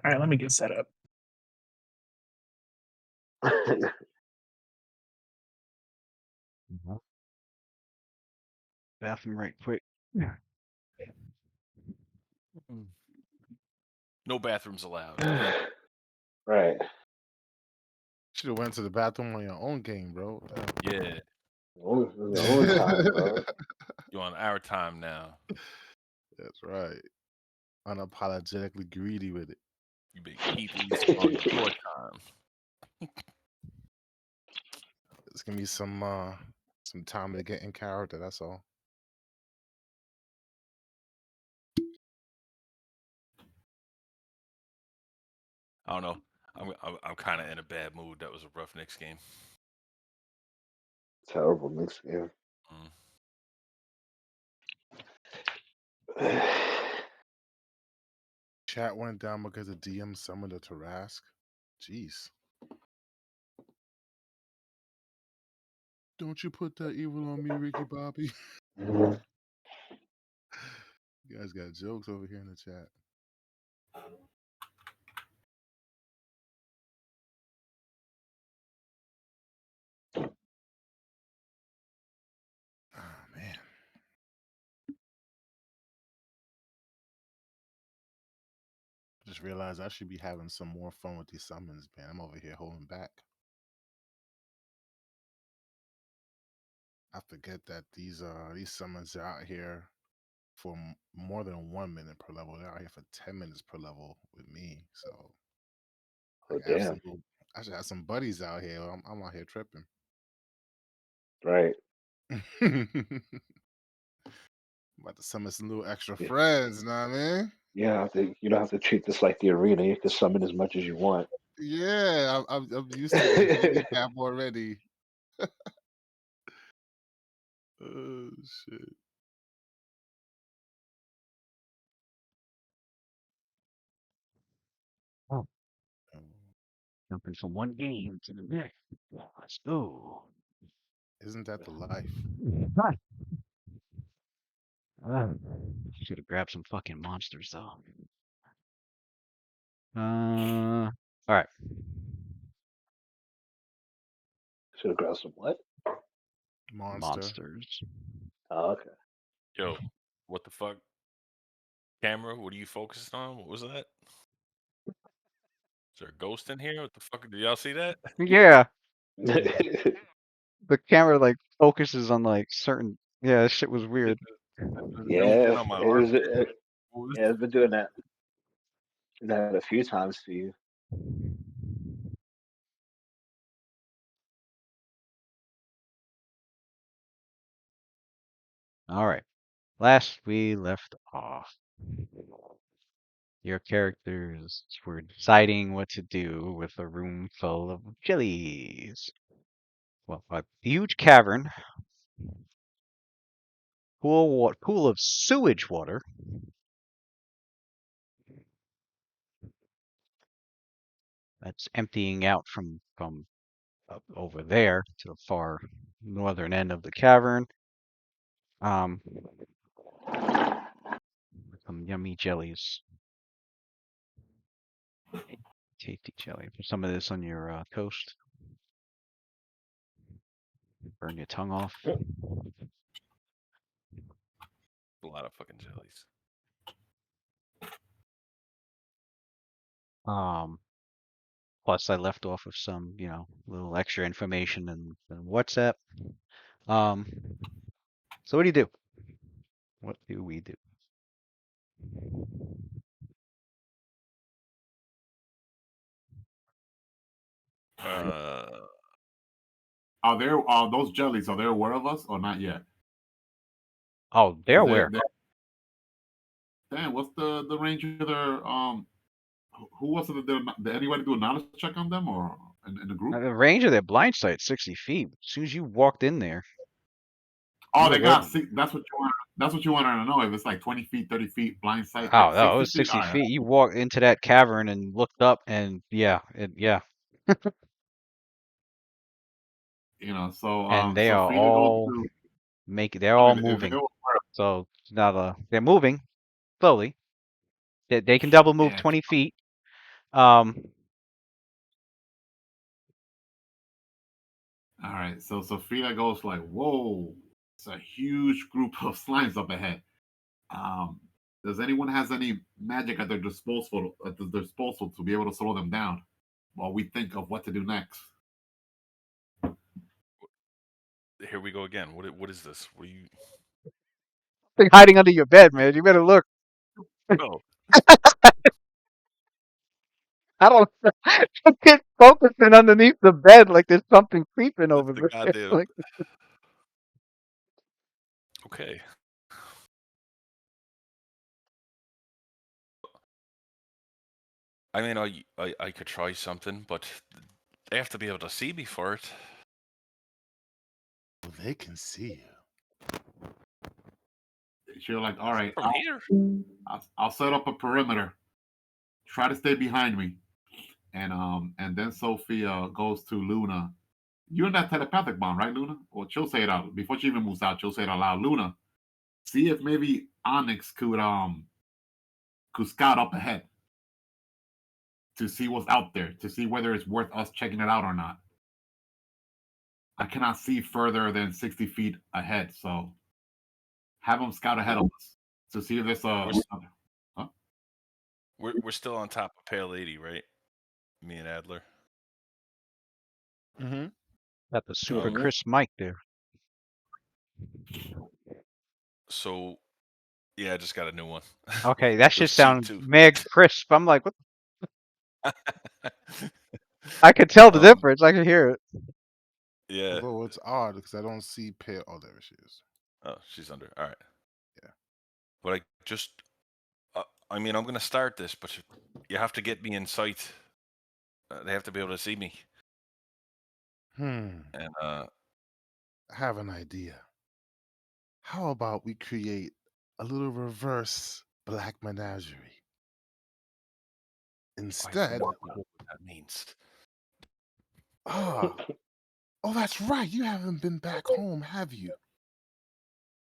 right, let me get set up. Bathroom right quick. No bathrooms allowed. Right. Should have went to the bathroom on your own game, bro. Yeah, The only time, bro. you're on our time now. That's right. Unapologetically greedy with it. You big heathens on your time. It's gonna be some time to get in character. That's all. I don't know. I'm kind of in a bad mood. That was a rough Knicks game. Terrible Knicks game. Chat went down because the DM summoned a Tarask. Jeez. Don't you put that evil on me, Ricky Bobby. You guys got jokes over here in the chat. Oh, man. I just realized I should be having some more fun with these summons, man. I'm over here holding back. I forget that these summons are out here for more than 1 minute per level. They're out here for 10 minutes per level with me. So Oh, damn. I should have some buddies out here. I'm out here tripping. Right. About to summon some little extra friends, know what I mean? Yeah, you don't have to treat this like the arena. You can summon as much as you want. Yeah, I'm used to the handicap already. Oh shit. Oh. Jumping from one game to the next. Let's go. Isn't that the life? Should have grabbed some fucking monsters though. All right. Should have grabbed some what? Monsters. Oh, okay. Yo, what the fuck? Camera, what are you focused on? What was that? Is there a ghost in here? What the fuck? Did y'all see that? Yeah. The camera like focuses on like certain. Yeah, this shit was weird. Yeah, On my it's been doing that a few times for you. All right. Last we left off, your characters were deciding what to do with a room full of jellies. Well, a huge cavern, pool of sewage water, that's emptying out from up over there to the far northern end of the cavern. Some yummy jellies. Tasty jelly. Put some of this on your toast. Burn your tongue off. A lot of fucking jellies. Plus I left off with some, little extra information in WhatsApp. So what do you do? What do we do? Are there those jellies? Are they aware of us or not yet? Oh, they're aware. Damn, what's the range of their who was it that did anybody do a knowledge check on them or in the group? The range of their blind sight 60 feet. As soon as you walked in there. Oh, they got that's what you want. That's what you want to know. If it's like 20 feet, 30 feet blind sight. Oh, no, it was 60 feet. Right. You walked into that cavern and looked up, and yeah. So and they so are all they're all moving. So now they're moving slowly. They can double move 20 feet. All right, so Sophia goes like, "Whoa, it's a huge group of slimes up ahead." Um, does anyone has any magic at their disposal to be able to slow them down while we think of what to do next? Here we go again. What is this? What are you? Thing hiding under your bed, man. You better look. Oh, I don't. Get focusing underneath the bed like there's something creeping that's over the there. goddamn. Like, Okay. I mean, I could try something, but they have to be able to see me for it. Well, they can see you. She's like, "All right, From here. I'll set up a perimeter. Try to stay behind me." And then Sophia goes to Luna. You're in that telepathic bond, right, Luna? Or she'll say it out before she even moves out. She'll say it out loud. Luna, see if maybe Onyx could scout up ahead to see what's out there, to see whether it's worth us checking it out or not. I cannot see further than 60 feet ahead, so have them scout ahead of us to see if there's a. Huh? We're still on top of Pale Lady, right? Me and Adler. Mm-hmm. got the super Um, crisp mic there. So yeah, I just got a new one. Okay, that It should was cheap sound too. mad crisp. I'm like, what? I could tell the Um, difference. I could hear it. yeah. Although it's odd because I don't see pale. Oh, there she is. Oh, she's under. All right. Yeah. But I just, I mean, I'm gonna start this, but you have to get me in sight. They have to be able to see me. Hmm. And I have an idea. How about we create a little reverse black menagerie? I have Instead, no clue what that means. ah, oh, that's right. You haven't been back home, have you?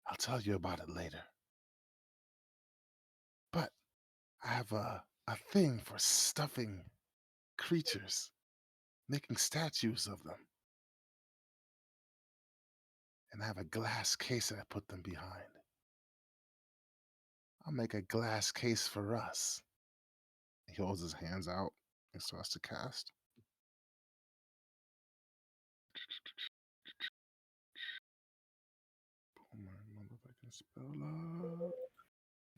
I'll tell you about it later. But I have a thing for stuffing creatures, making statues of them. And I have a glass case that I put them behind. I'll make a glass case for us. He holds his hands out and starts to cast. Remember if I can spell up.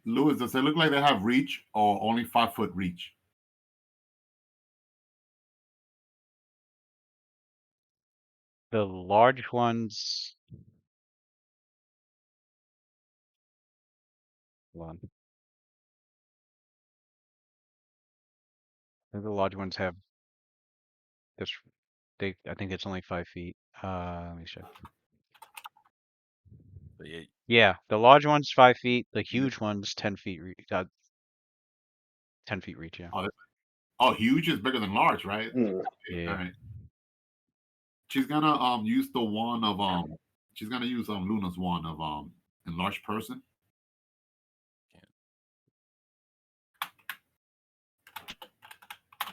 Louis, does it look like they have reach or only 5 foot reach? The large ones. Hold on. I think the large ones have this. I think it's only 5 feet. Let me check. But yeah, Yeah, the large one's 5 feet. The huge one's 10 feet. 10 feet reach. Yeah. Oh, huge is bigger than large, right? Hmm. Yeah. All right. She's gonna use the wand of She's gonna use Luna's wand of enlarged person.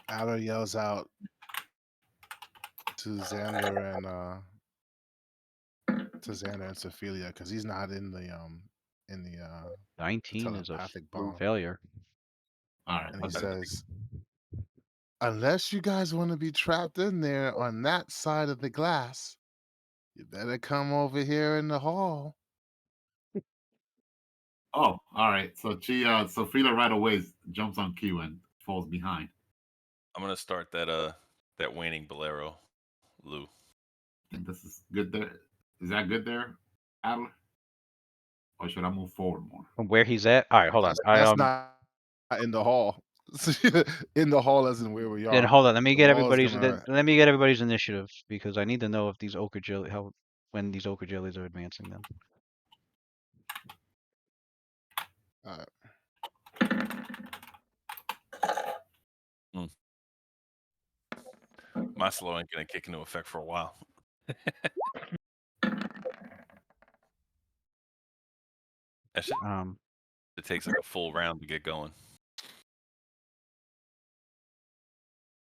Adler yells out to Xander and Sophia because he's not in the 19 is a telepathic bond. failure. All right. And he Okay. says, unless you guys want to be trapped in there on that side of the glass, you better come over here in the hall. Oh, all right. So Sophia right away jumps on Q and falls behind. I'm gonna start that waning bolero, Lou. I think this is good there. Is that good there, Adler? Or should I move forward more? From where he's at. All right, hold on. That's not in the hall. In the hall isn't where we Then are. hold on. Let me The get wall is everybody's. gonna. Let me get everybody's initiative because I need to know if these ochre jelly when these ochre jellies are advancing them. All right. My slow ain't gonna kick into effect for a while. It takes like a full round to get going.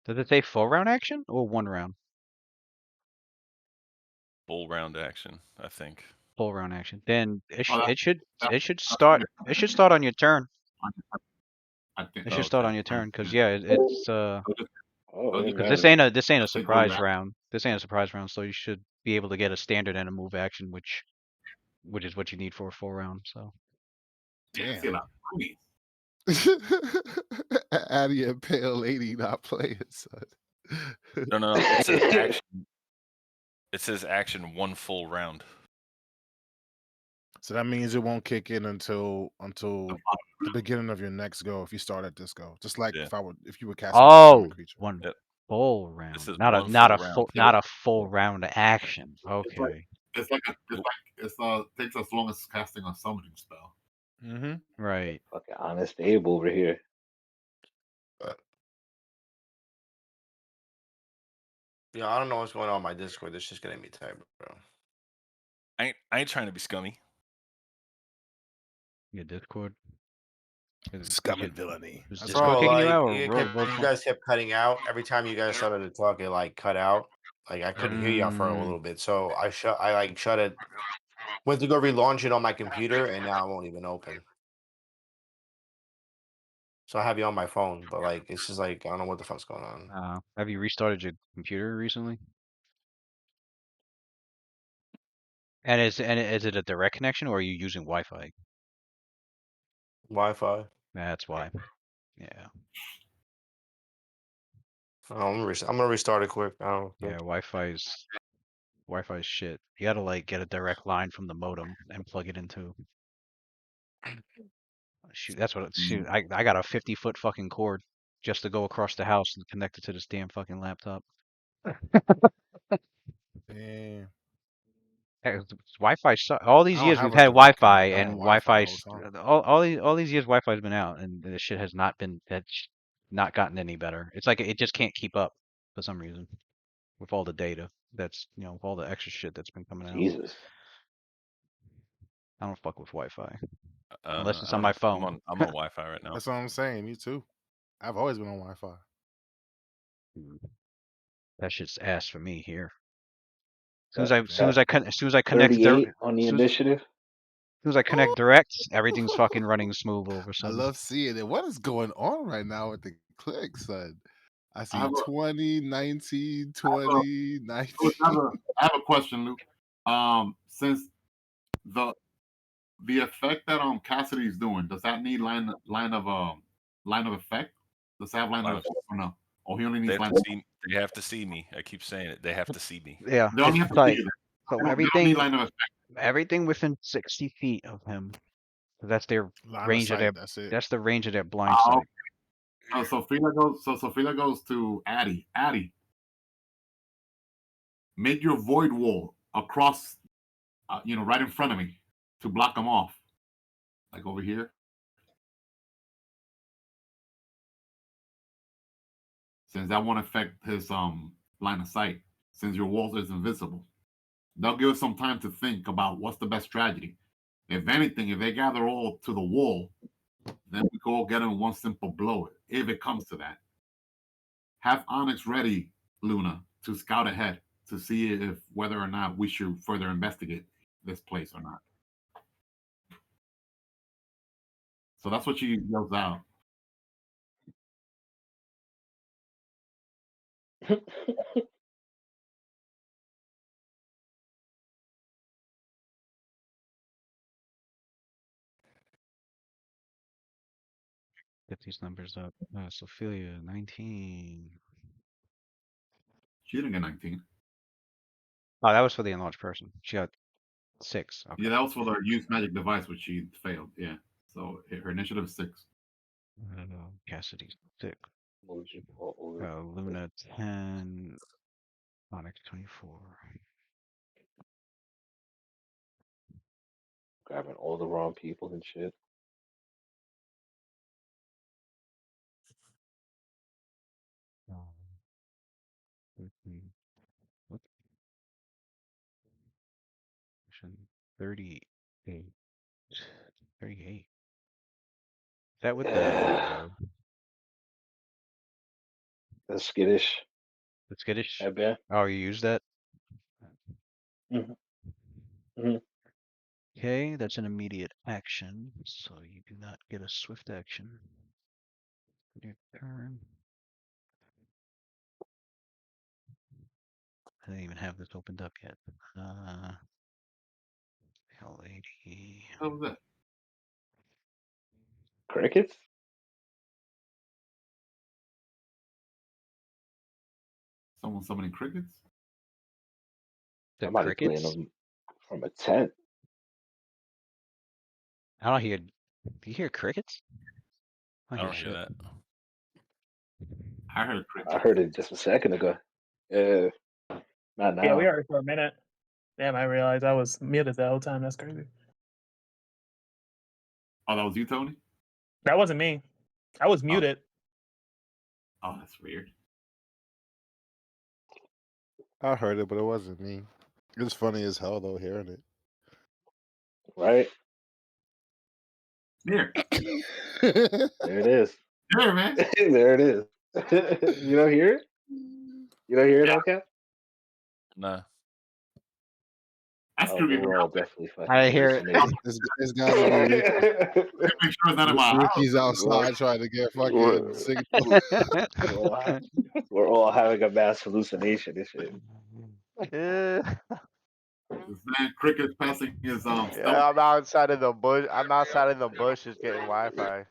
Does it say full round action or 1 round? Full round action, I think. Full round action. Then Oh, it should that's it should start on your turn. I think. It Oh, should start okay. on your turn Yeah. because yeah, it's So Oh, I didn't because have this it. ain't a I think we're surprise back. round. This ain't a surprise round, so you should be able to get a standard and a move action, which is what you need for a full round. So Yeah, I Damn. see a lot of money. Addy and Pale Lady not playing, son. No. It says action. It says action 1 full round. So that means it won't kick in until the beginning of your next go if you start at this go. Just like Yeah. if you were casting a summon creature. 1 Yep. full It round, says not a 1 full round. not a full round action. It's like Okay, it's takes as long as casting a summoning spell. Mm-hmm. right. Fucking honest Abe over here. Yeah, I don't know what's going on my Discord. This just getting me tired, bro. I ain't trying to be scummy. Your Discord. Scum and villainy. Was That's Discord Bro, kicking you like out or you guys kept cutting out every time you guys started to talk. It like cut out. Like I couldn't hear you for a Mm. little bit, so I shut it. Went to go relaunch it on my computer, and now it won't even open. So I have you on my phone, but like it's just like I don't know what the fuck's going on. Have you restarted your computer recently? And is it a direct connection or are you using Wi-Fi? Wi-Fi. That's why. Yeah. I'm gonna restart it quick. I don't Yeah, think. Wi-Fi's shit. You gotta like get a direct line from the modem and plug it into. Shoot, that's what. Shoot, I got a 50-foot fucking cord just to go across the house and connect it to this damn fucking laptop. Damn. Wi-Fi. All I these don't years have we've a had direct Wi-Fi, connect. I and had Wi-Fi Wi-Fi. the whole time. All these years Wi-Fi's been out, and this shit has not been. That's not gotten any better. It's like it just can't keep up for some reason with all the data. That's with all the extra shit that's been coming out. Jesus. I don't fuck with Wi-Fi unless it's on my I'm phone. on Wi-Fi right now. That's what I'm saying. Me too. I've always been on Wi-Fi. That shit's ass for me here. Got As soon as I connect 38 on the initiative. soon as I connect direct, everything's fucking running smooth all of a I sudden. love seeing it. What is going on right now with the clicks, son? I see have a- 20, 19, 20, 19. I have a question, Luke. Since the effect that Cassidy's doing, does that need line of effect? Does it have line of effect or no? Or he only needs line of effect? They have to see me. I keep saying it. They have to see me. Yeah, They only have it's to like see you. so They don't need everything line of effect. everything within 60 feet of him. That's their Line of range of their. sight, that's it. That's the range of their blind Oh, sight. So Sophia goes to Addy. Addy, make your void wall across, right in front of me to block them off, like over here. Since that won't affect his line of sight, since your wall is invisible, that'll give us some time to think about what's the best strategy. If anything, if they gather all to the wall, then we can all get in one simple blow. If it comes to that, have Onyx ready, Luna, to scout ahead to see if whether or not we should further investigate this place or not. So that's what she yells out. Get these numbers up. Sophia 19. She didn't get 19. Oh, that was for the enlarged person. She got 6. Okay. Yeah, that was for the use magic device, which she failed. Yeah. So her initiative is 6. Cassidy's 6. Moves you forward. Luna 10. Onyx 24. Grabbing all the wrong people and shit. Um, 13. What? 38. 38. Is that with the The skittish The skittish. headband. Oh, you used that. Mm-hmm. Okay, that's an immediate action, so you do not get a swift action. Your turn. I didn't even have this opened up yet. Hell lady. What was that? Crickets. Someone summoning crickets? The Somebody playing crickets? them from a tent. I don't hear. Do you hear crickets? I don't hear shit. that. I heard crickets. I heard it just a second ago. Not now. Yeah, we heard it for a minute. Damn, I realized I was muted the whole time. That's crazy. Oh, that was you, Tony? That wasn't me. I was muted. Oh, that's weird. I heard it, but it wasn't me. It's funny as hell though hearing it. Right? Here. There it is. Here, man. There it is. You don't hear it? You don't hear it, Yeah. okay? Nah. That's Oh, screwed me we're all up. definitely fucking I hear it. hallucinating. It's gotta be Ricky. Make sure it's not in my house. Ricky's outside trying to get fucking We're, signal. we're all having a mass hallucination and shit. This man cricket's passing his Yeah, I'm outside of the bush. I'm outside in the bushes getting Wi-Fi.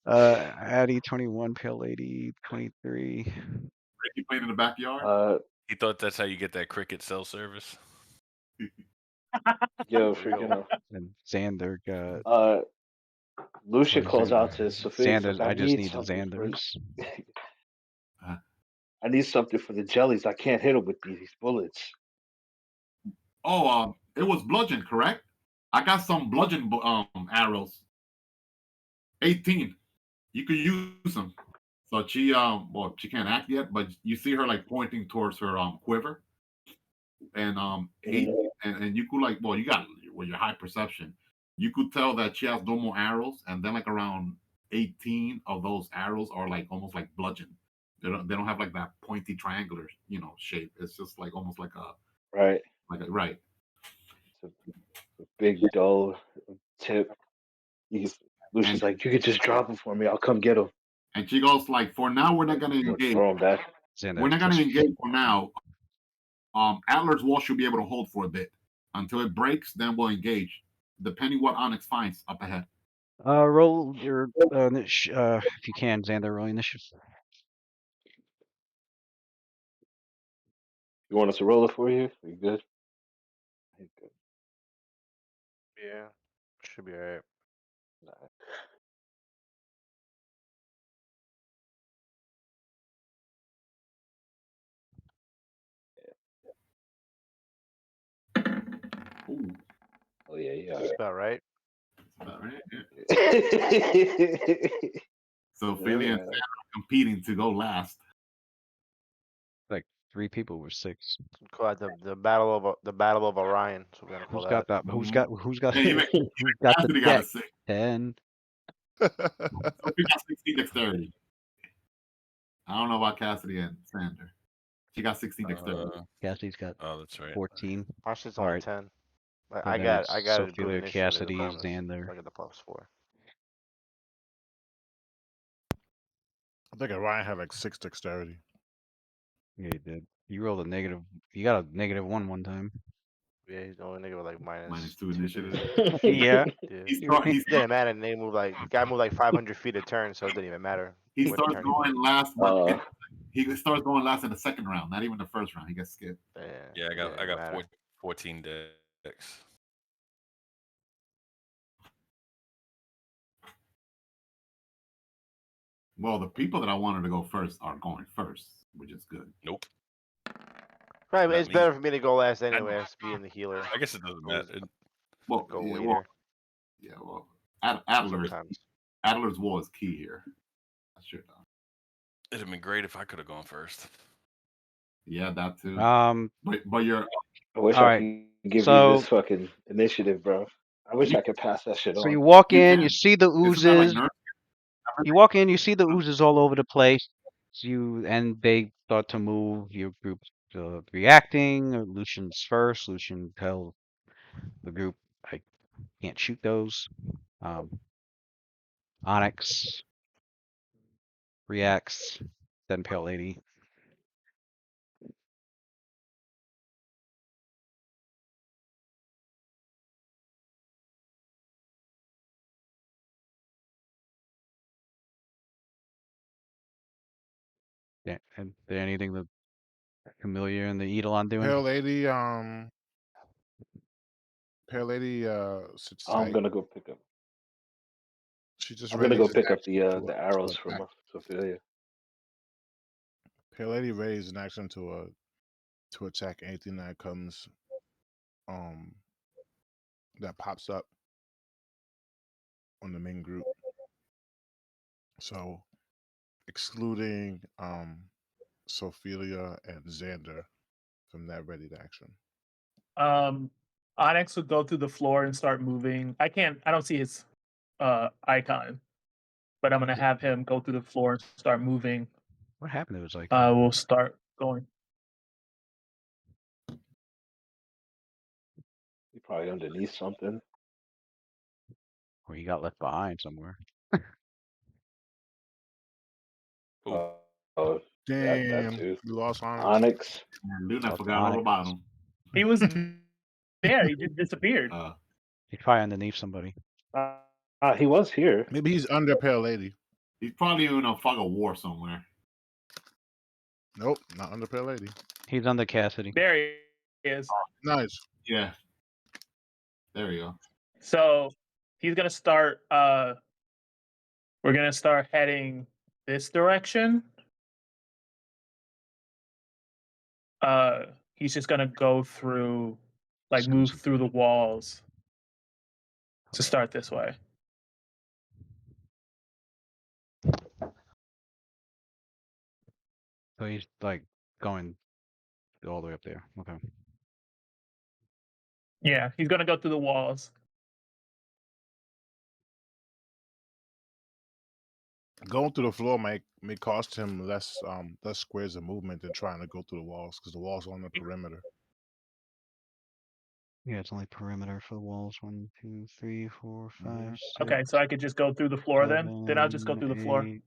Addy 21, Pale Lady 23. Ricky playing in the backyard. He thought that's how you get that cricket cell service. Yo, freaking. And Xander got. Lucia Or calls Xander. out to Sophia. Xanders. I just need the Xanders. I need something for the jellies. I can't hit them with these bullets. Oh, it was bludgeon, correct? I got some bludgeon arrows. 18. You could use them. So she well, she can't act yet, but you see her like pointing towards her quiver. And 8 and you could like, well, you got with your high perception, you could tell that she has no more arrows, and then like around 18 of those arrows are like almost like bludgeon. They don't have like that pointy triangular, shape. It's just like almost like a Right. Right. It's a big dull tip. Lucia's like, you could just drop them for me. I'll come get them. And she goes like, for now, we're not gonna engage. Throw them back. We're not gonna engage for now. Adler's wall should be able to hold for a bit until it breaks. Then we'll engage, depending what Onyx finds up ahead. Roll your if you can, Xander, roll initiative. You want us to roll it for you? Are you good? Yeah, should be alright. Ooh. Oh yeah, yeah. That's about right. That's about right. Yeah. So Ophelia and Sandra are competing to go last. Like 3 people were 6. Call it the battle of Orion. So we're gonna call Who's that. got that? Who's got Hey, who's got the Cassidy got a deck? 6. 10. Sophie got 16 dexterity. I don't know about Cassidy and Sander. She got 16 dexterity. Cassidy's got Oh, that's right. 14. Marcia's only 10. But So I then got it's to do Sophia, initiative Cassidy, regardless. Xander. I get the +4. I think Orion had like 6 dexterity. Yeah, he did. You rolled a negative. You got a -1 one time. Yeah, he's the only nigga with like -2 initiative. Yeah. He's didn't matter. And they moved guy moved like 500 feet a turn, so it didn't even matter. He what starts turn going last. He starts going last in the second round, not even the first round. He gets skipped. Yeah, I got 14 decks. Well, the people that I wanted to go first are going first, which is good. Nope. Right, but Not it's me. better for me to go last anyway, as being the healer. I guess it doesn't matter. Well, Go yeah, waiter. Adler's wall is key here. I should know. It'd have been great if I could have gone first. Yeah, that too. Um, but you're. I wish all I right, could give so- you this fucking initiative, bro. I wish I could pass that shit So you on. walk You in, you can. see the Isn't that like oozes. nerf? You walk in, you see the oozes all over the place. And they start to move. Your group reacting. Lucian's first. Lucian tells the group, "I can't shoot those." Onyx reacts. Then Pale Lady. Yeah, and there anything the Familiar and the Eidolon doing? Pale Lady sits I'm tight. gonna go pick up. She just I'm gonna readies go an pick up action to the arrows attack. from Sophia. Pale Lady readies an action to attack anything that comes that pops up on the main group. So excluding Sophia and Xander from that ready to action. Onyx would go through the floor and start moving. I don't see his icon, but I'm gonna have him go through the floor and start moving. What happened to his like? We'll start going. He probably underneath something. Or he got left behind somewhere. Who? Oh, that Damn, too. you lost Onyx. Onyx. And Luna Lost forgot all Onyx. about him. He was there. He just disappeared. He's probably underneath somebody. He was here. Maybe he's under Pale Lady. He's probably in a fog of war somewhere. Nope, not under Pale Lady. He's under Cassidy. There he is. Nice. Yeah. There you go. So he's gonna start. We're gonna start heading this direction. He's just gonna go through, like, move through the walls to start this way. So he's like going all the way up there. Okay. Yeah, he's gonna go through the walls. Going through the floor may cost him less squares of movement than trying to go through the walls because the walls are on the perimeter. Yeah, it's only perimeter for the walls. 1, 2, 3, 4, 5, 6. Okay, so I could just go through the floor then. Then I'll just go through the floor. 8.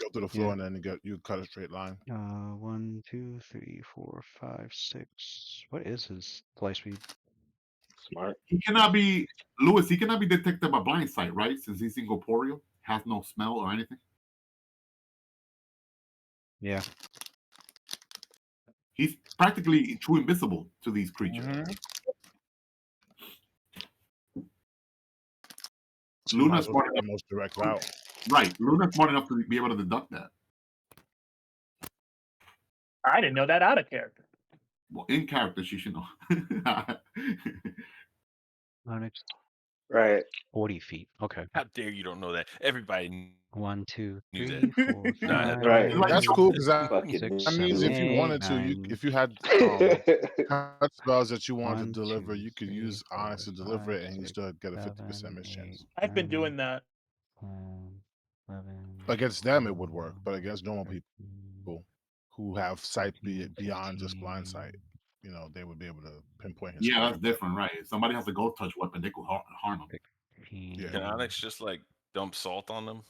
Go through the floor and then you cut a straight line. 1, 2, 3, 4, 5, 6. What is his play speed? Smart. He cannot be Lewis. He cannot be detected by blind sight, right? Since he's incorporeal, has no smell or anything. Yeah. He's practically true invisible to these creatures. Luna's smart the enough. most direct route. Right. Luna's smart enough to be able to deduct that. I didn't know that out of character. Well, in character, she should know. Onyx. Right. 40 feet. Okay. How dare you don't know that? Everybody 1, 2, knew 3, that. 4, Nah, 5. Right. That's cool because that Fucking means if you eight, wanted to, 9. if you had cut spells that you wanted 1, to deliver, 2, you could 3, use 4, Onyx to deliver 5, it, and you 6, still get a 50% 7, miss 8, chance. I've been 9, doing that. 10, 11. Against them, it would work, but against normal 13, people who have sight 14, beyond just blind 15. sight, they would be able to pinpoint his. Yeah, that's different, right? If somebody has a ghost touch weapon, they could harm him. 16. Yeah. Can Onyx just like dump salt on them?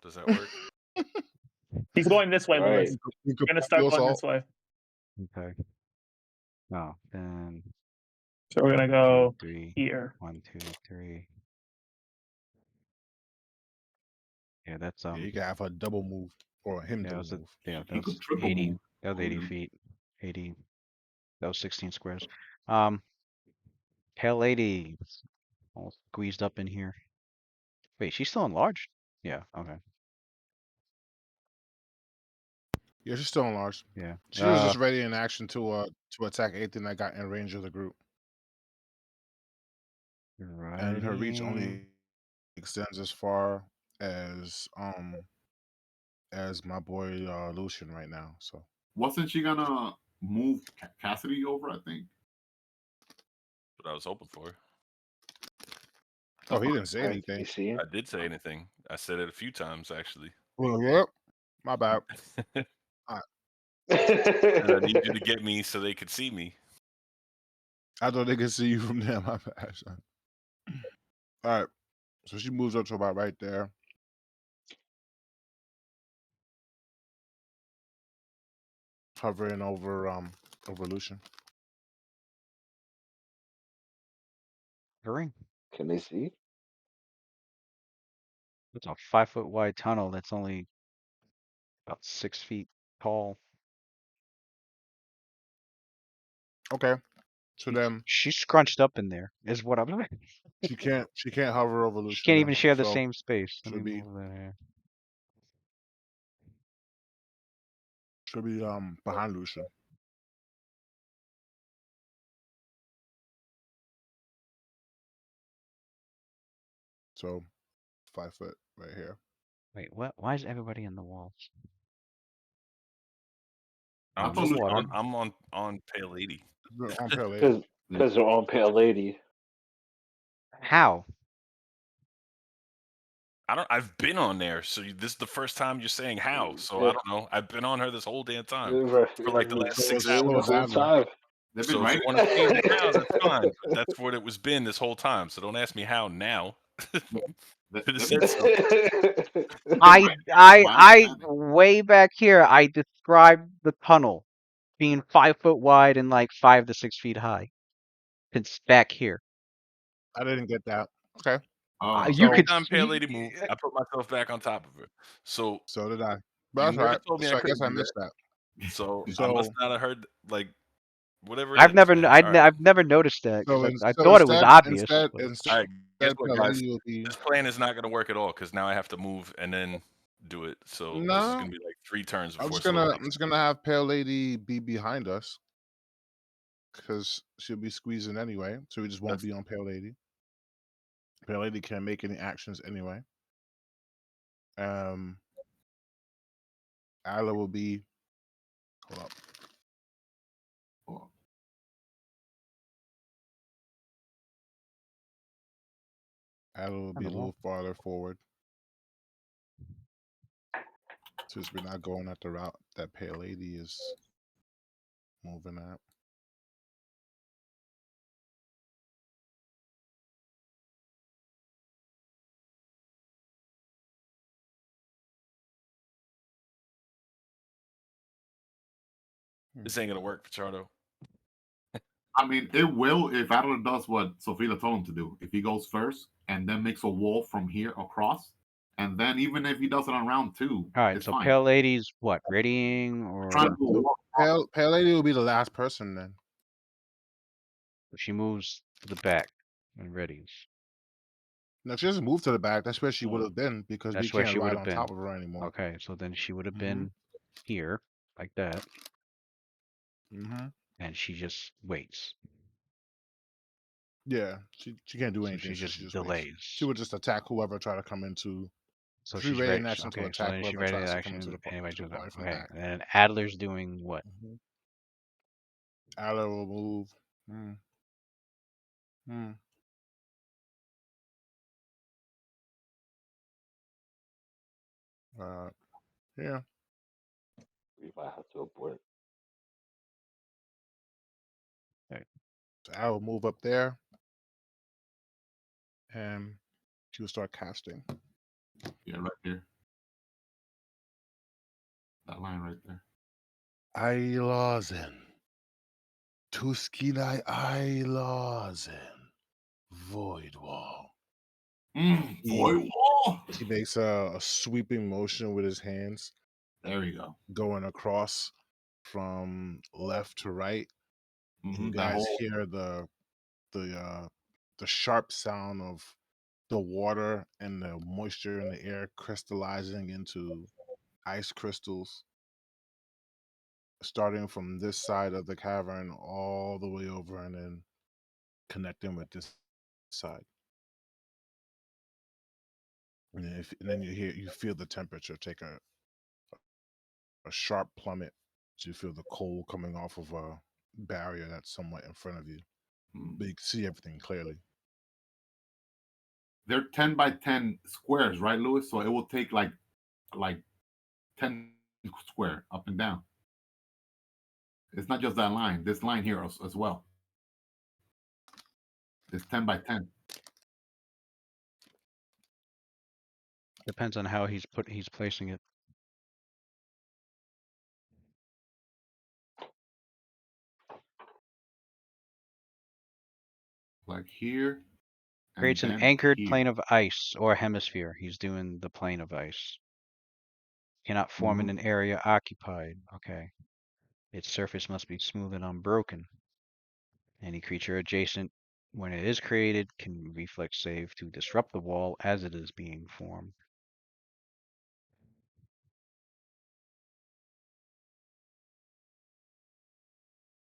Does that work? He's going this way, Right. Lewis. You could We're gonna start peel going salt. this way. Okay. Oh, then So we're gonna 2, go 3. here. 1, 2, 3. Yeah, that's Yeah, you can have a double move or him that double was a, move. yeah, He that could was triple 80. move. That was 80 Mhm. feet. 80. That was 16 squares. Pale Lady, all squeezed up in here. Wait, she's still enlarged? Yeah. Okay. Yeah, she's still enlarged. Yeah. She was just ready in action to attack anything that got in range of the group, Right. and her reach only extends as far as my boy Lucian right now. So Wasn't she gonna move Cassidy over? I think. What I was hoping for. Oh, he didn't say Alright, can anything. you see him? I did say anything. I said it a few times actually. Well, yep. My bad. And I need you to get me so they could see me. I thought they could see you from there. My bad, son. All right. So she moves up to about right there. Hovering over Lucian. Hurry. Can they see? It's a 5-foot wide tunnel that's only about 6 feet tall. Okay. So then She's scrunched up in there, is what I'm. she can't hover over She Lucian can't then. even share the So same space. Let she'll me be move that here. behind Lucian. So 5 foot right here. Wait, what? Why is everybody in the walls? I I'm thought just water. on Pale Lady. On Pale Lady. Because they're on Pale Lady. How? I've been on there, so this is the first time you're saying how. So I don't know. I've been on her this whole damn time for like the last So 6 is hours. The whole Adler. time. They've been So if right. you want to change it now, that's fine. But that's what it was been this whole time. So don't ask me how now. They- Should have they've said been- so. they've been I, right. I, My I, understanding. way back here, I described the tunnel being 5 foot wide and like 5 to 6 feet high. It's back here. I didn't get that. Okay. Oh, You So could Time Pale Lady see. moved, I put myself back on top of her. So so did I. But you that's all never right. told me I So I guess couldn't I do that. missed that. So I must So not have heard like whatever it I've is, never, man. All right. I've never noticed that so because I so thought it was obvious. instead But All right, guess what, Pale guys? Lady will be This plan is not going to work at all because now I have to move and then do it. So this is no. going to be like 3 turns I'm before just someone gonna makes it. have Pale Lady be behind us because she'll be squeezing anyway, so we just won't That's be on Pale Lady. Pale Lady can't make any actions anyway. Isla will be. Hold up. oh, Isla will be a little farther forward since we're not going at the route that Pale Lady is moving at. this ain't going to work, Pichardo. I mean, it will if Adler does what Sophia told him to do. If he goes first and then makes a wall from here across, and then even if he does it on round 2, all right, it's so fine. Pale Lady's what? Readying Trying or to do a wall. Pale Lady will be the last person then. she moves to the back and readies. No, she doesn't move to the back. That's where she would Oh. have been because we That's where can't she would ride have on been. top of her anymore. Okay, so then she would have Mhm. been here like that, Mm-hmm. and she just waits. Yeah, she can't do So anything. she So just she just waits. delays. She would just attack whoever try to come into. So Free she's ready ready. in action to Okay, so attack then she whoever ready to tries to come into action. the Anybody to the does that. party from the Okay, back. and then Adler's doing what? Mm-hmm. Adler will move. Mm. Mm. Yeah. We might have to abort. So I will move up there, and she will start casting. Yeah, right here. That line right there. Eilazen. Tuskinai Eilazen. Void Wall. Void wall. He makes a sweeping motion with his hands, There we go. going across from left to right. You That guys whole hear the sharp sound of the water and the moisture in the air crystallizing into ice crystals, starting from this side of the cavern all the way over and then connecting with this side. And then you feel the temperature take a sharp plummet. So you feel the cold coming off of a barrier that's somewhat in front of you, but you can see everything clearly. they're 10 by 10 squares, right, Lewis? So it will take like 10 square up and down. It's not just that line. This line here as well. It's 10 by 10. Depends on how he's placing it. Like here. Creates an anchored plane of ice or hemisphere. He's doing the plane of ice. Cannot form in an area occupied. Okay. Its surface must be smooth and unbroken. Any creature adjacent, when it is created, can reflex save to disrupt the wall as it is being formed.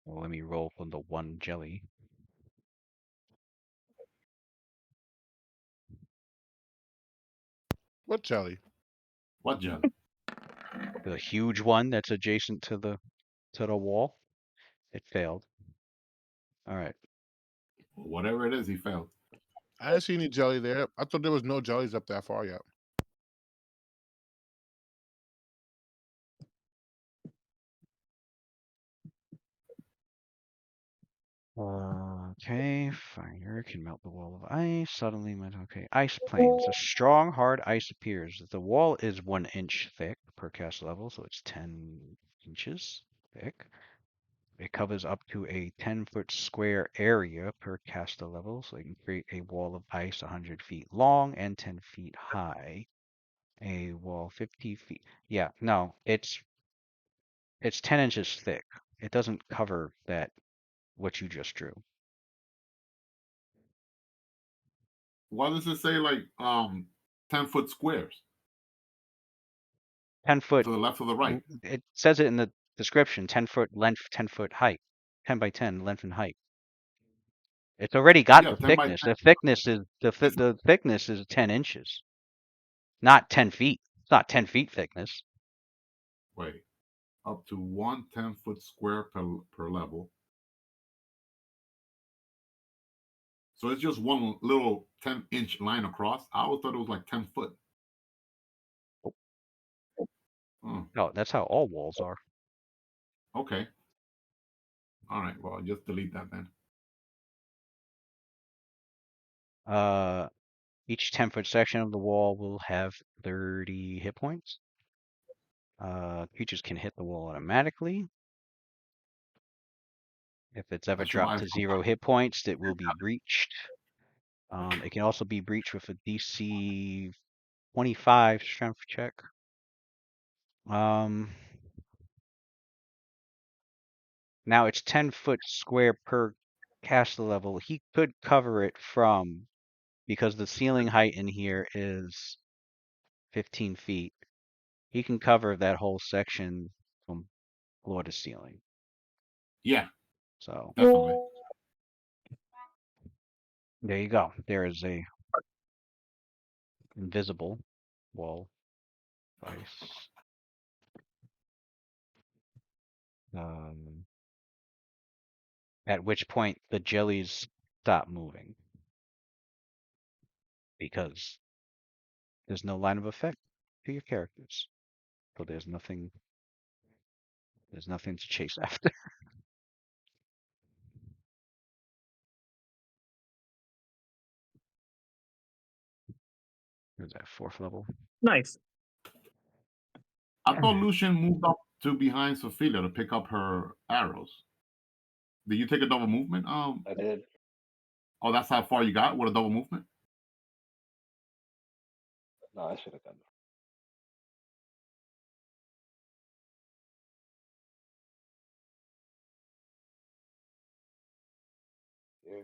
Well, let me roll from the one jelly. What jelly? What jelly? The huge one that's adjacent to the wall. It failed. All right. Whatever it is, he failed. I didn't see any jelly there. I thought there was no jellies up that far yet. Okay, fire can melt the wall of ice. Suddenly, okay. Ice planes. A strong, hard ice appears. The wall is 1 inch thick per cast level, so it's 10 inches thick. It covers up to a 10-foot square area per caster level, so you can create a wall of ice 100 feet long and 10 feet high. A wall 50 feet. Yeah, no, it's 10 inches thick. It doesn't cover that, what you just drew. Why does it say like 10-foot squares? 10 foot. To the left or the right? It says it in the description, 10-foot length, 10-foot height. 10 by 10 length and height. It's already got the 10 by thickness. 10. The thickness is the thickness is 10 inches. Not 10 feet. It's not 10 feet thickness. Wait. Up to 1 10-foot square per level. So it's just one little 10-inch line across. I always thought it was like 10 foot. No, that's how all walls are. Okay. All right. Well, just delete that then. Each 10-foot section of the wall will have 30 hit points. Creatures can hit the wall automatically. If it's ever dropped to 0 hit points, it will be breached. It can also be breached with a DC 25 strength check. Now it's 10-foot square per caster level. He could cover it from, because the ceiling height in here is 15 feet. He can cover that whole section from floor to ceiling. Yeah. So definitely. There you go. There is a invisible wall of ice. At which point the jellies stop moving because there's no line of effect to your characters. So there's nothing to chase after. Where's that 4th level? Nice. I thought Lucian moved up to behind Sophia to pick up her arrows. Did you take a double movement? I did. Oh, that's how far you got with a double movement? No, I should have done that. Yeah.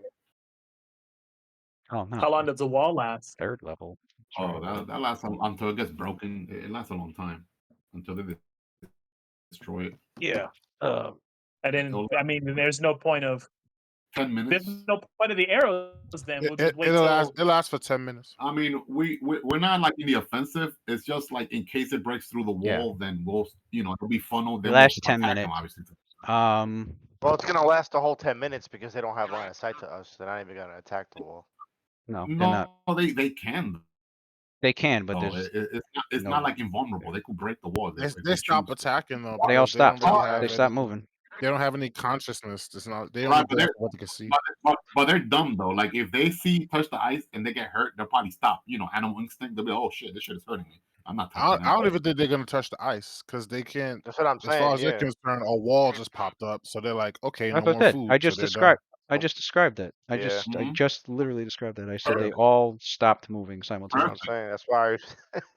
Oh no. How long does the wall last? 3rd level. Oh, that lasts until it gets broken. It lasts a long time until they destroy it. Yeah. I mean, there's no point of 10 minutes. There's no point of the arrows. Then we'll just wait It'll till last for 10 minutes. I mean, we're not like in the offensive. It's just like in case it breaks through the wall, then we'll it'll be funneled. Then last we'll 10 attack minutes. them, obviously. Well, it's gonna last the whole 10 minutes because they don't have line of sight to us. They're not even gonna attack the wall. No, they're not. No, they can. They can, but Oh, there's it's no. not like invulnerable. They could break the wall if They they stop choose to. attacking though They all because they don't stopped. really They have stopped any. moving. They don't have any consciousness. It's not. They only Right, go off what they can see. but they're dumb though. Like if they see touch the ice and they get hurt, they'll probably stop. You know, animal instinct. They'll be, oh shit, this shit is hurting me. I'm not touching I that. don't even think they're gonna touch the ice because they can't. That's what I'm As far saying. as they're Yeah. concerned, a wall just popped up, so they're like, okay, That's no what I more said. food, so they're done. I just described that. I Yeah. just literally described that. I said they Perfect. all stopped moving That's what I'm simultaneously. saying. That's why.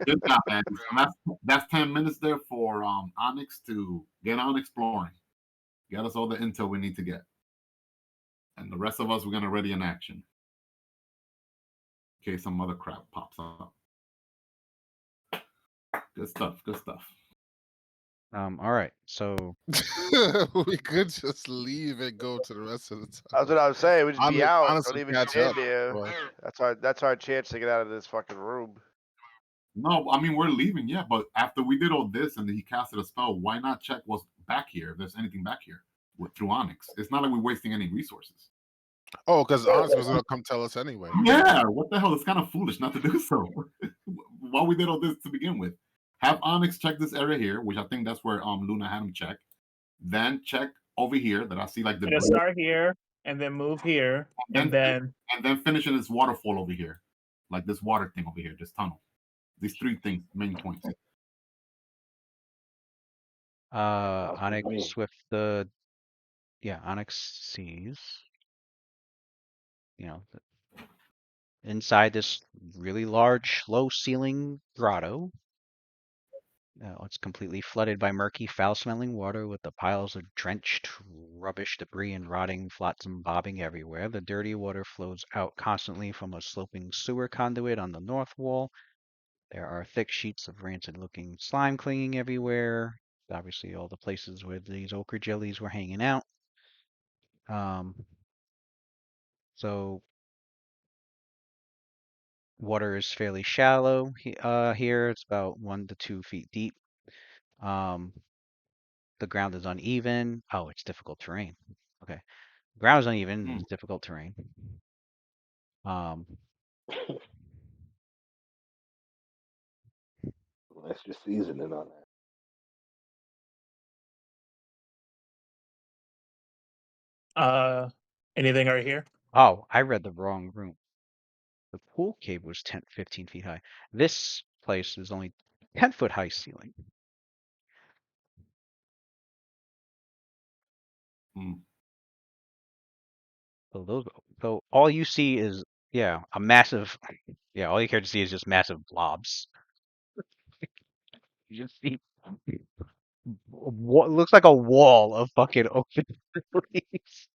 Good job, Andy. So that's 10 minutes there for Onyx to get on exploring. Get us all the intel we need to get. And the rest of us, we're gonna ready in action. In case some other crap pops up. Good stuff. Good stuff. All right. So We could just leave and go to the rest of the time. That's what I was saying. We just be out. Honestly, Don't even catch stand up. there. But That's our chance to get out of this fucking room. No, I mean we're leaving, yeah. But after we did all this and then he casted a spell, why not check what's back here? If there's anything back here through Onyx, it's not like we're wasting any resources. oh, because Onyx was gonna come tell us anyway. Yeah, what the hell? It's kind of foolish not to do so. Why we did all this to begin with? Have Onyx check this area here, which I think that's where Luna had him check. Then check over here that I see like the Gonna start here and then move here and then finish in this waterfall over here, like this water thing over here, this tunnel. These three things, main points. Onyx with the Onyx sees, inside this really large, low ceiling grotto. It's completely flooded by murky, foul-smelling water with the piles of drenched rubbish, debris, and rotting flotsam bobbing everywhere. The dirty water flows out constantly from a sloping sewer conduit on the north wall. There are thick sheets of rancid-looking slime clinging everywhere. Obviously, all the places where these ochre jellies were hanging out. So water is fairly shallow here. It's about 1 to 2 feet deep. The ground is uneven. Oh, it's difficult terrain. Okay. The ground is uneven. It's difficult terrain. Extra seasoning on that. Anything right here? Oh, I read the wrong room. The pool cave was 15 feet high. This place is only 10-foot high ceiling. So all you see is a massive all you care to see is just massive blobs. You just see what looks like a wall of fucking open trees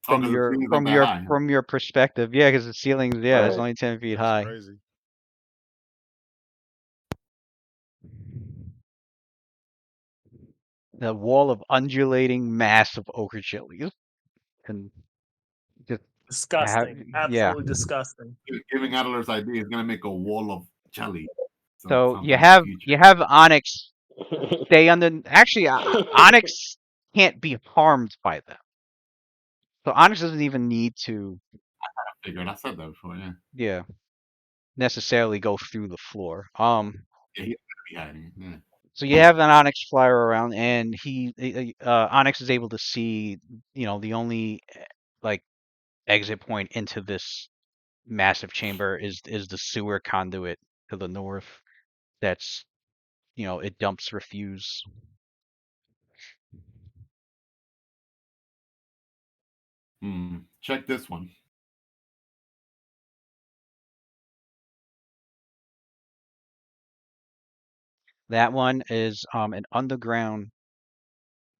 Oh, because the ceiling's not that high. from your perspective. Yeah, because the ceiling's it's only 10 feet That's high. crazy. The wall of undulating mass of ochre jellies. And just Disgusting. Absolutely disgusting. Giving Adler's idea is gonna make a wall of jelly. So you have Onyx stay on the. Actually, Onyx can't be harmed by them. So Onyx doesn't even need to. I figured. I said that before. Yeah. Yeah. Necessarily go through the floor. Yeah, he's gonna be hiding. Yeah. So you have an Onyx flyer around, and Onyx is able to see, the only like exit point into this massive chamber is the sewer conduit to the north. That's, it dumps refuse. Check this one. That one is an underground,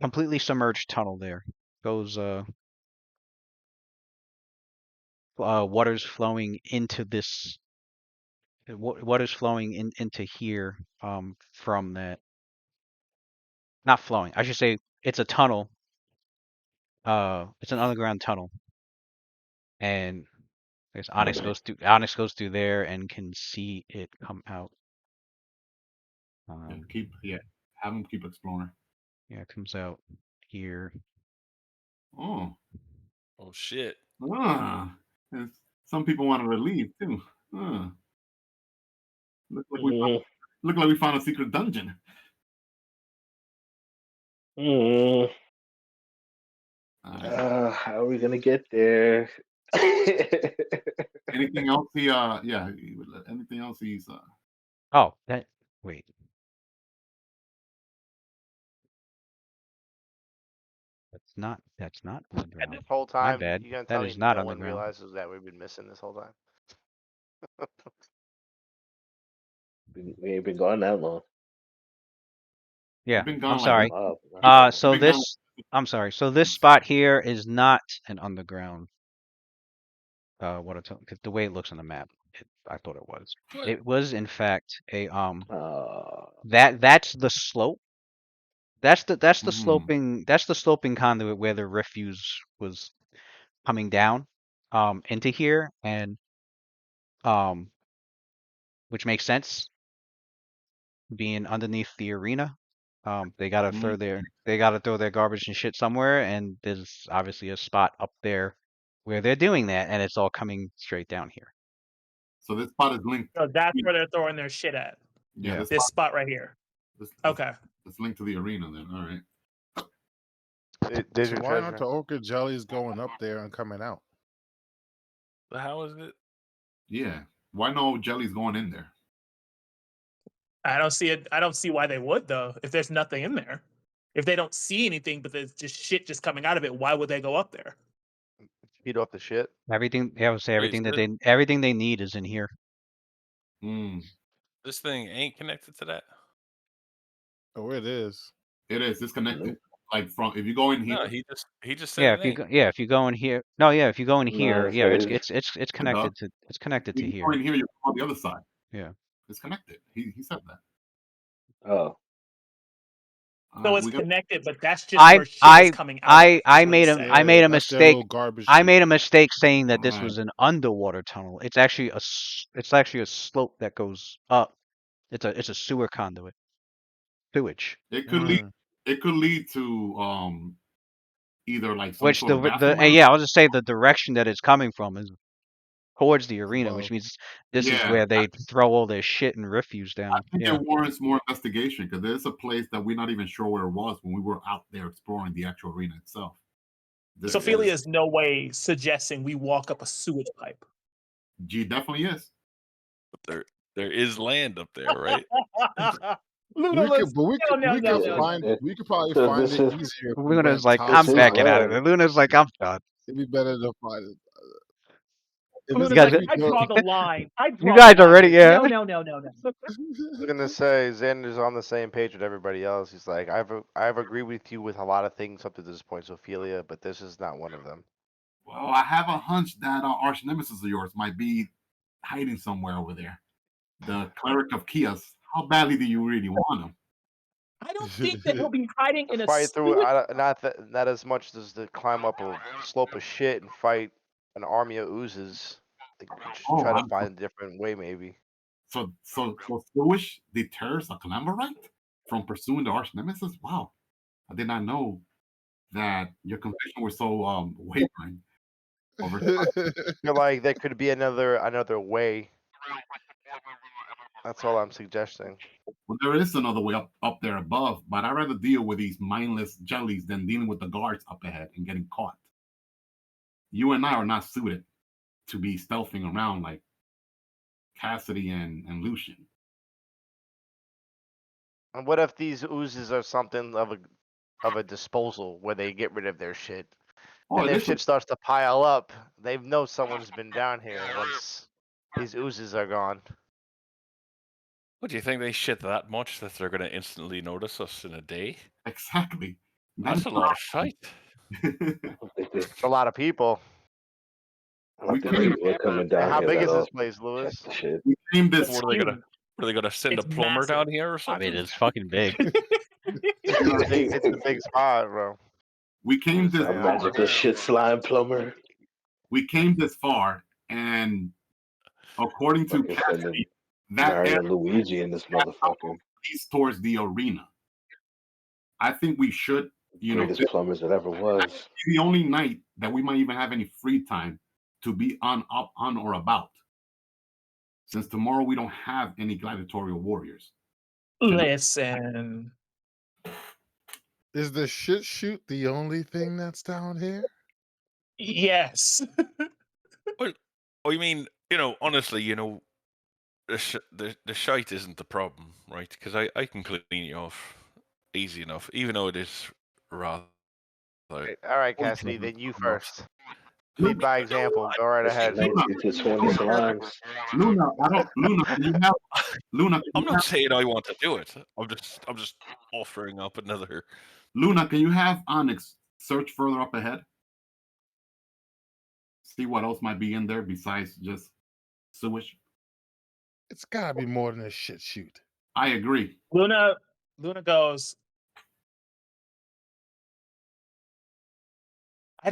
completely submerged tunnel. There goes water's flowing into this. Water's flowing into here from that. Not flowing. I should say it's a tunnel. It's an underground tunnel, and I guess Onyx goes through. Onyx goes through there and can see it come out. Have him keep exploring. Yeah, it comes out here. Oh shit. Ah, Some people wanted to leave too. Huh. Look like Mm, we found a secret dungeon. mm. How are we gonna get there? Anything else? Anything else? He's Oh, that. Wait. That's not And underground. this whole My time, bad. you gonna That tell me is not no one underground. realizes that we've been missing this whole time? We ain't been gone that long. Yeah, We've been I'm gone like sorry. Wow. So been gone. this, I'm sorry. So this spot here is not an underground. What because the way it looks on the map, I thought it was. What? It was in fact a Uh, that's the slope. That's the Mhm. sloping conduit where the refuse was coming down into here, and um which makes sense being underneath the arena. They gotta Mhm. throw their garbage and shit somewhere, and there's obviously a spot up there where they're doing that, and it's all coming straight down here. So this spot is linked. So that's where they're throwing their shit at. Yeah, Yeah. This spot right here. this Okay. it's linked to the arena. Then all right. There's So your why aren't treasure. the ochre jellies going up there and coming out? The hell is it? Yeah. Why no jellies going in there? I don't see it. I don't see why they would though. If there's nothing in there, if they don't see anything, but there's just shit just coming out of it, why would they go up there? Feed off the shit. Everything, I would say Wait, everything they need is in here. Mm. this thing ain't connected to that? Oh, it is. It is disconnected. Nope. Like from if you go in here, No, he just said Yeah, it ain't. if you go in here, no, yeah, if you go in No, here, it's yeah, right. it's it does. connected If to you go here. in here, you go on the other side. Yeah. It's connected. He said that. Oh, So it's We got connected, but that's just where shit is coming out of. I is what he's made saying. I made a That's their mistake. little garbage I chute. made a mistake saying that this Right. was an underwater tunnel. It's actually it's actually a slope that goes up. It's a sewer conduit. Sewage. It could lead. Mm. It could lead to either like some Which sort of bathroom and area. yeah, I'll just say the direction that it's coming from is towards the arena, which Above. means this is Yeah, where they throw all their shit and refuse I down. think Yeah. it warrants more investigation because there's a place that we're not even sure where it was when we were out there exploring the actual arena itself. There Sophelia is. is no way suggesting we walk up a sewage pipe. G definitely is. There is land up there, right? Luna We looks. could, but we No, could, no, we no, could no, it, find, no. it, we could probably so find this it is easier if we Luna's went like, top I'm this is backing out side. of land. it. Luna's like, I'm done. It'd be better to find it. If Luna's it's guys like, if are- we I go, draw the line. I You draw the guys line already, here. yeah. No. I was gonna say Xander's on the same page with everybody else. He's like, I've agreed with you with a lot of things up to this point, Ophelia, but this is not one of them. Well, I have a hunch that arch nemesis of yours might be hiding somewhere over there. The cleric of Kios. How badly do you really want him? I don't think that he'll be hiding in a Fight through sewage. not as much as to climb up a slope of shit and fight an army of oozes. Like, we should Oh, try to find a different way, maybe. so Jewish deters a Calamborite from pursuing the arch nemesis? Wow, I did not know that your conviction was so wavering over time. I feel like there could be another way. That's all I'm suggesting. Well, there is another way up there above, but I'd rather deal with these mindless jellies than dealing with the guards up ahead and getting caught. You and I are not suited to be stealthing around like Cassidy and Lucian. And what if these oozes are something of a disposal where they get rid of their shit? Oh, And it if is. shit starts to pile up, they know someone's been down here once these oozes are gone. What do you think they shit that much that they're gonna instantly notice us in a day? Exactly. That's a lot of shite. I don't think they, It's a lot of people. I don't we think came, people are coming And down how here big is this that'll place, check Lewis? the shit. we came this. What are they gonna send It's a plumber massive. down here or I something? mean, it's fucking big. It's a big spot, bro. We came Just this. A saying. magical shit slime plumber. We came this far, and according to Fucking sending Cassidy, that Mario area and Luigi in this motherfucker. leads towards the arena. I think we should, Greatest this plumbers that ever was. is the only night that we might even have any free time to be on or about. Since tomorrow we don't have any gladiatorial warriors. Listen. Is the shit shoot the only thing that's down here? Yes. Well, I mean, honestly, the shite isn't the problem, right? Because I can clean you off easy enough, even though it is rather. All right, Cassidy, then you first. Lead by example. Go right ahead. 19 to 20 slimes. Luna, can you have Luna? I'm not saying I want to do it. I'm just offering up another. Luna, can you have Onyx search further up ahead? See what else might be in there besides just sewage. It's gotta be more than a shit shoot. I agree. Luna goes, I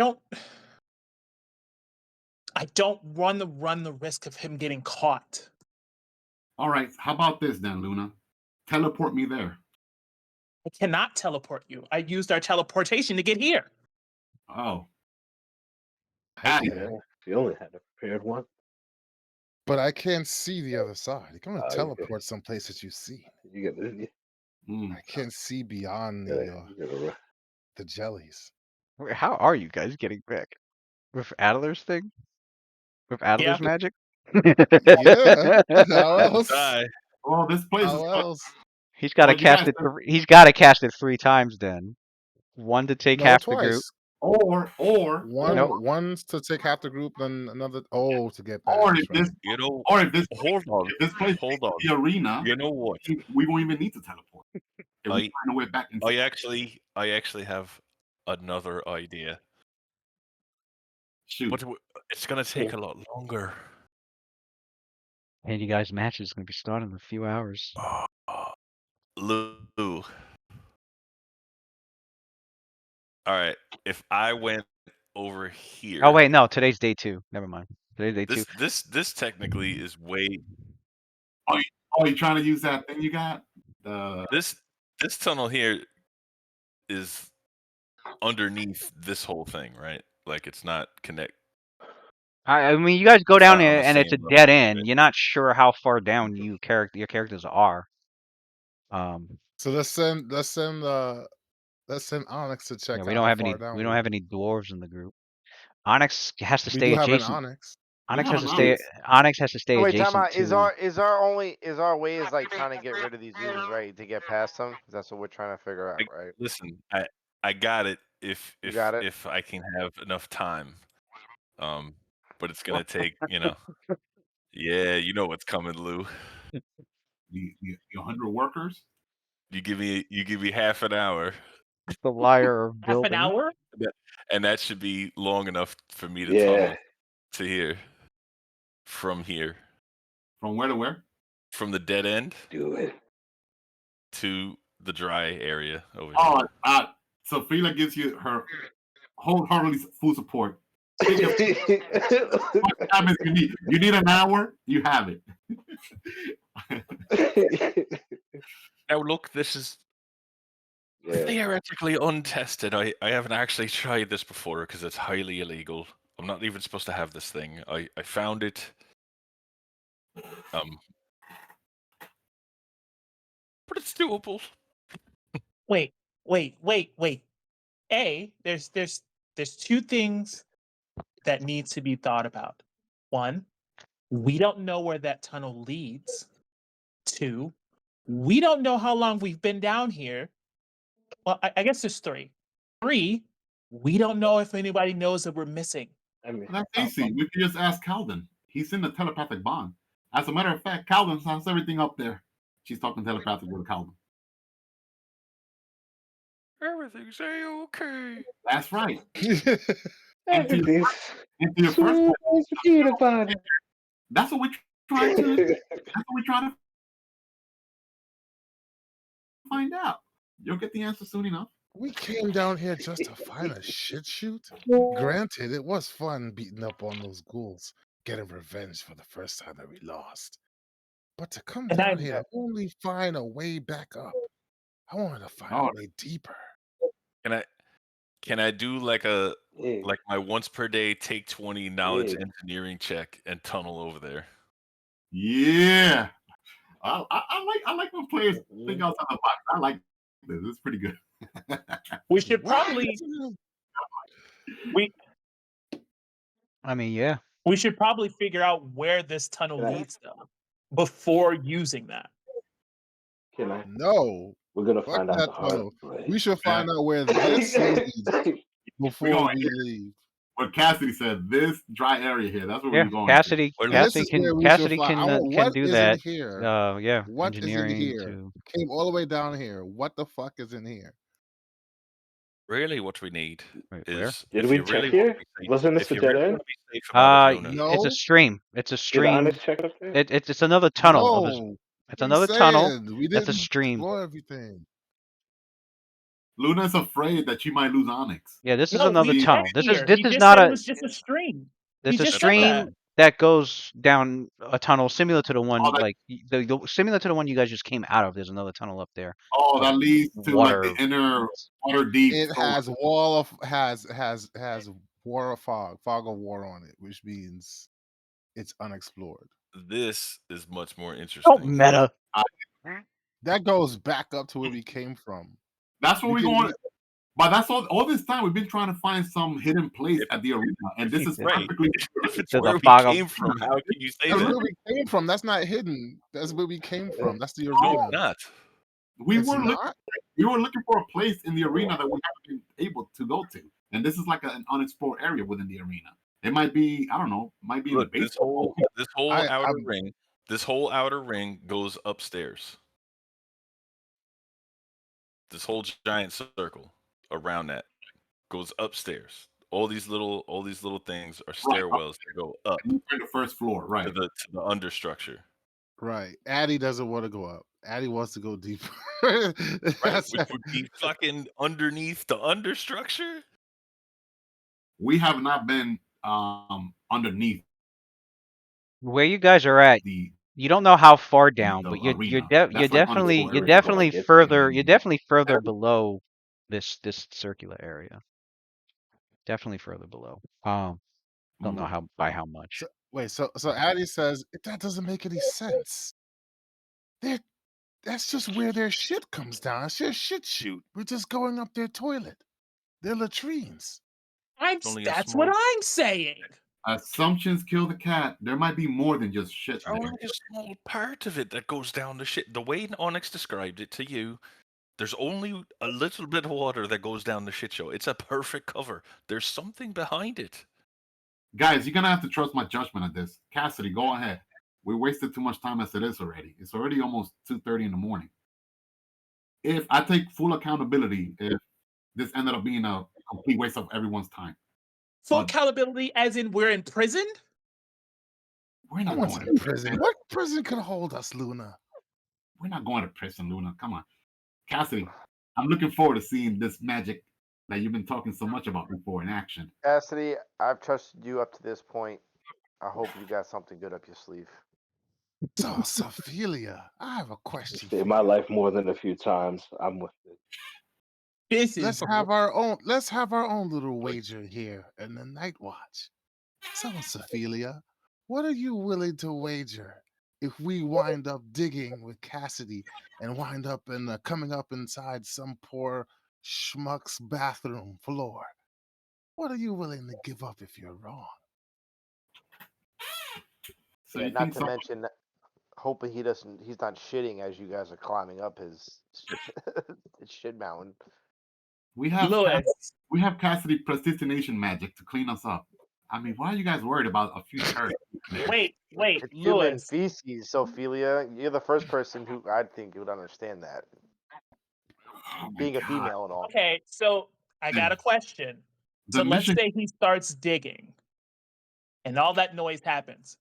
don't run the risk of him getting caught. All right, how about this then, Luna? Teleport me there. I cannot teleport you. I used our teleportation to get here. Oh. I Yeah, you only had a prepared one. But I can't see the other side. You can only Okay. teleport someplace that you've seen. You gotta, I can't see beyond you gotta the jellies. Wait, how are you guys getting back? With Adler's thing? With Adler's Yeah. magic? Yeah. How else? Oh, this place How is. else? He's got to Well, you cast guys it. have- He's got to cast it 3 times then. One to take No, half the group. twice. Or One's to take half the group, then another to get back. or That's if this right. or if this Hold on. if this place Hold takes on. the arena, You know what? we won't even need to teleport. If we I- find a way back into I actually have another idea, shoot. but it's gonna take a lot longer. And you guys' match is going to be starting in a few hours. Lou. All right, if I went over here. Oh wait, no. Today's day 2. Never mind. Today's day 2. This technically is way. Oh, you trying to use that thing you got? This tunnel here is underneath this whole thing, right? Like it's not connect. I mean, you guys go It's down not on there the and it's a same dead level, end. right? You're not sure how far down your characters are. So let's send Onyx to check Yeah, out we don't how have far any. down We don't have any dwarves in the group. Onyx has to We stay do have an adjacent. Onyx. Onyx We has have to an stay. Onyx. Onyx has to stay Wait, time adjacent out. Is to. our way is like trying to get rid of these users, right? To get past them. That's what we're trying to figure out, right? Listen, I got it if You got it? if I can have enough time. But it's gonna take, yeah, you know what's coming, Lou. The 100 workers. You give me half an hour, The liar of Half building. an hour? and that should be long enough for me to Yeah. tunnel to here. From here, From where to where? from the dead end do it. to the dry area over Oh, here. Sophia gives you her wholeheartedly full support. Take as much time as you need. You need an hour, you have it. Now look, this is Yeah. theoretically untested. I haven't actually tried this before because it's highly illegal. I'm not even supposed to have this thing. I found it. But it's doable. Wait. There's 2 things that need to be thought about. 1, we don't know where that tunnel leads. 2, we don't know how long we've been down here. Well, I guess there's 3. 3, we don't know if anybody knows that we're missing. I mean, That's easy. We can just ask Calvin. He's in the telepathic bond. As a matter of fact, Calvin has everything up there. She's talking telepathic with Calvin. Everything's a-okay. That's right. everything's Into your first sweet as peanut butter. That's what we try to. That's what we try to find out. You'll get the answer soon enough. We came down here just to find a shit shoot. Granted, it was fun beating up on those ghouls, getting revenge for the first time that we lost. But to come And down I- here to only find a way back up, I wanted to find Oh. a way deeper. Can I do like a Yeah, Like my once per day take 20 knowledge yeah. engineering check and tunnel over there. Yeah. I like when players think Mhm. outside the box. I like this. It's pretty good. We should What? probably we I mean, yeah. we should probably figure out where this tunnel Can I? leads though before using that. Can I? No. We're gonna Fuck find out that the hard tunnel. way. We should Yeah. find out where this leads We're before going we leave. what Cassidy said, this dry area here, that's where Yeah, we're going to. Cassidy, Well, And this Cassidy is where can, we should Cassidy find. I want can what do is in that. here. Yeah, What is in engineering here? to. Came all the way down here. What the fuck is in here? really, what we need Wait, where? is Did if we you really check want to here? be safe, Wasn't this if a you dead really end? want to be safe about it, Luna. It's a No. stream. It's a Did stream. Honest check up there? It's another tunnel of a. No. It's I'm another tunnel. saying we That's a didn't stream. explore everything. Luna's afraid that she might lose Onyx. Yeah, this is No, another he He- tunnel. checked This is here. this He is just not said it a. was just a stream. It's He a just said that. stream that goes down a tunnel similar to the one Oh, that- like the similar to the one you guys just came out of. There's another tunnel up there. Oh, that leads to like Water. the inner water deep. It soul. has wall of has war of fog of war on it, which means it's unexplored. This is much more Oh, interesting. meta. That goes back up to where we came from. That's where We we're can- going. But that's all this time we've been trying to find some hidden place at the arena, and this is Right. perfectly. If it's To the where we fog of- came from, how can you say That's that? where we came from. That's not hidden. That's where we came from. That's the No, arena. it's not. We It's were looking. not. We were looking for a place in the arena that we haven't been able to go to, and this is like an unexplored area within the arena. It might be, I don't know, might be Look, in the this basement. whole outer I'm- ring, this whole outer ring goes upstairs. This whole giant circle around that goes upstairs. All these little things are stairwells that go up And we're in the first floor, right? to the understructure. Right. Addie doesn't want to go up. Addie wants to go deeper. Right, That's which would be fucking underneath the understructure. We have not been underneath Where you guys are at, the. you don't know how far down, the but you're arena. you're That's like definitely unexplored you're area. definitely It's further you're definitely further below this circular area. Definitely further below. Don't know how by how much. So, wait, so Addie says that doesn't make any sense. That's just where their shit comes down. It's their shit chute. We're just going up their toilet. Their latrines. only a That's small- what I'm saying. Assumptions kill the cat. There might be more than just shit There's there. only a small part of it that goes down the shit. The way Onyx described it to you, there's only a little bit of water that goes down the shit show. It's a perfect cover. There's something behind it. Guys, you're gonna have to trust my judgment on this. Cassidy, go ahead. We wasted too much time as it is already. It's already almost 2:30 in the morning. If I take full accountability, if this ended up being a complete waste of everyone's time, Full But- accountability, as in we're in prison. we're I not want going to to prison. What prison could hold us, Luna? We're not going to prison, Luna. Come on, Cassidy. I'm looking forward to seeing this magic that you've been talking so much about before in action. Cassidy, I've trusted you up to this point. I hope you got something good up your sleeve. So, Sophia, I have a question for Saved my you. life more than a few times. I'm with it. This Let's is have our own. Let's have our own little wager here in the night watch. So, Sophia, what are you willing to wager if we wind up digging with Cassidy and wind up in coming up inside some poor schmuck's bathroom floor? What are you willing to give up if you're wrong? So Yeah, you not think to some- mention, hoping he's not shitting as you guys are climbing up his shit mountain. we have Lewis. we have Cassidy predestination magic to clean us up. I mean, why are you guys worried about a few turds? Wait, It's human Lewis. feces, Sophia. You're the first person who I think would understand that. Oh my Being a God. female and all. Okay, so I got a question. The So let's mission- say he starts digging and all that noise happens.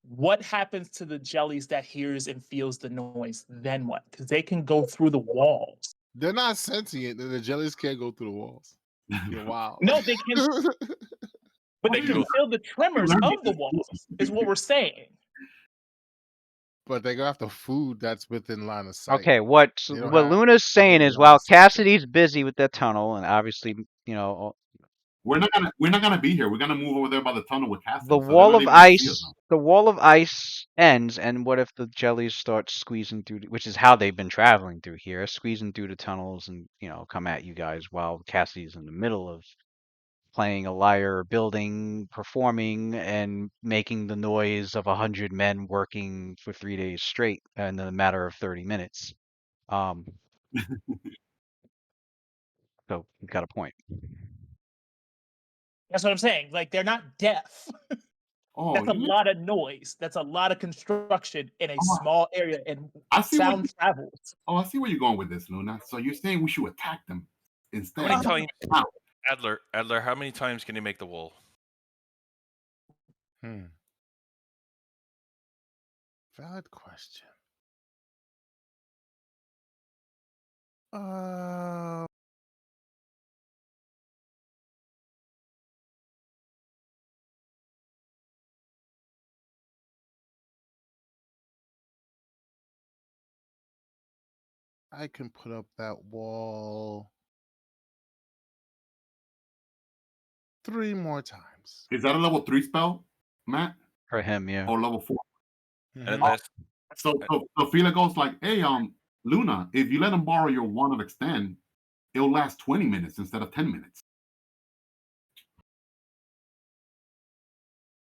What happens to the jellies that hears and feels the noise? Then what? Because they can go through the walls. They're not sentient, and the jellies can't go through the walls. You're wild. No, they can, but they They can go- feel the tremors of the walls, is what we're saying. But they go after food that's within line of sight. Okay, what They don't what have Luna's saying is line while of sight. Cassidy's busy with that tunnel, and obviously, We're not gonna be here. We're gonna move over there by the tunnel with Cassidy. The so they're wall not of even gonna see us ice. now. The wall of ice ends, and what if the jellies start squeezing through? Which is how they've been traveling through here, squeezing through the tunnels, and come at you guys while Cassie's in the middle of playing a lyre, building, performing, and making the noise of 100 men working for 3 days straight in a matter of 30 minutes. Um, so you got a point. That's what I'm saying. Like, they're not deaf. Oh, That's a you lot of noise. That's a lot of construction in a Oh, small area, and I see what sound travels. I see where you're going with this, Luna. So you're saying we should attack them How instead? many Uh-huh. times, Now, Adler? How many times can you make the wall? Valid question. I can put up that wall 3 more times. is that a level 3 spell, Matt, For him, yeah. or level 4? And Mhm. unless So Fila goes like, "Hey, Luna, if you let him borrow your wand of extend, it'll last 20 minutes instead of 10 minutes."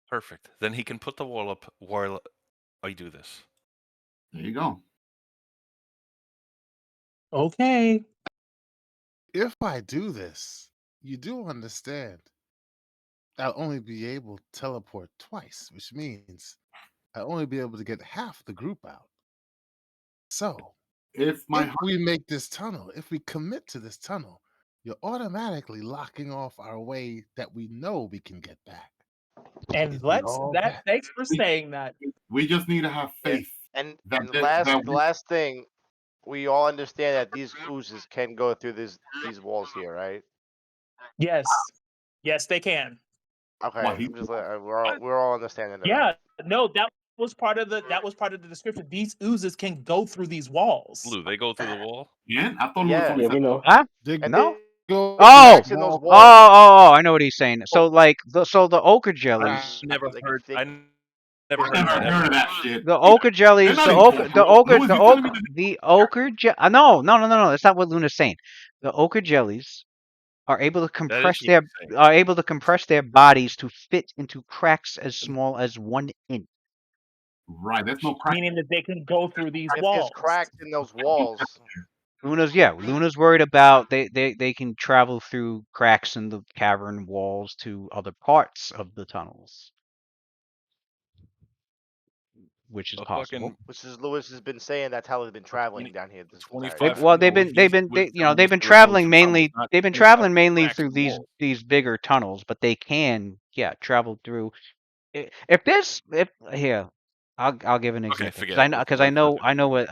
perfect, then he can put the wall up while I do this. There you go. Okay. If I do this, you do understand I'll only be able to teleport twice, which means I'll only be able to get half the group out. So, If my if we make this tunnel, if we commit to this tunnel, you're automatically locking off our way that we know we can get back. And Is it all bad? thanks for saying that. we just need to have Yeah, faith and that and that the last thing, we all understand that these oozes can go through these walls here, right? Yes. Yes, they can. what Okay, he I'm just we're all understanding of that. Yeah. No, that was part of the description. These oozes can go through these walls. Blue, they go through the wall. can. I thought Lewis Yeah, only Yeah, said we know. Huh? They and No? go Oh, cracks in those small walls. I know what he's saying. So like the ochre jellies, Never They can heard. they, I never I heard never that heard ever. of that shit. the ochre They're jellies, not incorporeal. Lewis, you telling me that the ochre no, that's not what Luna's saying. The ochre jellies are able to That is compress what he's saying. their bodies to fit into cracks as small as 1 inch. right? There's no crack. Meaning that they can go through these if there's walls. cracks in those walls, Luna's worried about they can travel through cracks in the cavern walls to other parts of the tunnels, which is A possible. fucking which is Lewis has been saying that's how they've been traveling down here this entire 25 time. foot They've nose been used with they've been with those traveling tunnels, mainly not they've been 25 traveling mainly cracks through in the wall. these bigger tunnels, but they can travel through. If there's if here, I'll give an Okay, example forget it. Let's I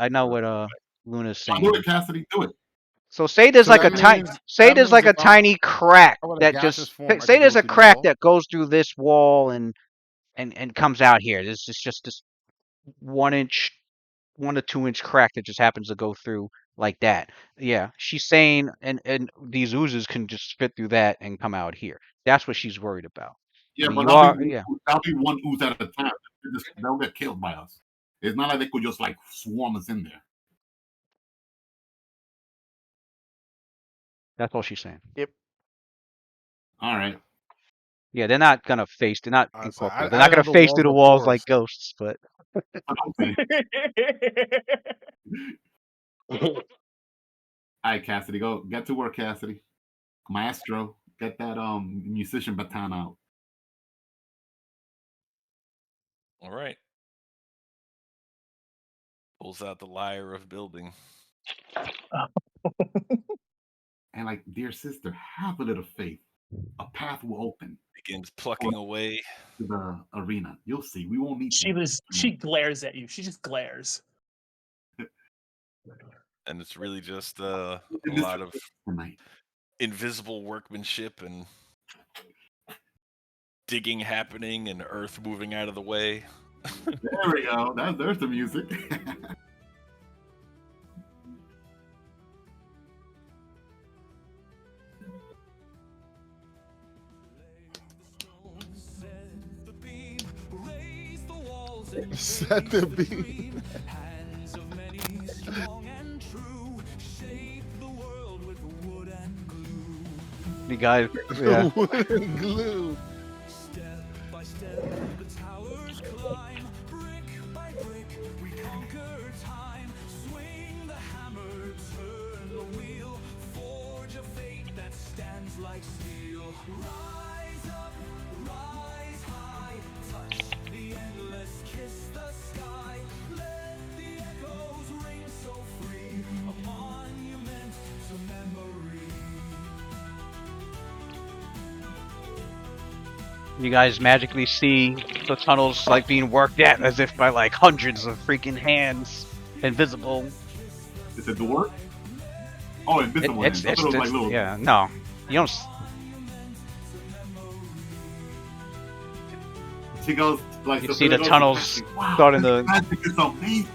know what Luna's Do saying. it, Cassidy. Do it. So say there's So like that means a if I'm tiny crack in a that gaseous just form, I say could there's go a through the crack wall. that goes through this wall and comes out here. This is just this 1 inch 1 to 2 inch crack that just happens to go through like that. Yeah, she's saying, and these oozes can just fit through that and come out here. That's what she's worried about. I Yeah, mean, but you are, yeah. that'll be one ooze at a time. They'll get killed by us. It's not like they could just like swarm us in there. That's all she's saying. Yep. All right. Yeah, they're not gonna face. They're not So incorporeal. They're I not gonna know the face through walls the are walls porous. like ghosts, but Okay. All right, Cassidy, go get to work, Cassidy. Maestro, get that musician baton out. All right. Pulls out the lyre of building. And like, dear sister, have a little faith. A path will open Begins plucking away. to the arena. You'll see. We won't need you. She glares at you. She just glares. And it's really just a This lot of tonight. invisible workmanship and digging happening and earth moving out of the way. There we go. There's the music. Set the beam. You guys, yeah. Wood and glue. You guys magically see the tunnels like being worked at as if by like hundreds of freaking hands, invisible. Is it the work? Oh, invisible hands. I thought it was like little. Yeah, no, you don't. She goes like. You see the goes to tunnels Patrick, wow, starting this to. magic is amazing.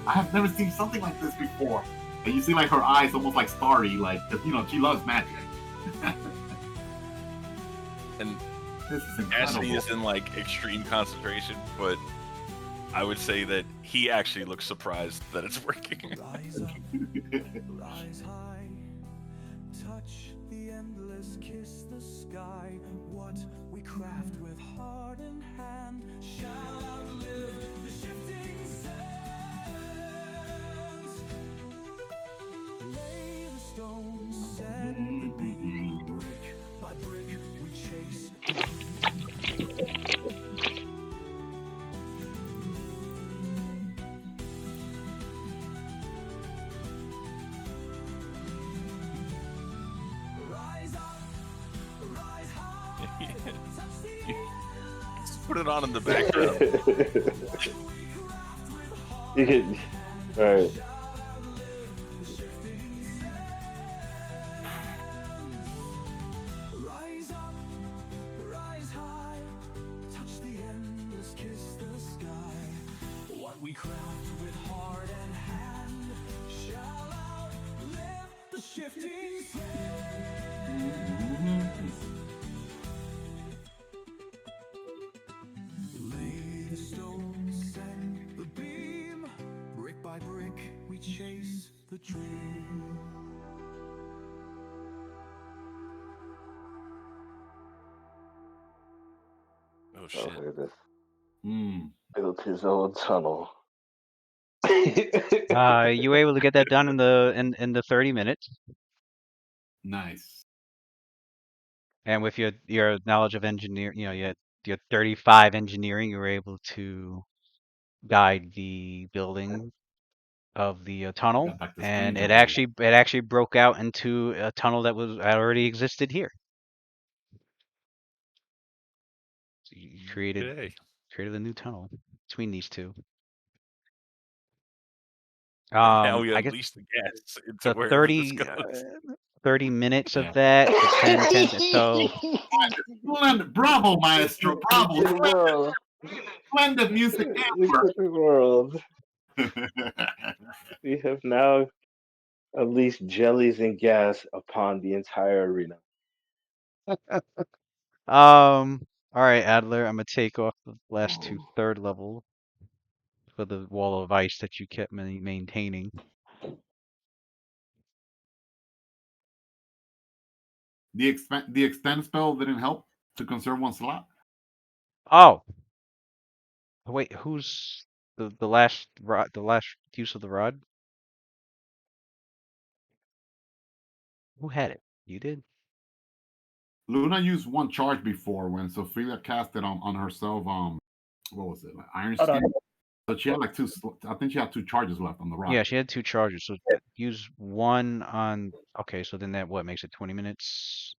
I have never seen something like this before. And you see like her eyes almost like starry, like 'cause, you know, she loves magic. And This is Cassidy incredible. is in like extreme concentration, but I would say that he actually looks surprised that it's working. Rise high, touch the endless, kiss the sky. What we craft with heart and hand shall outlive the shifting sands. Lay the stones, set the beam, brick by brick we chase. Just put it on in the background. You can, all right. Rise up, rise high, touch the endless, kiss the sky. What we craft with heart and hand shall outlive the shifting sands. Lay the stones, set the beam, brick by brick we chase the dream. Oh Oh, shit. look at this. Mm, Built his own tunnel. You were able to get that done in the 30 minutes, nice. and with your knowledge of engineer, you know, your 35 engineering, you were able to guide the building of the tunnel, Got back to and Stranger it World. actually broke out into a tunnel that already existed here. So you created Okay. a new tunnel between these two. And now we I guess unleash the gas into the wherever this goes. 30 minutes of Yeah. that, the 10, so Splendid. Bravo, Maestro. Bravo. Wicked world. Splendid music Wicked world. ever. We have now unleashed jellies and gas upon the entire arena. all right, Adler, I'm gonna take off the last two third level for the wall of ice that you kept maintaining. The extend spell didn't help to conserve one slot. Oh, wait, who's the last rod, the last use of the rod? Who had it? You did? Luna used one charge before when Sophia cast it on herself. What was it? Like Iron Hold on. Skin. But she had like two. I think she had two charges left on the rod. Yeah, she had two charges, so use one on. Okay, so then that what makes it 20 minutes?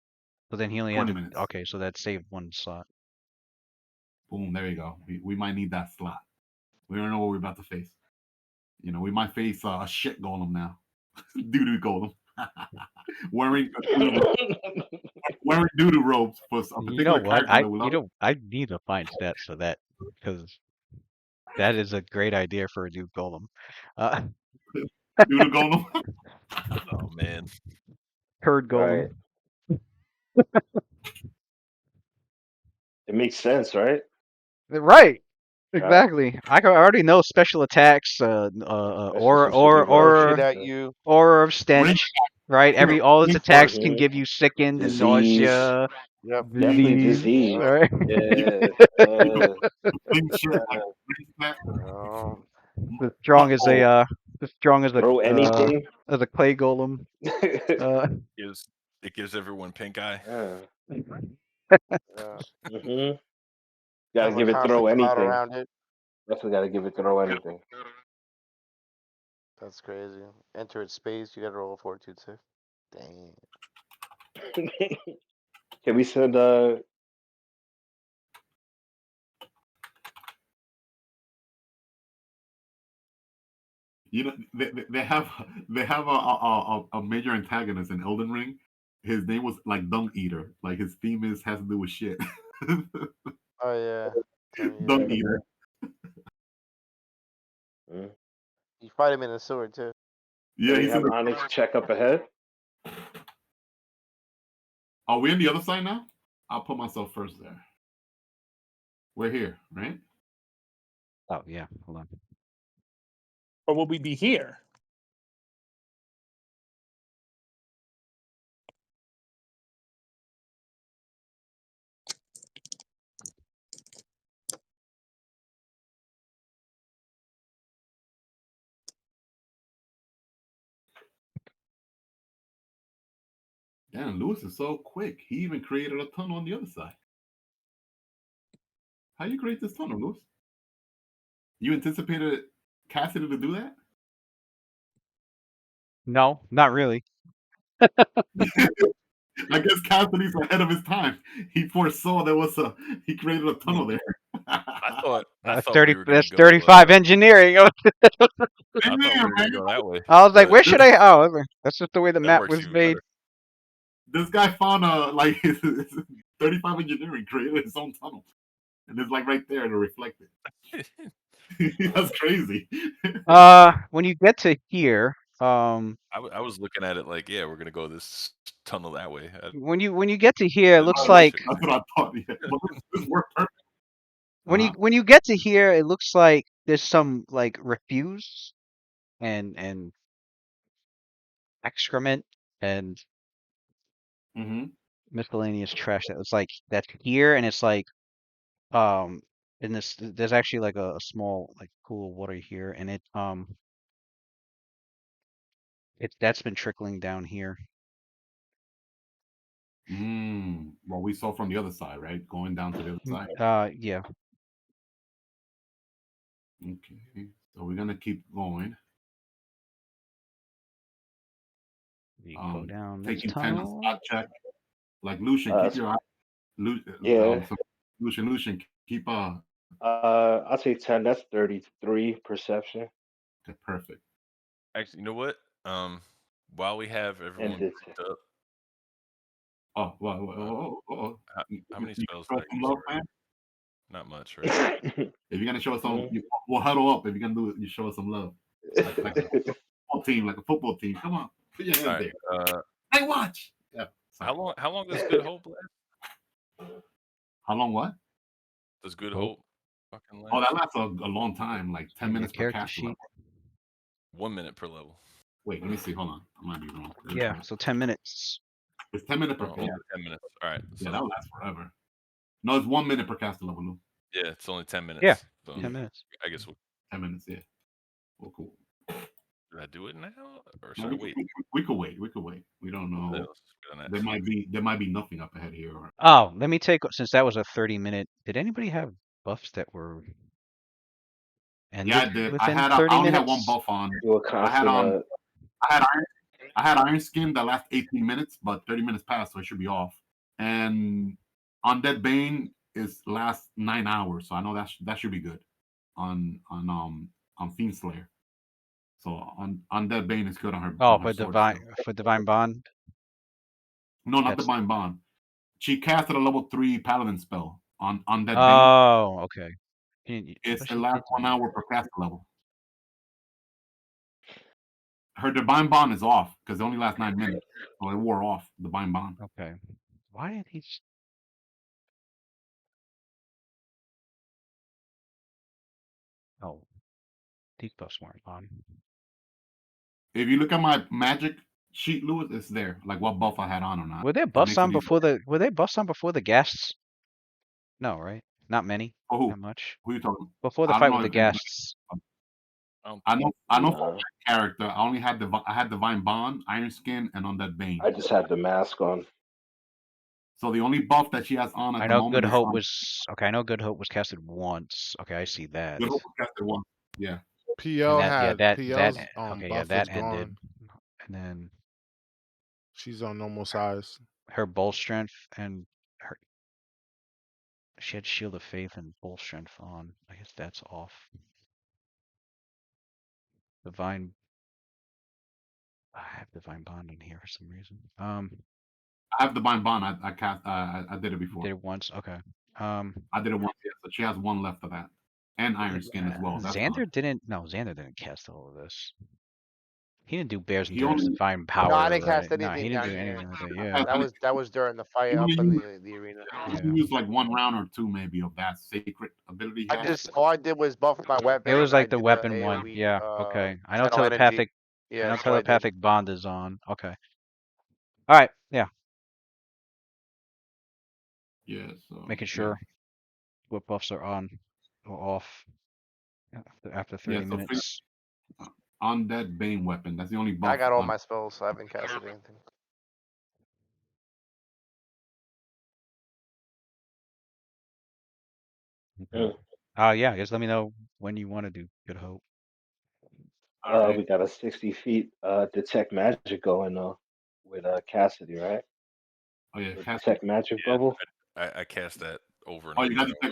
So then he only had 20 to. minutes. Okay, so that saved one slot. Boom. There you go. We might need that slot. We don't know what we're about to face. You know, we might face a shit golem now. Doo-doo golem. wearing doo-doo robes for a You know particular what? character that we love. I need to find stats for that because that is a great idea for a new golem. Doo-doo golem. Oh man. Turd golem. Right. It makes sense, right? Right. Exactly. I already know special attacks, That's just some shit you Throw know. shit or at you. of Ring, stench, right? All its ring attacks fart. can Mhm. give you sickened and Disease, nausea, Yep. definitely disease, disease. Yep. right? Yeah. Ring shit like Uh, ring flat. As strong as Uh-oh. as strong throw anything. as a clay golem. Uh, It gives everyone pink eye. Yeah. Yeah. Mhm. Gotta Have a give it throw constant cloud anything. around it. Definitely gotta give it throw anything. That's crazy. Enter its space. You gotta roll a fortitude save. Damn. Can we send You know, they have a major antagonist in Elden Ring. His name was like Dung Eater. Like his theme has to do with shit. Oh yeah. Dung Eater. mm, You fight him in the sword too. can Yeah, we he's in have the. Onyx check up ahead? Are we on the other side now? I'll put myself first there. We're here, right? oh yeah, hold on. Or will we be here? Damn, Lewis is so quick. He even created a tunnel on the other side. How you create this tunnel, Lewis? You anticipated Cassidy to do that? No, not really. I guess Cassidy's ahead of his time. He foresaw there was a. He created a tunnel there. I thought we were gonna That's go. 35 engineering. I thought we Damn, were man. gonna go that way. I was like, But where should I? Oh, okay. That's just the way the that map works was even made. This guy found a like 35 engineering created his own tunnel, and it's like right there to reflect it. better. That's crazy. When you get to here, I was looking at it like, yeah, we're gonna go this tunnel that way. when you get to here, it Didn't looks know we like should- That's what I thought. Yeah. But this worked perfect. when you get to here, it looks like there's some like refuse and excrement and Mm-hmm. miscellaneous trash that was like that's here, and it's like in this there's actually like a small like pool of water here, and that's been trickling down here. Well, we saw from the other side, right? Going down to the other side. Yeah. Okay. So we're gonna keep going. We go down this Taking 10 tunnel. spot check. Like Lucian, keep your eye. Yeah. So Lucian, keep I'll say 10. That's 33 perception. okay, perfect. Actually, you know what? While we have everyone And grouped up, Oh, well, how many you spells show did I some use love, already? man. Not much, right? If you're gonna show us some, Mhm. we'll huddle up. If you're gonna do it, you show us some love. Like a football team, like a football team. Come on, put your All hands right. there. Hey, watch. Yeah. Sorry. How long does Good Hope last? How long? What? Does Good Hope. Hope fucking Oh, last? that lasts a long time, like 10 In your minutes per character cast sheet. level. 1 minute per level. Wait, let me see. Hold on, I might be wrong. Yeah, so 10 minutes. It's 10 minutes per Oh, cast. only 10 minutes. All right. Yeah, So that'll last forever. No, it's 1 minute per caster level. Lou. yeah, it's only 10 minutes. Yeah, So 10 minutes. I guess 10 minutes. Yeah. Well, cool. should I do it now or should No, I we, wait? we could wait. We could wait. We don't Yeah, know. let's just wait on that. There might be nothing up ahead here. Or Oh, let me take since that was a 30-minute. Did anybody have buffs that were ended yeah, I did. within I 30 only had minutes? one buff on. Do a I had constant. I had Iron Skin that lasts 18 minutes, but 30 minutes passed, so it should be off. And Undead Bane is last 9 hours, so I know that should be good on Fiend Slayer. So on Undead Bane is good on her. Oh, on her sword still. for divine bond. No, not That's- Divine Bond. She casted a level 3 Paladin spell on Undead Bane. Oh, okay. It's the last 1 hour per caster level. Her Divine Bond is off because it only lasts 9 minutes. So it wore off, Divine Bond. Okay. Why did he? Oh, these buffs weren't on. If you look at my magic sheet, Lewis, it's there. Like what buff I had on or not. Were there It buffs makes it on easy. before the? Were there buffs on before the ghasts? No, right? Not many. For who? Not much. Who you talking? Before the I fight don't know with the if anybody. ghasts. I know for Nah. that character, I only had I had Divine Bond, Iron Skin, and Undead Bane. I just had the mask on. So the only buff that she has on at I the know moment Good is Hope on was okay. I know Good Hope was casted once. Okay, I see that. Good Hope was casted once. Yeah. PL And that, yeah, had that PL's okay, yeah, buff that is ended. gone. And then She's on normal size. her bull strength and her she had Shield of Faith and bull strength on. I guess that's off. Divine I have Divine Bond in here for some reason. I have Divine Bond. I cast. I did it before. Did it once. Okay. I did it once. Yeah. So she has one left of that, and Iron Skin as well. That's Xander fine. didn't. No, Xander didn't cast all of this. He didn't do Bears and He Dunes only Divine Power. No, I didn't or cast that. No, he anything didn't on do here. anything with it. Yeah. Yeah. That was during the fight He up only in used, the arena. he used like one round or two maybe of that sacred ability. He has. All I did was buff my weapon. It was and I like the did weapon one. AoE, Yeah. Okay. I know channel energy. telepathic. I Yeah, know that's what I did. telepathic bond is on. Okay. All right. Yeah. Yeah. So Making sure what buffs are on or off after 30 Yeah. So minutes. Undead Bane weapon. That's the only buff. I got all my spells, so I haven't casted anything. Okay. Yeah. Just let me know when you want to do Good Hope. Alright. We got a 60 feet detect magic going with Cassidy, right? Oh yeah, The Cassidy. detect magic bubble. I cast that over and Oh, over.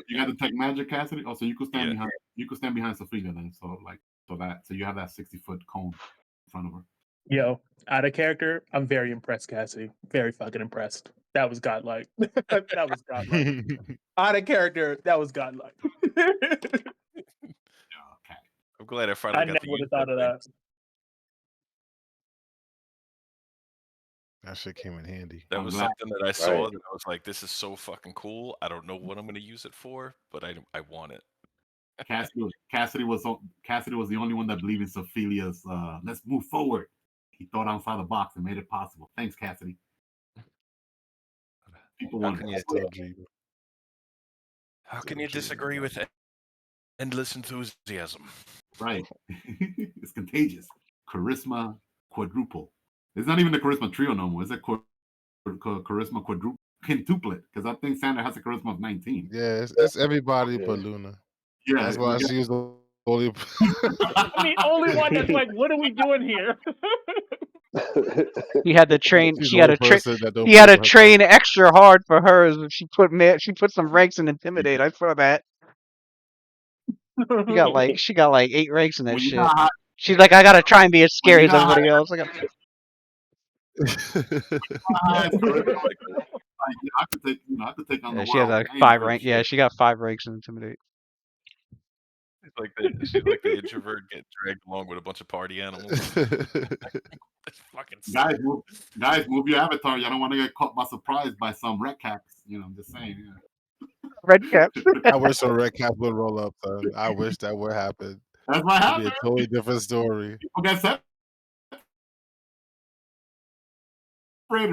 you got the tech magic, Cassidy. Oh, so you could stand Yeah. behind. You could stand behind Sophia then. So you have that 60-foot cone in front of her. Yo, out of character, I'm very impressed, Cassie. Very fucking impressed. That was godlike. That was godlike. Out of character, that was godlike. Okay. I'm glad I I finally never got to would use have thought of thing. that. That shit came in handy. That I'm was glad. something that I saw Right. that I was like, this is so fucking cool. I don't know what I'm going to use it for, but I want it. Cassidy was the only one that believed in Sophilia's let's move forward. He thought outside the box and made it possible. Thanks, Cassidy. People How want can you, Still G. how can you disagree with endless enthusiasm? right. It's contagious. Charisma quadruple. It's not even the charisma trio no more. It's a charisma quintuplet because I think Sandra has a charisma of 19. Yeah, it's everybody Yeah. but Luna. Yeah, That's why she was the only. I'm the only one that's like, what are we doing here? He had to train. She's She the had only to train. person that don't He had believe to in train extra hard for hers. She put some ranks in Intimidate. I saw that. She got like 8 ranks in that when you shit. got high, She's like, I gotta try and be as when scary you as got everybody else. I got. high charisma, like, I could take on the She has world. like I ain't 5 afraid of rank. Yeah, shit. she got 5 ranks in Intimidate. She's like the introvert getting dragged along with a bunch of party animals. That's fucking sick. Guys, move your avatar. Y'all don't want to get caught by surprise by some red caps. I'm just saying. Yeah. Red caps. I wish a red cap would roll up, son. I wish that would happen. That's what It'd be a happened. totally different story. People get separated.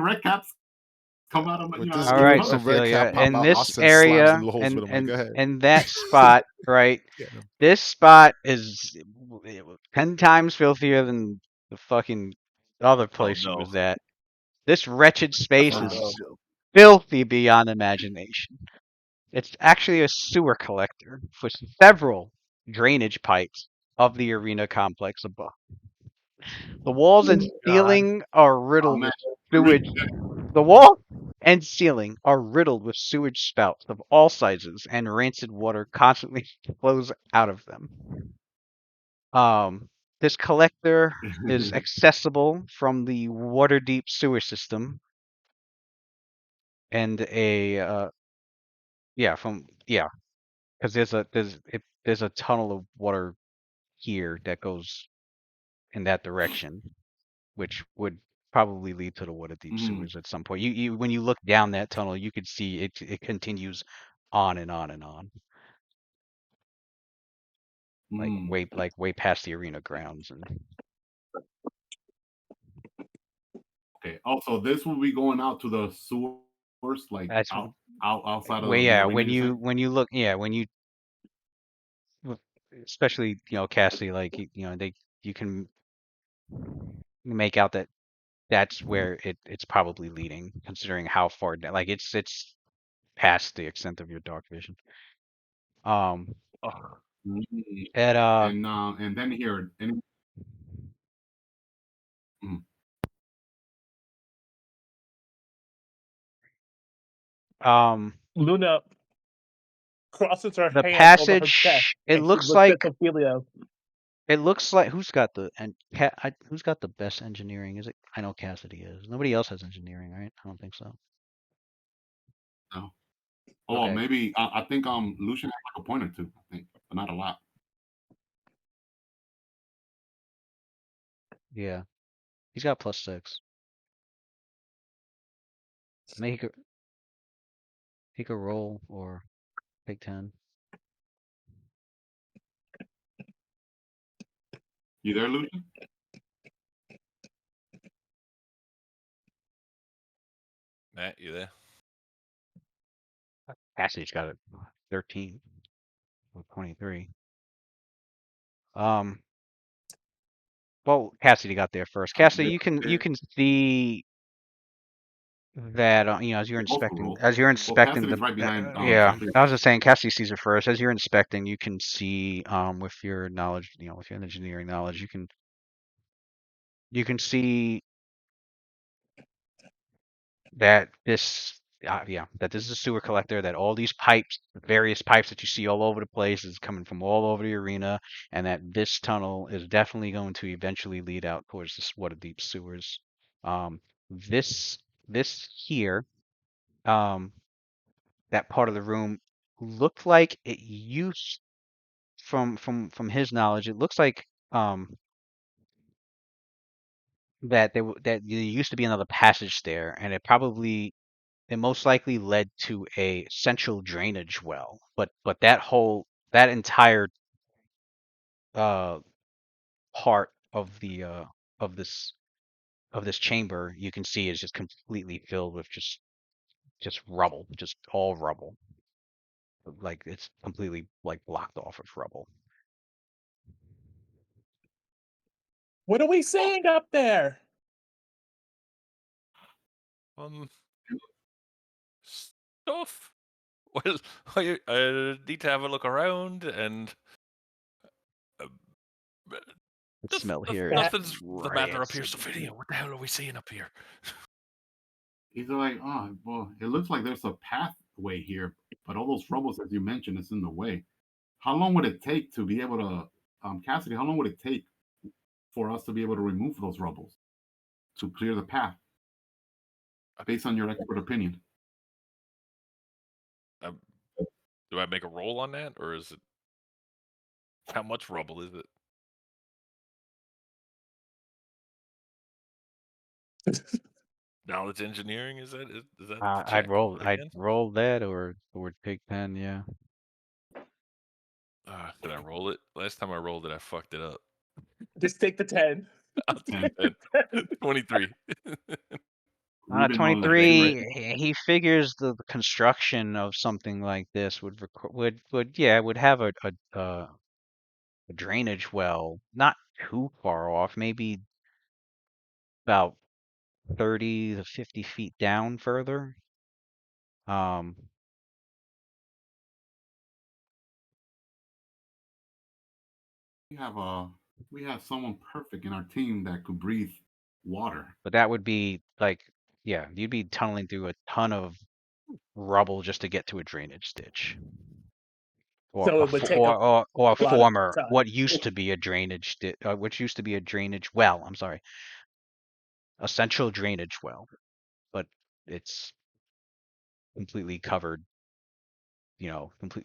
Red caps come out of With this All group, right, a red Sophia. cap pop In out, this Austin slams area, in the holes with him. Like, go ahead. and that spot, right? Get him. This spot is 10 times filthier than the fucking other place she no. was at. This wretched space Oh, is no. filthy beyond imagination. It's actually a sewer collector with several drainage pipes of the arena complex above. The walls and ceiling are Oh riddled man, with sewage. The wall and ceiling are riddled with sewage spouts of all sizes, and rancid water constantly flows out of them. This collector is accessible from the Waterdeep sewer system, and because there's a tunnel of water here that goes in that direction, which would probably lead to the Waterdeep sewers at some point. You when you look down that tunnel, you could see it continues on and on and on. way past the arena grounds. And Okay. Also, this will be going out to the sewers, like that's outside well, of the yeah. arena. When you look, yeah, when you especially Cassie, like you can make out that that's where it's probably leading, considering how far down. Like it's past the extent of your dark vision. At And then here, mm, Luna crosses her the hands over her chest passage. It and she looks looks at like Ophelia. who's got the who's got the best engineering? Is it? I know Cassidy is. Nobody else has engineering, right? I don't think so. no. Oh, well, Okay. maybe I think Lucian has like a point or two. I think, but not a lot. Yeah, he's got +6. I mean, he could roll or take 10. You there, Lucian? Matt, you there? Cassidy's got it 13 or 23. Well, Cassidy got there first. Cassidy, you can see that as you're They both can inspecting roll. Well, the Cassidy's right behind yeah, Sophia. I was just saying Cassidy sees it first. As you're inspecting, you can see with your knowledge, with your engineering knowledge, you can see that that this is a sewer collector, that all these pipes, the various pipes that you see all over the place is coming from all over the arena, and that this tunnel is definitely going to eventually lead out towards the water deep sewers. This here, that part of the room looked like it used from his knowledge, it looks like that there used to be another passage there, and it most likely led to a central drainage well. But that entire uh part of the of this of this chamber you can see is just completely filled with just rubble, just all rubble. Like it's completely like blocked off with rubble. What are we seeing up there? Stuff. Well, I need to have a look around, and uh, The smell here is nothing's the matter up here. rancid. Sophia, what the hell are we seeing up here? He's like, oh, well, it looks like there's a pathway here, but all those rubbles that you mentioned is in the way. How long would it take to be able to, Cassidy? How long would it take for us to be able to remove those rubbles to clear the path, based on your expert opinion? Do I make a roll on that, or is it how much rubble is it? Knowledge engineering, is that the check? I'd Again? roll that or take 10, yeah. Did I roll it? Last time I rolled it, I fucked it up. Just take the 10. I'll take 10. 23. 23. He figures the construction of something like this would have a drainage well, not too far off, maybe about 30 to 50 feet down further. We have someone perfect in our team that could breathe water. But that would be like, yeah, you'd be tunneling through a ton of rubble just to get to a drainage ditch. So it would take a Or a lot of former, time. what used to be a drainage which used to be a drainage well, I'm sorry. A central drainage well, but it's completely covered,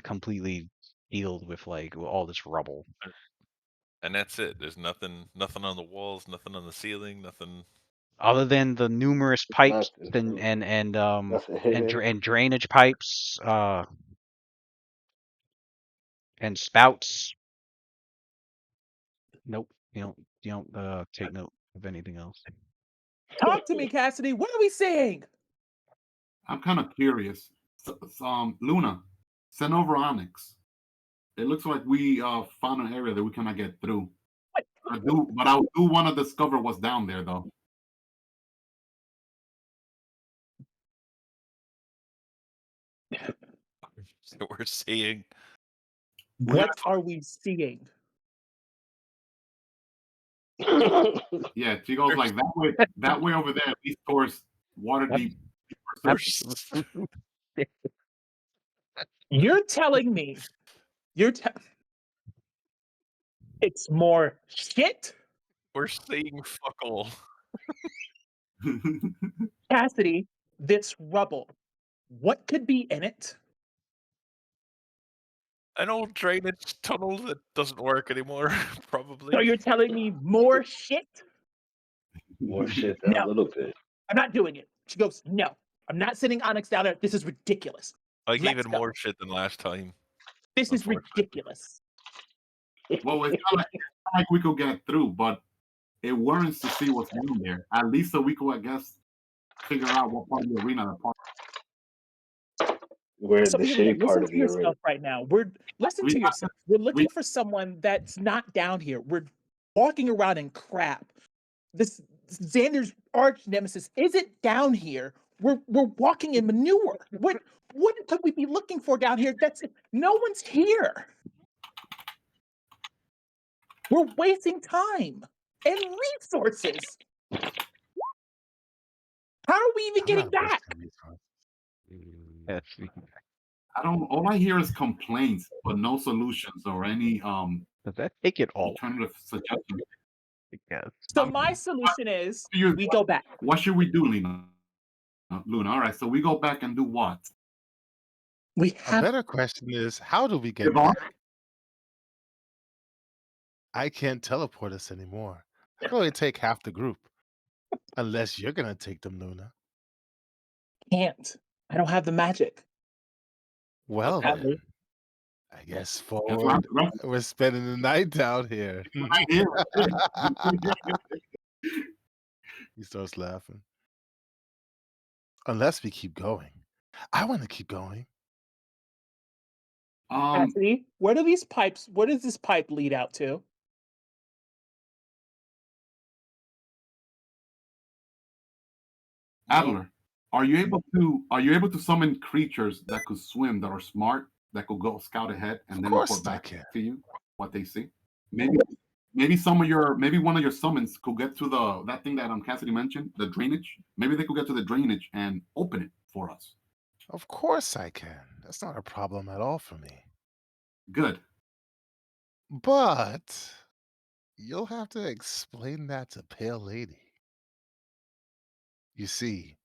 completely filled with like all this rubble. And that's it. There's nothing on the walls, nothing on the ceiling, nothing. Other than the numerous pipes Nothing. and drainage pipes, and spouts Nope. You don't take note of anything else. Talk to me, Cassidy. What are we seeing? I'm kind of curious. Luna, send over Onyx. It looks like we found an area that we cannot get through. I do want to discover what's down there, though. So we're seeing. What are we seeing? Yeah, she goes like that way over there, at least towards water deep. You're telling me it's more shit? We're seeing fuck all. Cassidy, this rubble. What could be in it? An old drainage tunnel that doesn't work anymore, probably. So you're telling me more shit? More shit than a No. little bit. I'm not doing it. She goes, no. I'm not sending Onyx down there. This is ridiculous. Like Let's even go. more shit than last time. This is Unfortunately. ridiculous. Well, it's not like we could get through, but it warrants to see what's in there. At least so we could, I guess, figure out what part of the arena that part. We're in So the Ophelia, shitty listen part of to the arena. yourself right now. Listen We to got yourself. We're looking for someone that's not down here. We're walking around in crap. This Xander's arch nemesis isn't down here. We're walking in manure. What could we be looking for down here? No one's here. We're wasting time and resources. How are we even I'm getting not back? wasting resources. Yes. I don't. All I hear is complaints, but no solutions or any Does that take it all? alternative suggestions. Yes. So my solution is we go back. What should we do, Luna? All right, so we go back and do what? We A have better question is, how do we get Give on? back? I can't teleport us anymore. I can only take half the group. Unless you're gonna take them, Luna. can't. I don't have the magic. Well Okay. then, I guess That's forward. We're spending the night down here. He starts laughing. Unless we keep going. I want to keep going. Cassidy, where does this pipe lead out to? Adler, are you able to summon creatures that could swim, that are smart, that could go scout ahead and then course report I back can. to you what they see? Maybe one of your summons could get to that thing that Cassidy mentioned, the drainage. Maybe they could get to the drainage and open it for us. Of course I can. That's not a problem at all for me. Good. But you'll have to explain that to Pale Lady. You see,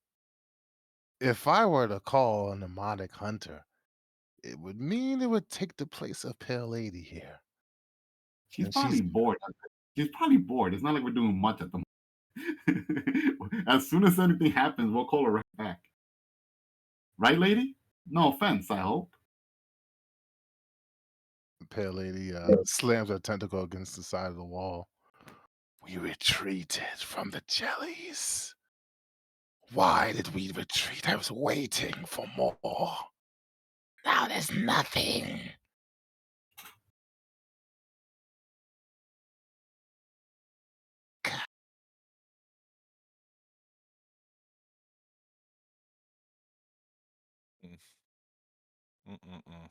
if I were to call a mnemonic hunter, it would mean it would take the place of Pale Lady here. She's And probably bored. She's probably bored. It's not like we're doing much at the moment. As soon as anything happens, we'll call her right back. Right, lady? No offense, I hope. Pale Lady slams her tentacle against the side of the wall. We retreated from the jellies. Why did we retreat? I was waiting for more. Now there's nothing. Mm-mm-mm.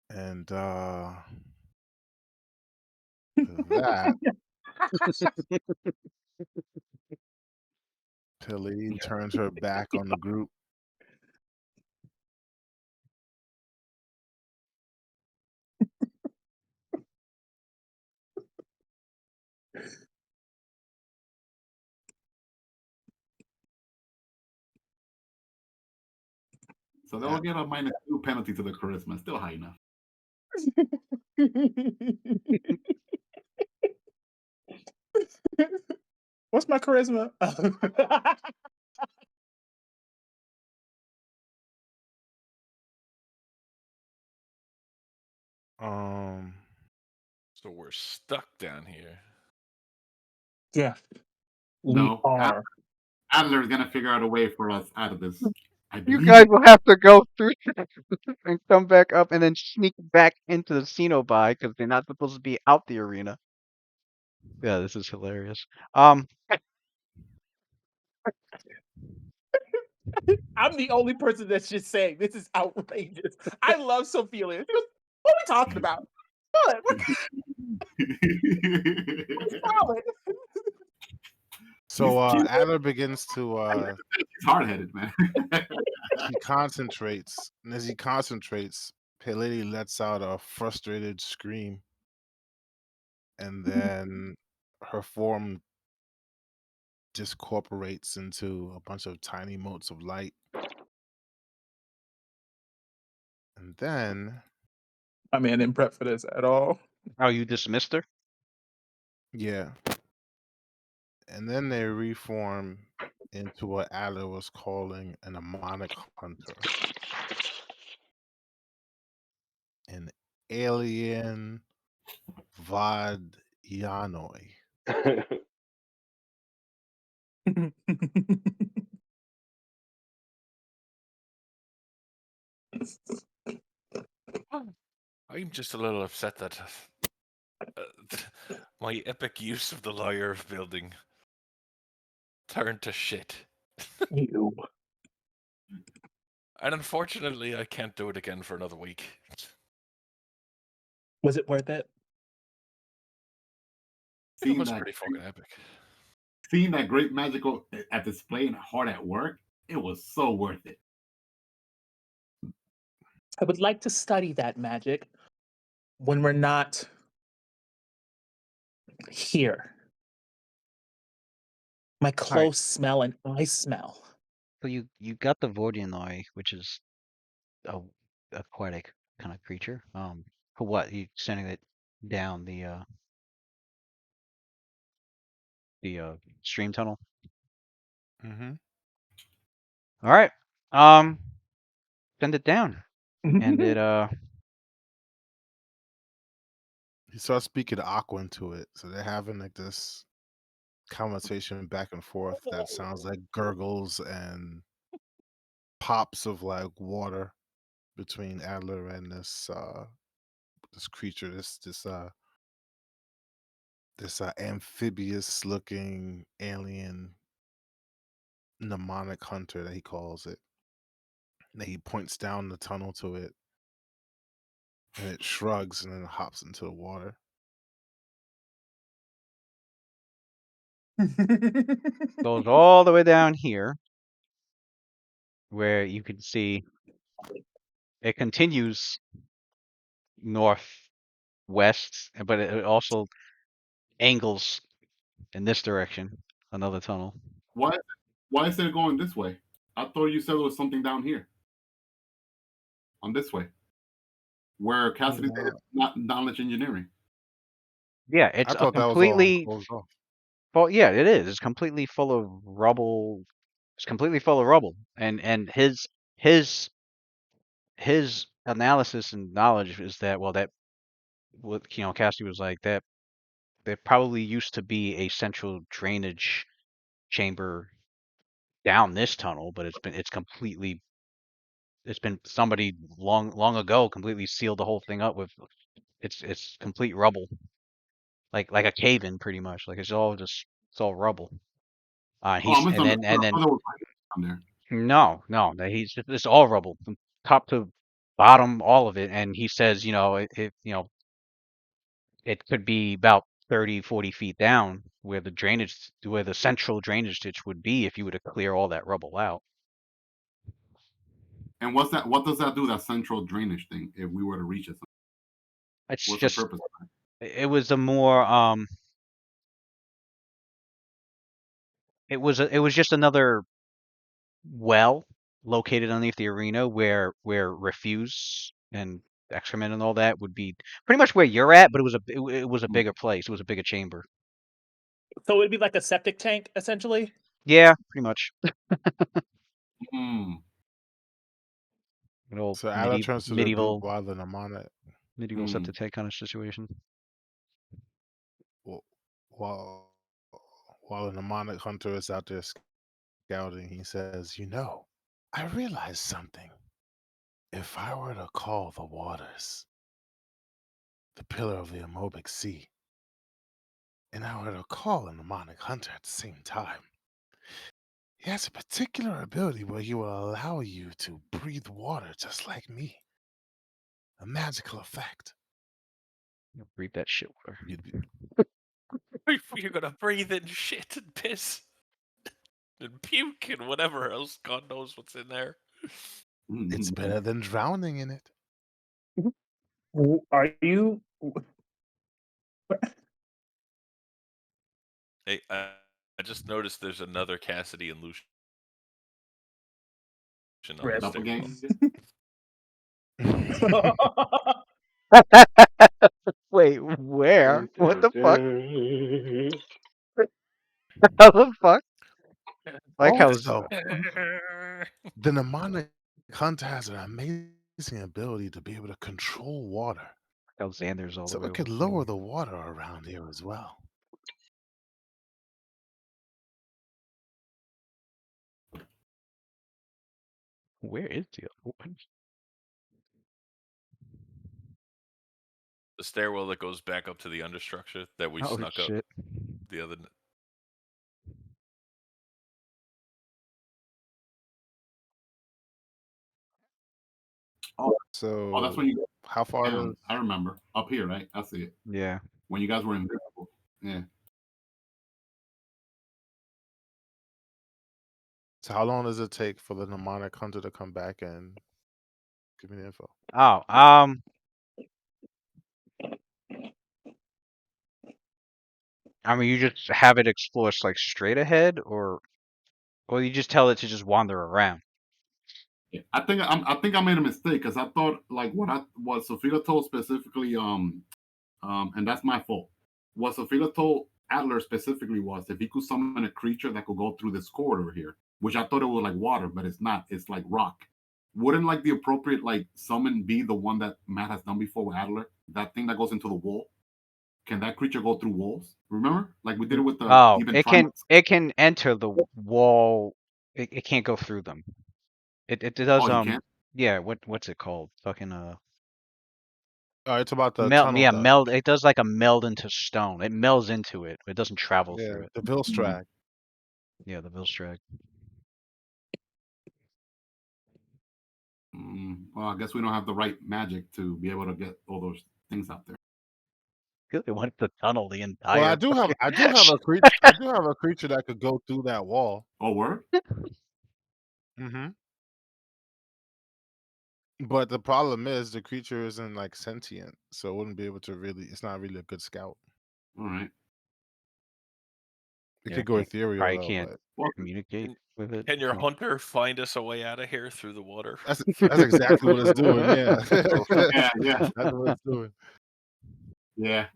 And that Pele turns her back on the group. So they'll get a -2 penalty to the charisma. Still high enough. What's my charisma? Um So we're stuck down here. Yeah, we No, are. Adler is gonna figure out a way for us out of this. I You believe guys it. will have to go through and come back up and then sneak back into the Cenobi because they're not supposed to be out the arena. Yeah, this is hilarious. I'm the only person that's just saying this is outrageous. I love Sophia. She goes, "What are we talking about? What? What's solid?" So He's Adler begins to hard headed, man. he concentrates, and as he concentrates, Pelady lets out a frustrated scream, and then her form discorporates into a bunch of tiny motes of light. And then, I mean, I didn't prep for this at all. Oh, you dismissed her? yeah, and then they reform into what Adler was calling an mnemonic hunter, an alien Vadyanoi. I'm just a little upset that my epic use of the Liar of Building turned to shit. Ew. And unfortunately, I can't do it again for another week. Was it worth it? It seeing was that, pretty fucking epic. seeing that great magical at display and hard at work, it was so worth it. I would like to study that magic when we're not here. My All right. clothes smell and I smell. So you got the Vordianoi, which is a aquatic kind of creature. For what? You sending it down the stream tunnel? Mm-hmm. All right. Send it down, and it He starts speaking Aquan to it, so they're having like this conversation back and forth that sounds like gurgles and pops of like water between Adler and this creature, this amphibious looking alien mnemonic hunter that he calls it. And he points down the tunnel to it, and it shrugs and then hops into the water. goes all the way down here, where you can see it continues northwest, but it also angles in this direction. Another tunnel. Why? Why is it going this way? I thought you said there was something down here, on this way, where Cassidy said it's not knowledge engineering. Yeah, I it's a thought that was all completely closed off. well. Yeah, it is. It's completely full of rubble. It's completely full of rubble, and his his analysis and knowledge is that well that what Cassidy was like that there probably used to be a central drainage chamber down this tunnel, but it's been somebody long ago completely sealed the whole thing up with it's complete rubble, like a cave in pretty much. Like it's all rubble. Oh, I He's misunderstood. and I then thought there was down there. no, he's it's all rubble from top to bottom, all of it. And he says, it could be about 30, 40 feet down where the central drainage ditch would be if you were to clear all that rubble out. And what's that? What does that do? That central drainage thing. If we were to reach it, It's what's the just purpose? it was a more it was just another well located underneath the arena where refuse and excrement and all that would be pretty much where you're at, but it was a bigger place. It was a bigger chamber. So it'd be like a septic tank, essentially. Yeah, pretty much. Hmm. An old So Adler turns to the group medieval while the mnemonic. medieval Hmm. septic tank kind of situation. while while a mnemonic hunter is out there scouting, he says, I realized something. If I were to call the waters the pillar of the amobic sea, and I were to call a mnemonic hunter at the same time, he has a particular ability where he will allow you to breathe water just like me. A magical effect. Read that shit water. You'd be, You're gonna breathe in shit and piss and puke and whatever else. God knows what's in there. it's better than drowning in it. Are you? Hey, I just noticed there's another Cassidy and Lucian on the Rip. stairwell. Doppelganger. Wait, where? What the fuck? How the fuck? Like Oh, how So, the mnemonic hunter has an amazing ability to be able to control water. Xander's all the So way it over could here. lower the water around here as well. Where is the other one? The stairwell that goes back up to the understructure that we Oh snuck up shit. the other. oh, that's So when you how go far down. does I remember. Up here, right? I see it. Yeah. When you guys were invisible. Yeah. so how long does it take for the mnemonic hunter to come back and give me the info? Oh, I mean, you just have it explore like straight ahead, or you just tell it to just wander around. Yeah. I think I made a mistake because I thought like what Sophia told specifically and that's my fault. What Sophia told Adler specifically was if he could summon a creature that could go through this corridor here, which I thought it was like water, but it's not. It's like rock. Wouldn't like the appropriate like summon be the one that Matt has done before with Adler? That thing that goes into the wall. Can that creature go through walls? Remember, like we did it with the Oh, even it can Trimarks. it can enter the wall. It can't go through them. It does Oh, he can't. yeah, what's it called? Fucking It's about the meld, tunnel yeah, duct. meld. It does like a meld into stone. It melds into it. It doesn't travel Yeah, through it. the Mm, Vilstrag. Yeah, the Vilstrag. well, I guess we don't have the right magic to be able to get all those things out there. Really want to tunnel the Well, entire I do have a creature. I do have a creature that could go through that wall. Oh, word? Hmm. But the problem is the creature isn't like sentient, so it wouldn't be able to really. It's not really a good scout. All right. It Yeah, could go can't, ethereal probably though, can't but Well, communicate with it. Can your No. hunter find us a way out of here through the water? that's exactly what it's doing. Yeah, yeah, yeah, that's what it's doing. yeah.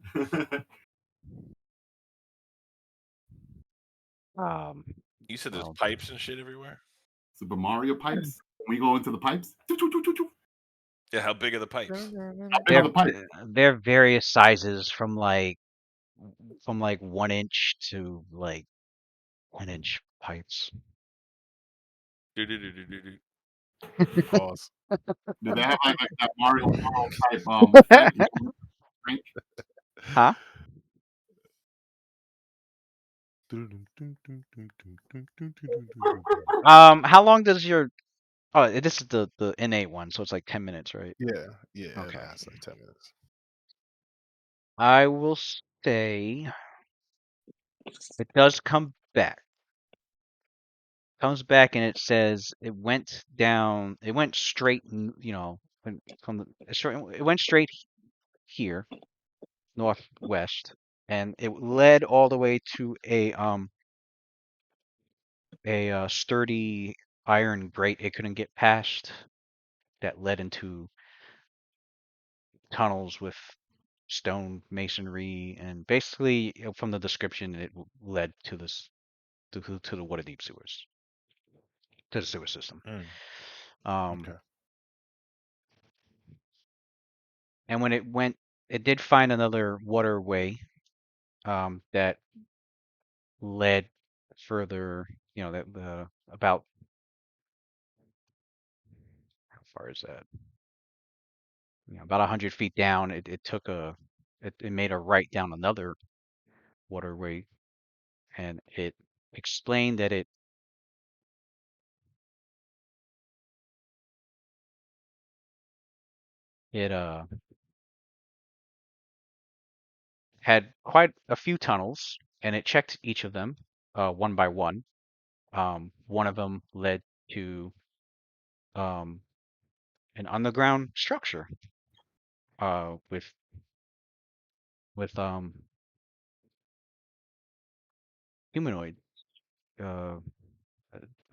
Um, You said there's well, pipes and shit everywhere. Super Mario pipes. When we go into the pipes, choo, choo, choo, choo, choo. Yeah, how big are the pipes? How big are they're the pipes? they're various sizes from like 1 inch to like 10 inch pipes. Do-do-do-do-do-do. Pause. Do they have like that Mario World type effect? You know, drink? Huh? How long does your this is the innate one, so it's like 10 minutes, right? Yeah, yeah, it Okay. lasts like 10 minutes. I will say it does come back. Comes back and it says it went down. It went straight, from it went straight here, northwest, and it led all the way to a sturdy iron grate it couldn't get past that led into tunnels with stone masonry, and basically from the description it led to this to the water deep sewers, to the sewer system. Mm, Um, okay. and when it went, it did find another waterway that led further. You know, that the about how far is that? You know, about 100 feet down. It took it made a right down another waterway, and it explained that it had quite a few tunnels, and it checked each of them one by one. One of them led to an underground structure with humanoid uh,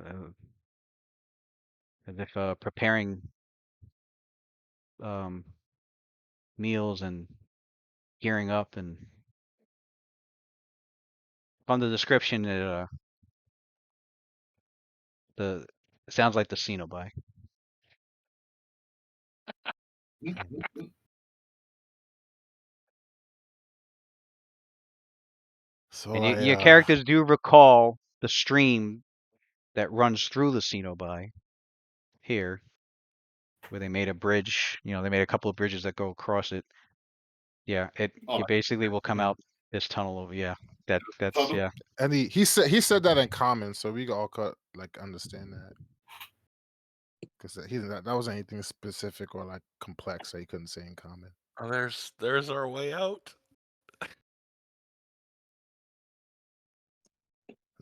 uh, as if preparing um, meals and gearing up. And from the description, it sounds like the Cenobi. So And I your characters do recall the stream that runs through the Cenobi here, where they made a bridge. You know, they made a couple of bridges that go across it. Yeah, Oh, it basically will come yeah. out this tunnel over. Yeah, that's tunnel? yeah. And he said that in common, so we all could like understand that. Because that wasn't anything specific or like complex that he couldn't say in common. Oh, there's our way out.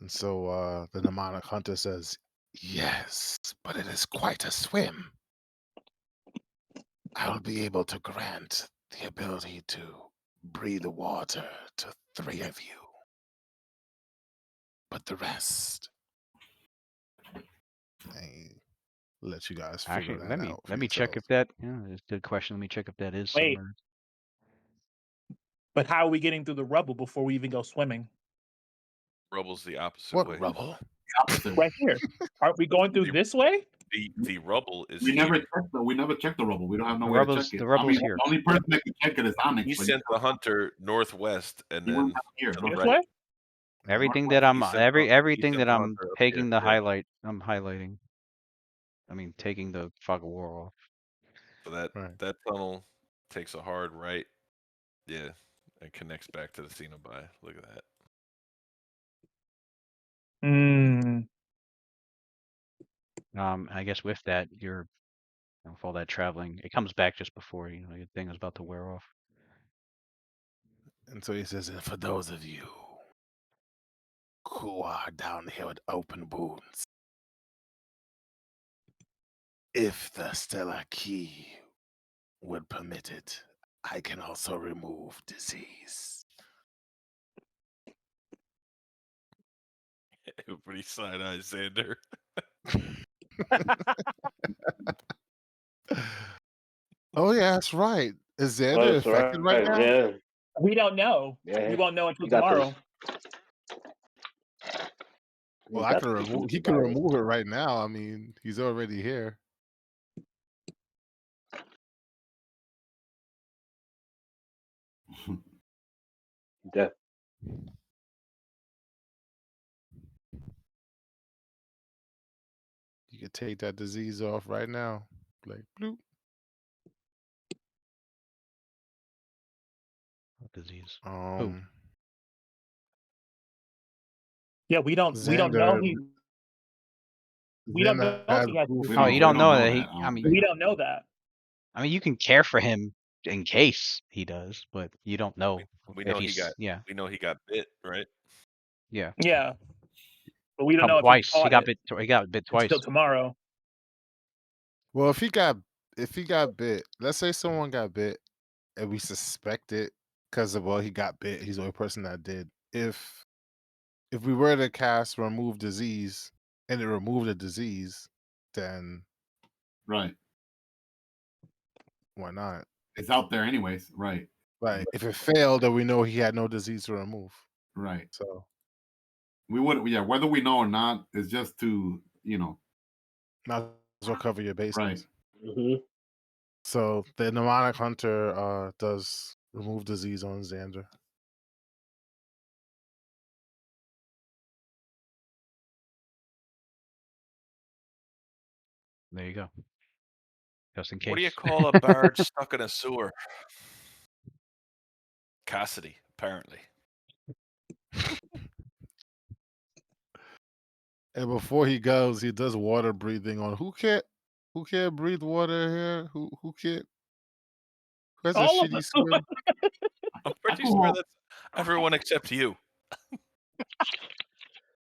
And so the mnemonic hunter says, "Yes, but it is quite a swim. I'll be able to grant the ability to breathe the water to 3 of you. But the rest, I let you guys figure Actually, that out for let me check yourselves." if that. Yeah, it's a good question. Let me check if that is Wait. submerged. But how are we getting through the rubble before we even go swimming? Rubble's the opposite What way. rubble? Opposite. Right here. Aren't we going through this way? The rubble is We never here. checked the rubble. We don't have no The way to rubble's check it. the rubble's I mean, here. the only person that can check it is Onyx. He but sent the hunter northwest and he went then up here. to the This right. way? Everything Northwest. that I'm He sent the everything that I'm hunter up taking here. the Yeah. highlight. I'm highlighting. I mean, taking the fog of war off. So that Right. that tunnel takes a hard right. Yeah. And connects back to the Cenobi. Look at that. Mm. I guess with that, with all that traveling, it comes back just before your thing is about to wear off. And so he says, "And for those of you who are down here with open wounds, if the stellar key would permit it, I can also remove disease." Pretty side-eye, Xander. Oh yeah, that's right. Is Oh, Xander that's affected right right. now? Yeah. We don't know. Yeah. We won't know until He got tomorrow. Well, He got the he can virus. remove it right now. I mean, he's already here. Yeah. You could take that disease off right now. Like bloop. What disease? Yeah, we don't know Xander we don't know if has he has proof We Oh, he's you don't don't know know that that. he. I mean, we don't know that. you can care for him in case he does, but you don't know We if know he he's. got Yeah, we know he got bit, right? yeah. Yeah. But we don't Come know if he twice. caught it He got bit until twice. tomorrow. Well, if he got bit, let's say someone got bit and we suspect it because he got bit. He's the only person that did. If we were to cast remove disease and it removed the disease, then Right. why not? It's out there anyways. Right. Right. If it failed, then we know he had no disease to remove. Right. So We would, yeah, whether we know or not, is just to, might as well cover your bases. right. Mm-hmm. So the mnemonic hunter does remove disease on Xander. There you go. Just in case. What do you call a bard stuck in a sewer? Cassidy, apparently. And before he goes, he does water breathing on who can't breathe water here? Who can't? Who has a All of shitty us. swim? I'm pretty could sure hold- that's everyone except you.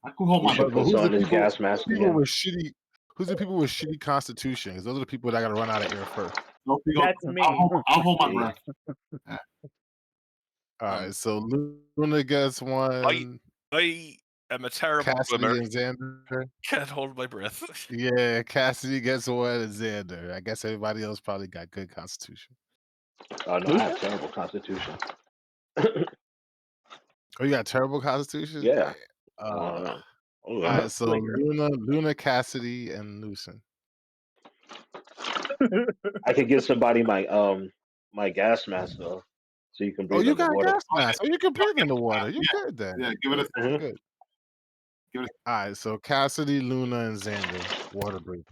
I could hold He my should But put who's the on his people? gas mask People again. with shitty. Who's the people with shitty constitutions? Those are the people that got to run out of air first. Sophie goes, That's me. I'll hold my Me. breath. All right, so Luna gets one. I am a terrible Cassidy swimmer. and Xander. Can't hold my breath. Yeah, Cassidy gets one and Xander. I guess everybody else probably got good constitution. Oh no, I have terrible constitution. Oh, you got terrible constitution? Yeah. All right, so Luna, Cassidy, and Lucen. I could give somebody my gas mask though, so you can Oh, breathe you got a underwater. gas mask. Oh, you can breathe in the water. You're Yeah. good then. Yeah, give it a Mhm. Good. Give it All right, so Cassidy, Luna, and Xander, water breathing.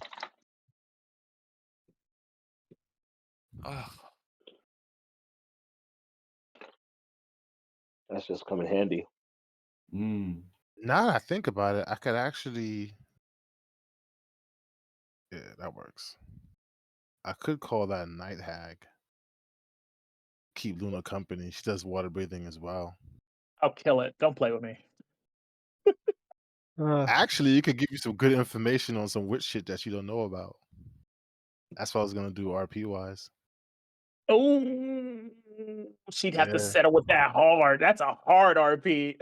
Ugh. That's just come in handy. Now that I think about it, I could actually. Yeah, that works. I could call that Night Hag. Keep Luna company. She does water breathing as well. I'll kill it. Don't play with me. Actually, it could give you some good information on some witch shit that you don't know about. That's what I was gonna do RP wise. Oh, she'd have to Yeah. settle with that hard. That's a hard RP.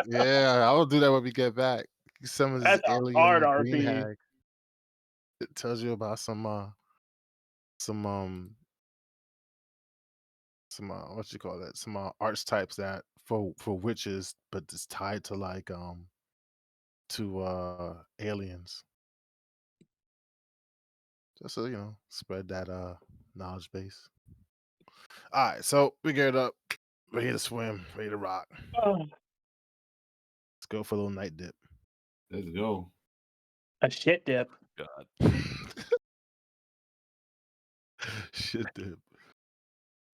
Yeah, I will do that when we get back. Some of this That's a hard alien green RP. hag. It tells you about some what you call that? Some archetypes that for witches, but it's tied to like to aliens. Just so you know, spread that knowledge base. All right, so we get up, ready to swim, ready to rock. Oh, Let's go for a little night dip. Let's go. a shit dip. God. Shit dip.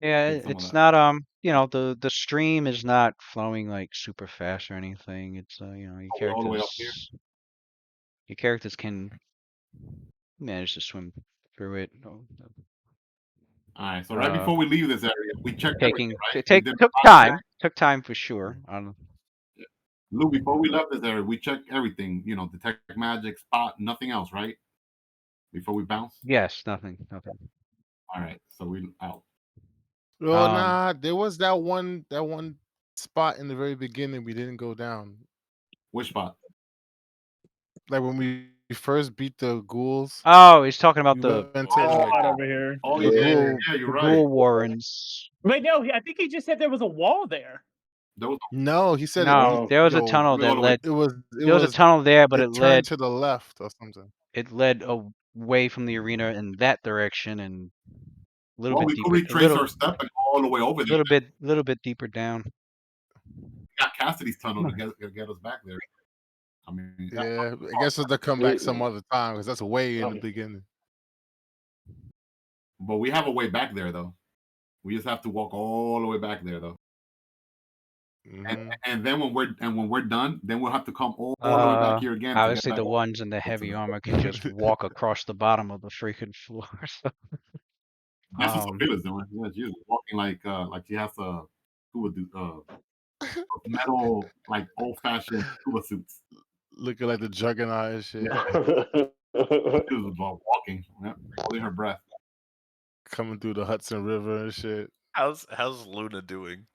Yeah, Get some of it's that. not you know, the stream is not flowing like super fast or anything. It's you know, Are we all the way up here? your characters can manage to swim through it. All right. So right before we leave this area, we checked Taking everything, right? took time for sure. Lou, before we left this area, we checked everything. You know, detect magic, spot, nothing else, right? Before we bounce. Yes, nothing. All right. So we out. Oh nah, there was that one spot in the very beginning we didn't go down. Which spot? Like when we first beat the ghouls. Oh, he's talking about we the went to There's a like spot over here. Oh, the yeah, ghoul. you're the right. ghoul warrens. Wait, no, I think he just said there was a wall there. No, he said No, there was a tunnel let me go that all the way. led. It There was a was tunnel there, but it it turned led. to the left or something. It led away from the arena in that direction and a little Well, bit we deeper. could retrace our step and go all the way over there. Little bit deeper down. We got Cassidy's tunnel to get us back there. I mean, Yeah, I guess they'll come back some other time because that's way in the beginning. But we have a way back there though. We just have to walk all the way back there though. And then when we're done, then we'll have to come all the way back here again. Obviously, the ones in the heavy armor can just walk across the bottom of the freaking floor. So. That's what Sophia's doing. Yeah, she's walking like she has to do metal like old fashioned scuba suits. Looking like the juggernaut and shit. She was walking, holding her breath. Coming through the Hudson River and shit. How's Luna doing?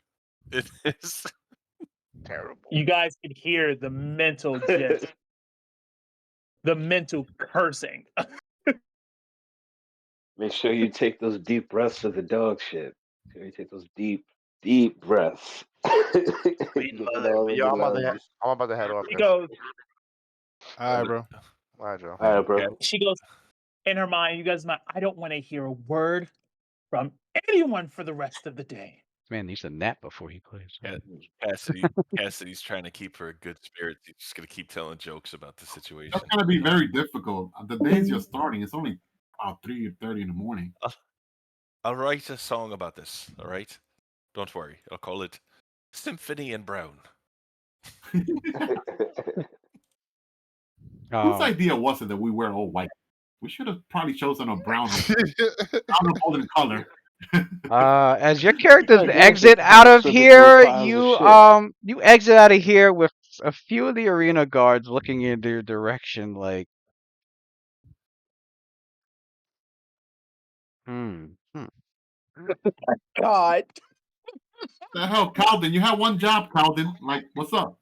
It is terrible. You guys can hear the mental just the mental cursing. Make sure you take those deep breaths of the dog shit. Make sure you take those deep breaths. Yo, I'm about to head off. She goes, all right, bro. All right, Joe. All right, bro. she goes in her mind, you guys might I don't want to hear a word from anyone for the rest of the day. Man needs a nap before he plays. Yeah, Cassidy's trying to keep her good spirits. He's just gonna keep telling jokes about the situation. That's gonna be very difficult. The days you're starting, it's only about 3:30 in the morning. I'll write a song about this. All right, don't worry. I'll call it Symphony in Brown. Whose idea was it that we wear all white? We should have probably chosen a brown or golden color. As your characters Like, exit yeah, out of swimming through here, piles of you shit. you exit out of here with a few of the arena guards looking in your direction, like, hmm. God. The hell, Calvin? You have one job, Calvin. Like, what's up?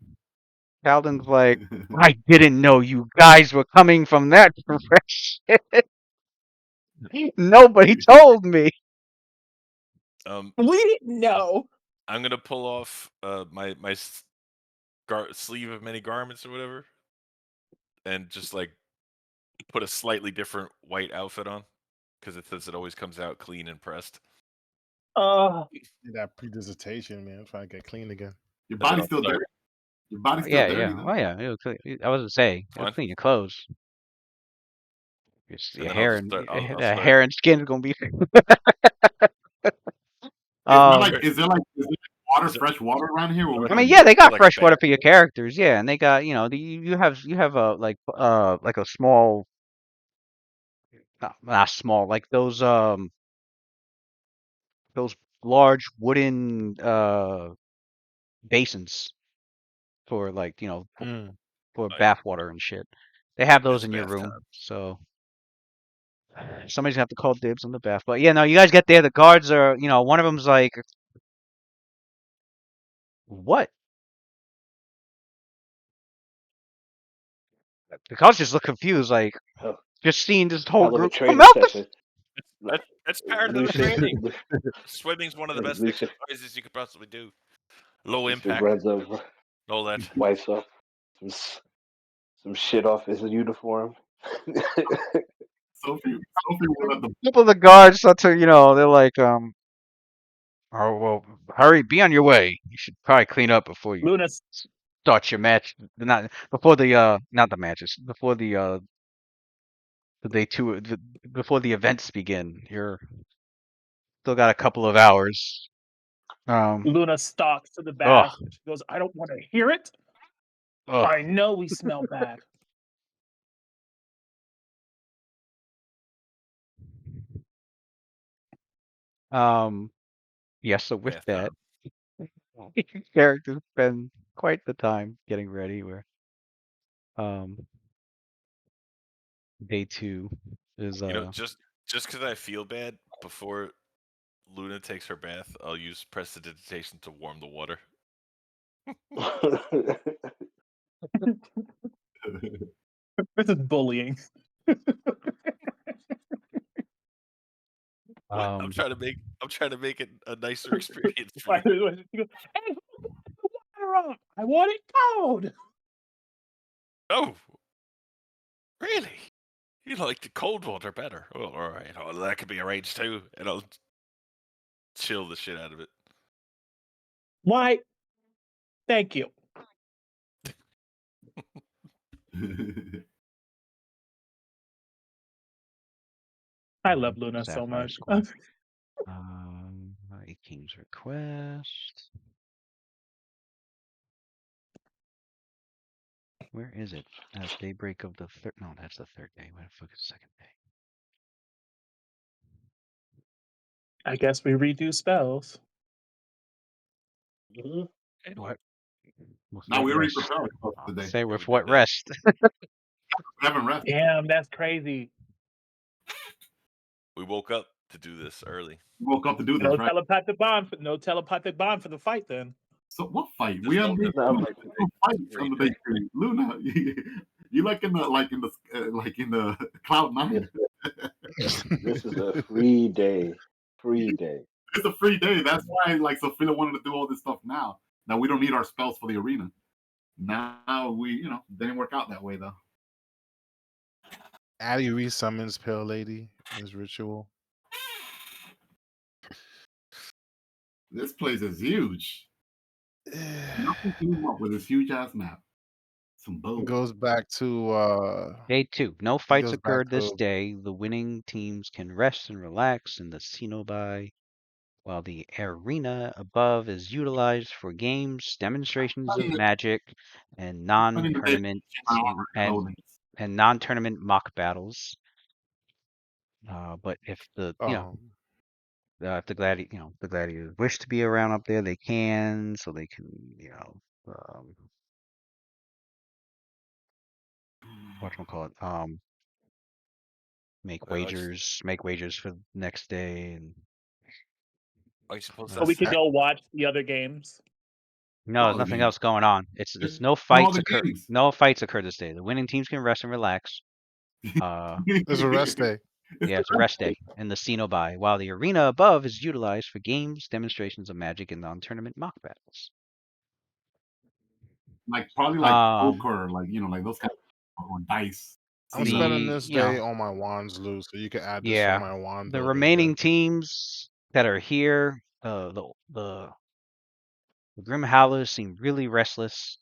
Paladin's like, I didn't know you guys were coming from that direction. Nobody told me. We didn't know. I'm gonna pull off my sleeve of many garments or whatever, and just like put a slightly different white outfit on, because it says it always comes out clean and pressed. That predissertation, man. I'm trying to get clean again. Your And then body's I'll still start. dirty. Your body's still Yeah, dirty, yeah. though. Oh yeah. I was gonna say, it'll Fine. clean your clothes. It's And your then I'll hair just and start. I'll the start. hair and skin is gonna be. Is there water, Is it- fresh water around here? Or we I mean, gonna- yeah, they got like fresh water bath- for your characters, yeah, and they got, you have a like a small, not small, like those large wooden basins for, like, Mm. for Like, bath water and shit. They have those it's in your bath room, time. so somebody's gonna have to call dibs on the bath. But yeah, no, you guys get there. The guards are, one of them's like, what? The guards just look confused, like, Hell, just seeing this whole hell of a group come training out the. session. That's part of the Lucius, training. Swimming's one of the best Lucius, exercises you could possibly do. Low Lucius impact, runs up, all that. wipes up some shit off his uniform. Sophie one of the Couple of the guards start to, they're like, oh well, hurry, be on your way. You should probably clean up before you Luna, start your match. Not before the not the matches, before the day two, before the events begin. You're still got a couple of hours. Luna stalks to the Oh, bath. She goes, I don't want to hear it. oh. I know we smell bad. Yeah. So with Bath that, time. characters spend quite the time getting ready. Where day two is Just because I feel bad, before Luna takes her bath, I'll use prestidigitation to warm the water. This is bullying. I'm trying to make it a nicer experience for She you. goes, hey, put the water on. I want it cold. Oh, really? You like the cold water better? Oh, all right. Oh, that could be arranged too, and I'll chill the shit out of it. Why? Thank you. I love Luna so Sapphire much. Squad. A King's Request. Where is it? Daybreak of the third. No, that's the third day. Where the fuck is the second day? I guess we redo spells. Mhm. And what? With Now what we already rest? prepared ourselves I'll today. say Yeah, with we what did that. rest? We haven't rest. Damn, that's crazy. We woke up to do this early. We woke up to do No this, right? telepathic bond. No telepathic bond for the fight. Then So what fight? Just We woke under up. No, no fight Free on the day. day three. Luna, you like in the cloud nine. this is a free day. Free day. It's a free day. That's why Sophia wanted to do all this stuff now. Now we don't need our spells for the arena. Now we, didn't work out that way though. Addie resummons Pale Lady in his ritual. This place is huge. Nothing came up with this huge ass map. Some bull. Goes back to Day 2. No he fights goes back occurred this to day. The winning teams can rest and relax in the Cenobi, while the arena above is utilized for games, demonstrations of Funny, magic, and funny that they non-tournament changed my armor clothing. and non-tournament mock battles. But if the if the the gladiators wish to be around up there, they can, so they can whatchamacallit, make I, I, wagers for the next day, and I suppose So we that's could go watch the other games. no, there's All the nothing games. else going on. It's There's no no fights other occur. games. No fights occur this day. The winning teams can rest and relax. there's a rest day. Yeah, it's a rest day in the Cenobi, while the arena above is utilized for games, demonstrations of magic, and non-tournament mock battles. Like probably like Um, poker, like like those kind of or dice. I'm You know, spending the this day on my wands loose, so you can add this on yeah, my wand the building then. remaining teams that are here, the Grim Howlers seem really restless,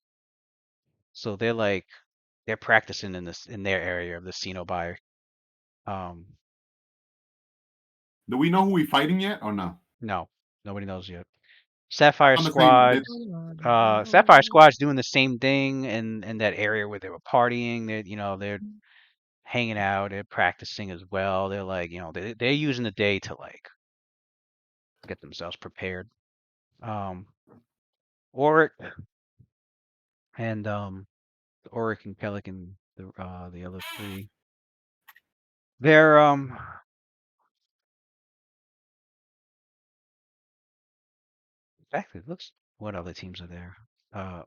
so they're practicing in their area of the Cenobi. Um, do we know who we fighting yet or no? no, nobody knows yet. Sapphire I'm the same. Squad. Sapphire Squad's doing the same thing in that area where they were partying. They're hanging out. They're practicing as well. They're they're using the day to get themselves prepared. Oric and Oric and Pelican, the other three. They're in fact it looks what other teams are there?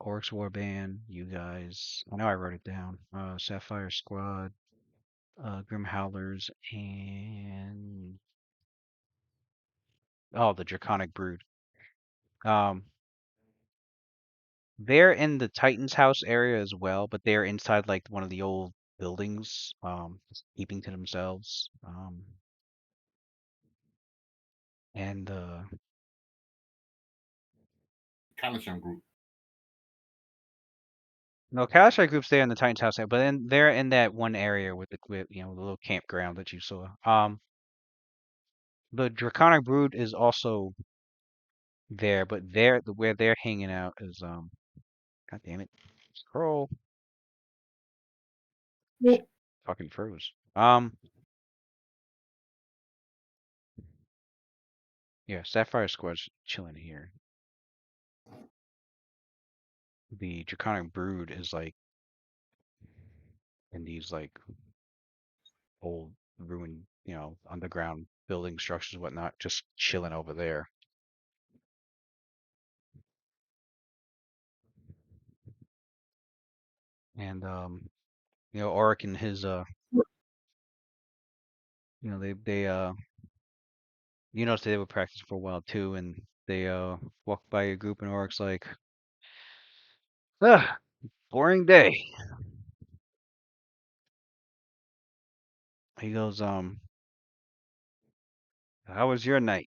Oric's Warband, you guys. I know I wrote it down. Sapphire Squad, Grim Howlers, and the Draconic Brood. They're in the Titan's house area as well, but they're inside like one of the old buildings, just keeping to themselves. And Kalasham group. no, Kalashar group's there in the Titan's house, but then they're in that one area with the little campground that you saw. The Draconic Brood is also there, but where they're hanging out is God damn it, scroll, shit, fucking froze. Yeah, Sapphire Squad's chilling here. The Draconic Brood is like in these like old ruined, underground building structures, whatnot, just chilling over there. And Auric and his they you notice they were practicing for a while too, and they walked by a group, and Auric's like, ah, boring day. He goes, how was your night?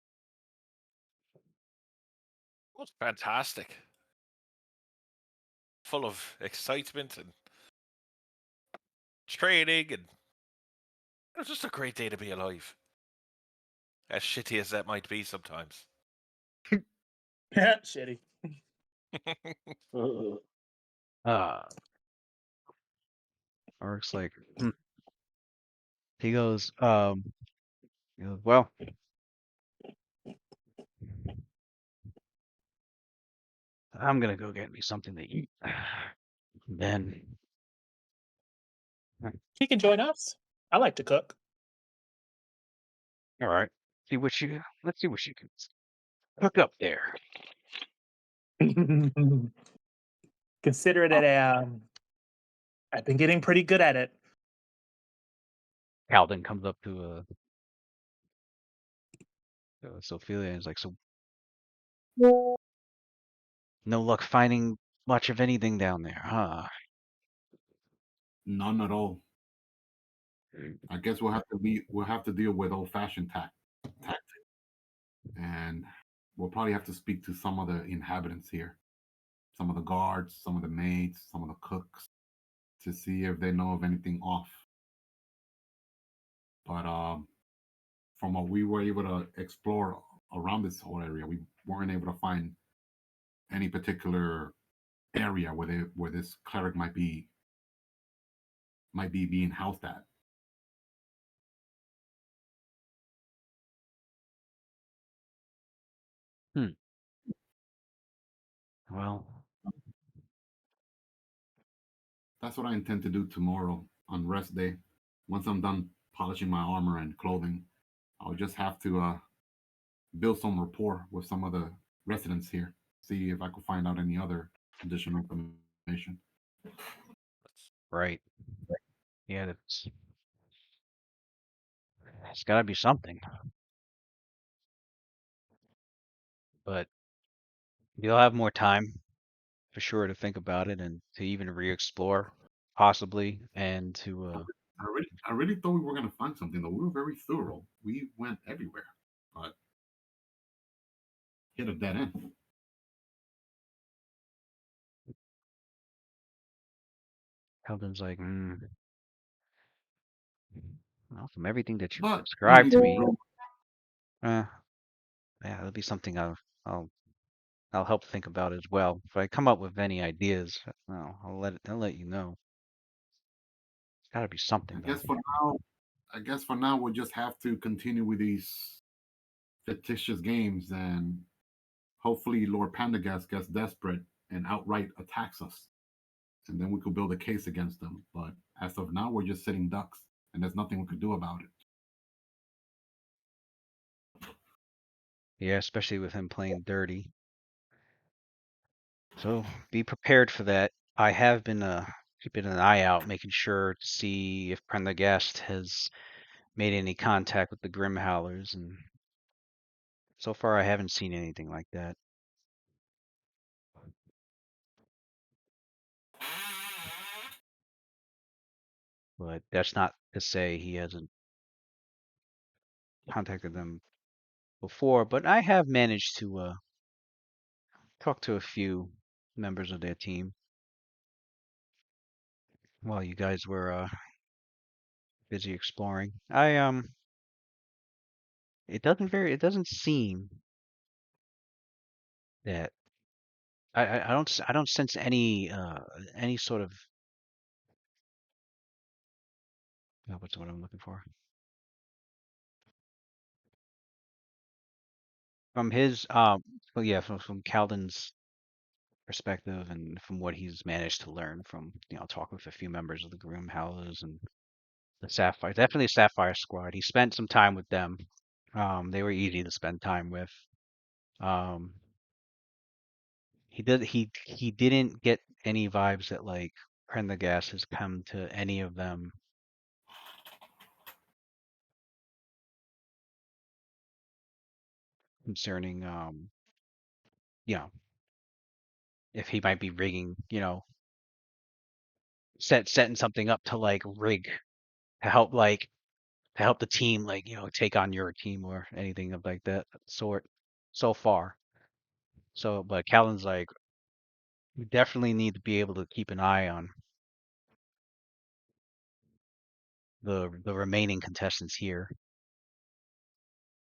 it was fantastic. Full of excitement and training, and it was just a great day to be alive. As shitty as that might be sometimes. Shitty. Uh, Auric's like, hmm. He goes, well, I'm gonna go get me something to eat. Then, He can join us. I like to cook. all right, let's see what you can cook up there. Consider it I've been getting pretty good at it. Calvin comes up to Sophia and is like, so no luck finding much of anything down there, huh? None at all. I guess we'll have to deal with old fashioned tactic. And we'll probably have to speak to some of the inhabitants here, some of the guards, some of the maids, some of the cooks, to see if they know of anything off. But from what we were able to explore around this whole area, we weren't able to find any particular area where this cleric might be being housed at. Well, That's what I intend to do tomorrow on rest day. Once I'm done polishing my armor and clothing, I'll just have to build some rapport with some of the residents here. See if I could find out any other additional information. right. Yeah, it's got to be something. But you'll have more time for sure to think about it and to even re-explore, possibly, and to I really thought we were gonna find something though. We were very thorough. We went everywhere, but hit a dead end. Heldon's like, well, from everything that you've But described maybe to me, yeah, that'll be something I'll help think about as well. If I come up with any ideas, well, I'll let you know. It's got to be something I though. guess for now we'll just have to continue with these fictitious games, and hopefully Lord Pandagast gets desperate and outright attacks us, and then we could build a case against them. But as of now, we're just sitting ducks, and there's nothing we could do about it. Yeah, especially with him playing dirty. So be prepared for that. I have been keeping an eye out, making sure to see if Prendergast has made any contact with the Grim Howlers, and so far I haven't seen anything like that. But that's not to say he hasn't contacted them before. But I have managed to talk to a few members of their team while you guys were busy exploring. It doesn't seem that I don't sense any sort of what's what I'm looking for from his well, yeah, from Calden's perspective and from what he's managed to learn from talking with a few members of the Grim Howlers and the Sapphire, definitely Sapphire Squad. He spent some time with them. They were easy to spend time with. Um, he didn't get any vibes that like Prendergast has come to any of them concerning you know if he might be rigging, setting something up to like rig to help the team like take on your team or anything of like that sort so far. So, but Callan's like, we definitely need to be able to keep an eye on the remaining contestants here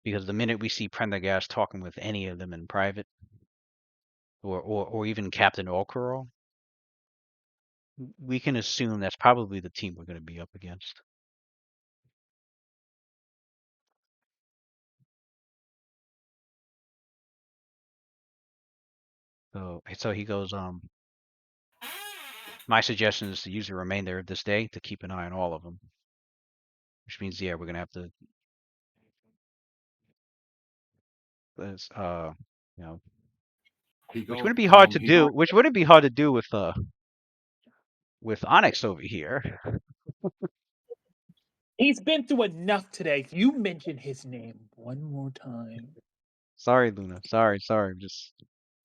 because the minute we see Prendergast talking with any of them in private or even Captain Okoro, we can assume that's probably the team we're going to be up against. So he goes, my suggestion is to use the remainder of this day to keep an eye on all of them, which means, yeah, we're gonna have to, you know, He which goes, wouldn't be hard to he goes, do. Which wouldn't be hard to do with Onyx over here. He's been through enough today. You mention his name one more time. Sorry, Luna. Sorry. Just.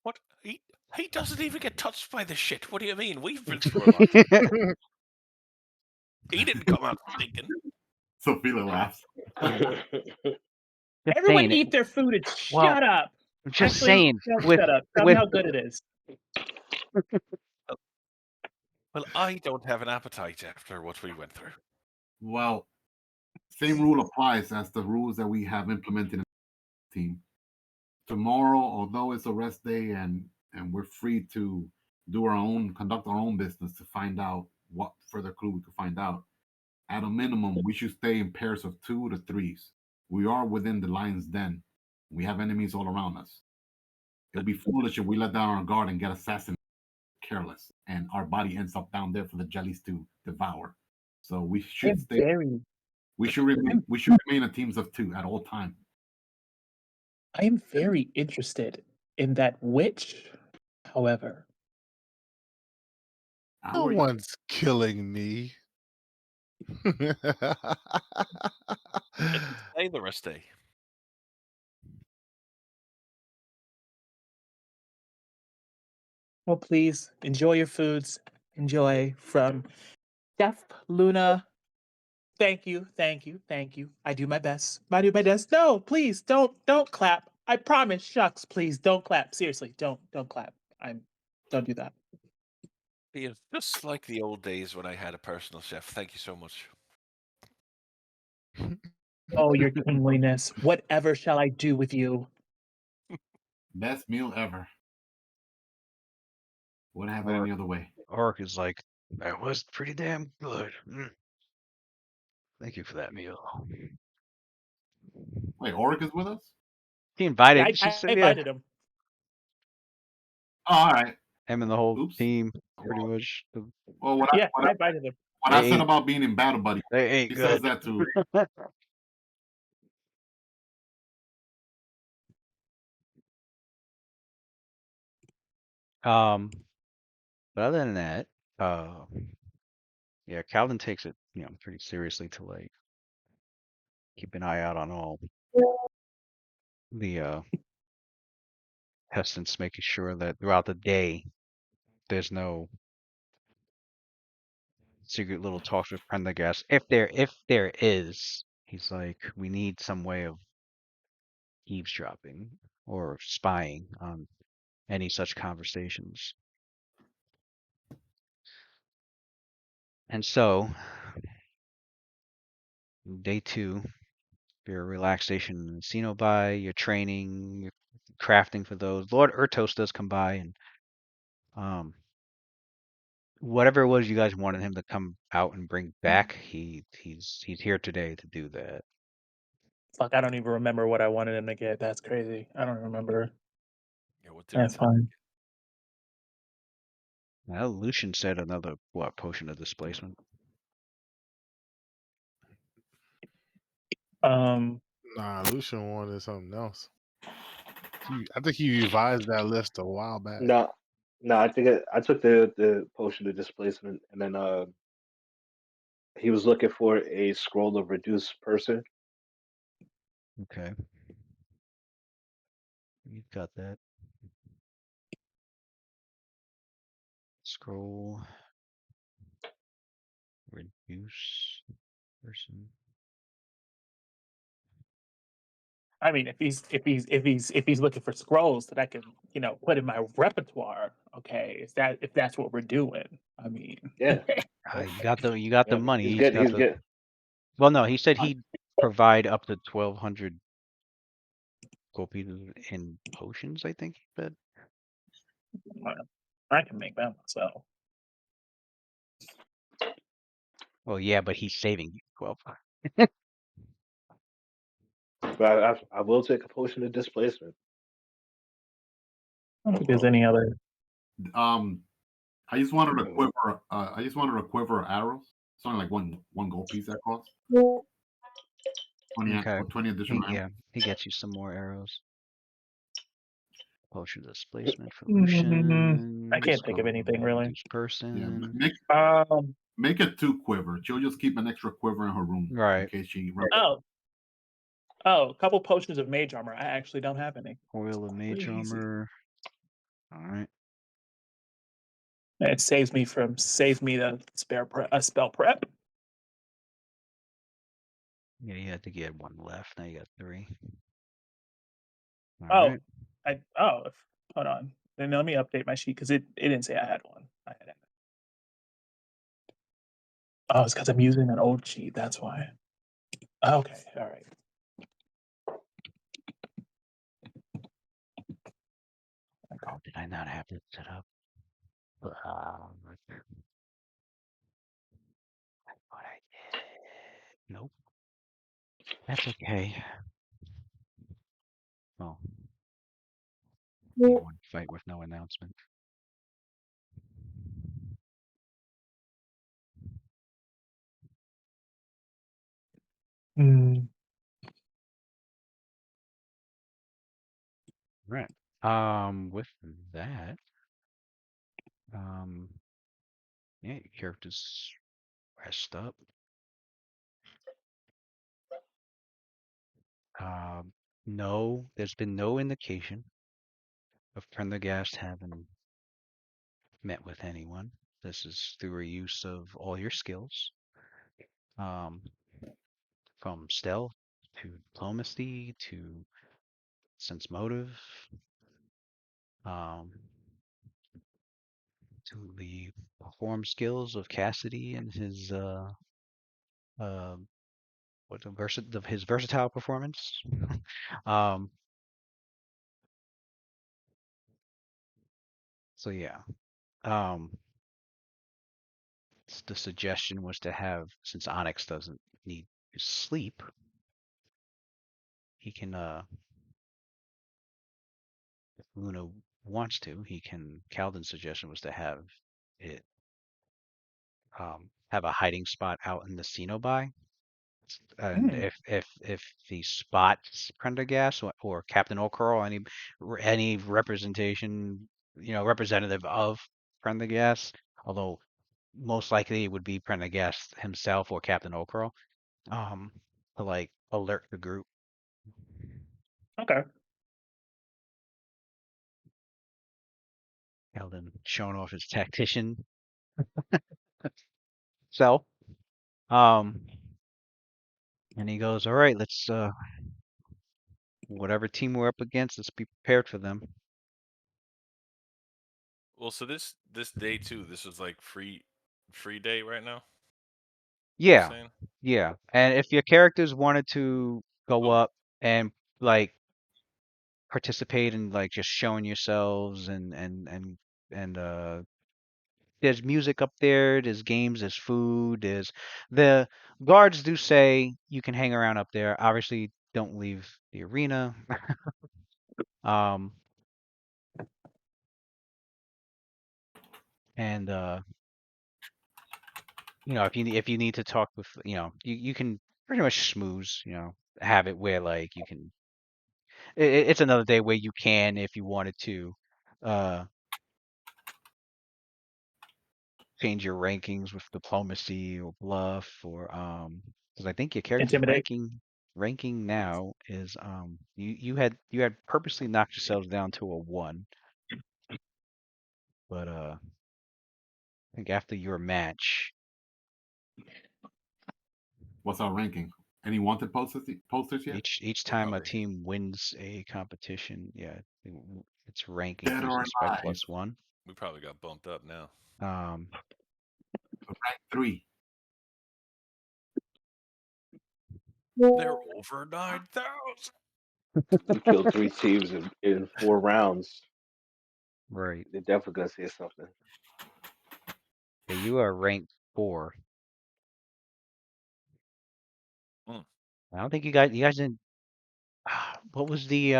What? He doesn't even get touched by the shit. What do you mean? We've been through a lot. He didn't come out stinking. Sophia laughs. Just Everyone saying it. eat their food and Well, shut up. I'm just Actually, saying. no, With shut up. Tell me with how good it is. Well, I don't have an appetite after what we went through. Well, same rule applies as the rules that we have implemented in the team. Tomorrow, although it's a rest day and we're free to conduct our own business to find out what further clue we can find out. At a minimum, we should stay in pairs of 2 to 3s. We are within the lion's den. We have enemies all around us. It would be foolish if we let down our guard and get assassinated careless, and our body ends up down there for the jellies to devour. So we should I'm stay. very, We should remain. We should remain in teams of 2 at all times. I am very interested in that witch. However, How No are you? one's killing me. Stay the rest day. well, please enjoy your foods. Enjoy from Chef Luna. Thank you, thank you, thank you. I do my best. I do my best. No, please don't clap. I promise. Shucks, please don't clap. Seriously, don't clap. Don't do that. It's just like the old days when I had a personal chef. Thank you so much. Oh, your kingliness. Whatever shall I do with you? Best meal ever. Wouldn't have it Or- any other way. Orc is like, that was pretty damn good. Thank you for that meal. Wait, Oric is with us? He invited. I She said, yeah, invited him. Oh, all right. him and the whole Oops. team, pretty much. Well, Yeah, I invited him. what They I said ate- about being in battle buddy, They ate he good. says that too. But other than that, yeah, Calvin takes it, pretty seriously to like keep an eye out on all the peasants, making sure that throughout the day there's no secret little talks with Prendergast. If there is, he's like, we need some way of eavesdropping or spying on any such conversations. And so, day 2, your relaxation and Cenobi, your training, your crafting for those. Lord Ertos does come by and whatever it was you guys wanted him to come out and bring back, he's here today to do that. Fuck, I don't even remember what I wanted him to get. That's crazy. I don't remember. Yeah, what did That's fine. Now Lucian said another potion of displacement. Nah, Lucian wanted something else. I think he revised that list a while back. No, no, I think I took the potion of displacement, and then he was looking for a scroll of reduce person. Okay. You've got that. Scroll. Reduce person. I mean, if he's looking for scrolls that I can, put in my repertoire, okay, if that's what we're doing. I mean, Yeah, You got the money. he's He's good. got He's the. good. Well, no, he said he'd provide up to 1,200 gold pieces in potions. I think he said. I can make that myself. Oh yeah, but he's saving you 12. But I will take a potion of displacement. I don't think there's any other. I just wanted a quiver. I just wanted a quiver of arrows. It's only like one gold piece that costs. 20, Okay. 20 additional arrows. Yeah, he gets you some more arrows. Potion of displacement for Mhm. Lucian. I can't think of anything really. Reduce person. Make it 2 quiver. She'll just keep an extra quiver in her room Right. in case she. Oh, a couple potions of mage armor. I actually don't have any. Oil of mage Easy. armor. All right. It saves me the spell prep. Yeah, you had to get 1 left. Now you got 3. All Oh, right. Hold on. Then let me update my sheet because it didn't say I had one. Oh, it's because I'm using an old sheet. That's why. Okay. All right. Oh, did I not have it set up? I thought I did. Nope. That's okay. Oh, you want to fight with no announcement. Mm. Right. With that, yeah, your character's rest up. No, there's been no indication of Prendergast having met with anyone. This is through a use of all your skills, from stealth to diplomacy to sense motive, um, to the perform skills of Cassidy and his uh, his versatile performance. um, so yeah, um, the suggestion was to have, since Onyx doesn't need to sleep, he can if Luna wants to, he can. Calden's suggestion was to have it have a hiding spot out in the Cenobi. And Mm. if he spots Prendergast or Captain O'Curl, any representation, representative of Prendergast, although most likely it would be Prendergast himself or Captain O'Curl, um, to like alert the group. Okay. Calden showing off his tactician self. Um, and he goes, "All right, let's whatever team we're up against, let's be prepared for them." Well, so this day too, this is like free day right now. You're Yeah, saying? yeah. And if your characters wanted to go Oh, up and like participate in like just showing yourselves and there's music up there, there's games, there's food, there's the guards do say you can hang around up there. Obviously, don't leave the arena. Um, and if you need to talk with, you can pretty much schmooze, have it where like you can. It's another day where you can, if you wanted to, uh, change your rankings with diplomacy or bluff or because I think your character's Intimidate. ranking now is you had purposely knocked yourselves down to a 1, but I think after your match, What's our ranking? Any wanted posters yet? each we're time a probably team wins a competition, yeah, its rank Dead or increases by alive? +1. we probably got bumped up now. Um, Rank 3. They're over 9,000. We killed 3 teams in 4 rounds. right. They're definitely gonna say something. Yeah, you are ranked 4. Hmm. I don't think you guys didn't. What was the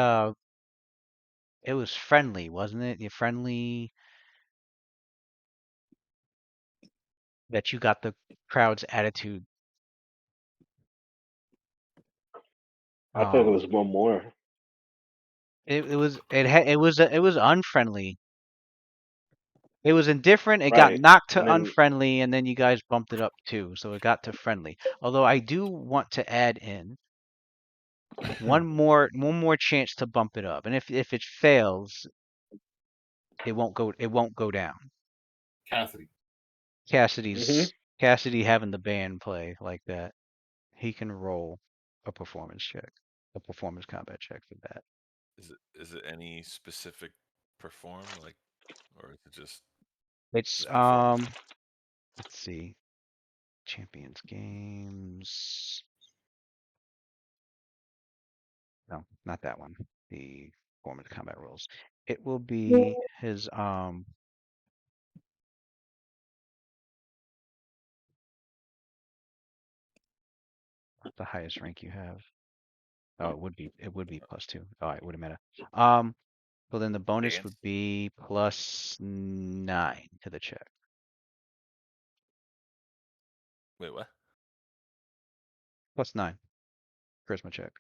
it was friendly, wasn't it? The friendly that you got the crowd's attitude. I thought it Um, was one more. it was unfriendly. It was indifferent. It got Right. knocked And to then unfriendly, and then you guys bumped it up too, so it got to friendly. Although I do want to add in one more chance to bump it up, and if it fails, it won't go down. Cassidy. hmm Cassidy having the band play like that, he can roll a performance combat check for that. Is it any specific perform, like, or is it just It's perform? let's see. Champions games. No, not that one. The performance combat rules. It will be his what's the highest rank you have? Oh, it would be +2. Oh, it would have matter. So then the bonus Against? would be +9 to the check. Wait, what? +9 charisma check.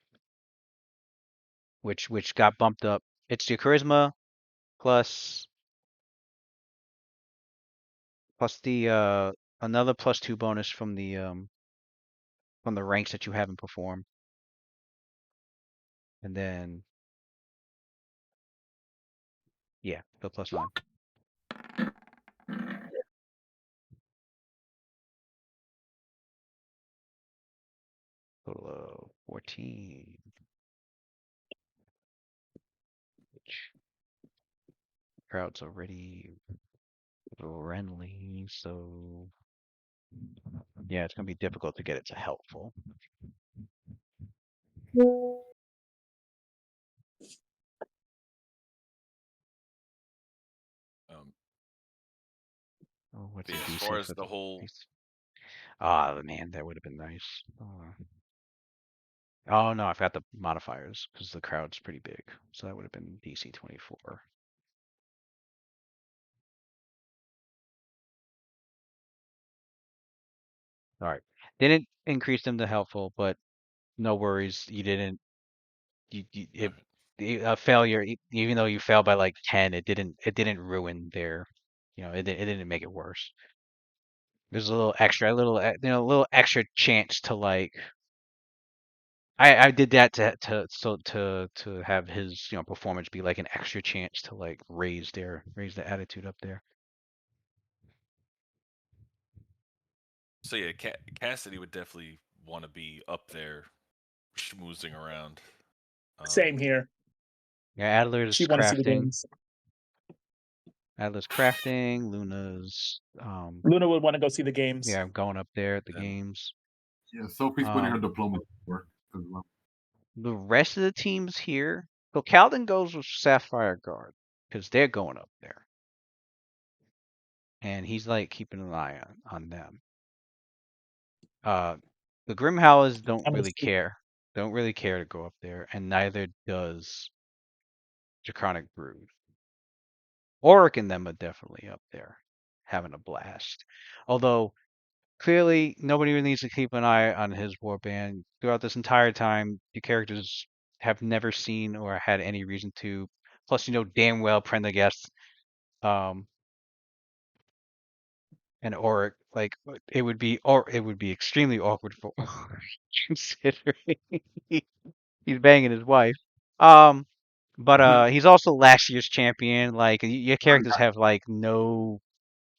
Which got bumped up. It's your charisma plus the another +2 bonus from the ranks that you haven't performed. And then yeah, the +9. Total of 14. Which crowd's already friendly, so yeah, it's gonna be difficult to get it to helpful. Um, Oh, what's the as DC far as for the the whole, DC? Ah, man, that would have been nice. Oh no, I forgot the modifiers because the crowd's pretty big, so that would have been DC 24. All right, didn't increase them to helpful, but no worries, you didn't. It a failure, even though you failed by like 10, it didn't ruin their, it didn't make it worse. There's a little extra, a little extra chance to like. I did that to have his performance be like an extra chance to like raise the attitude up there. so yeah, Cassidy would definitely want to be up there, schmoozing around. Same here. Yeah, Adler's She want to see the crafting. games. Adler's crafting. Luna's Luna would want to go see the games. yeah, going up there at the Yeah. games. Yeah, Sophie's putting her diploma to work as well. The rest of the teams here, so Calden goes with Sapphire Guard because they're going up there, and he's like keeping an eye on them. The Grimhowlers don't really care. Don't really care to go up there, and neither does Draconic Brood. Auric and them are definitely up there, having a blast. Although clearly nobody really needs to keep an eye on his warband throughout this entire time. Your characters have never seen or had any reason to. Plus, you know damn well Prendergast, and Auric, like it would be extremely awkward for considering he's banging his wife. But he's also last year's champion. Like your characters have like no,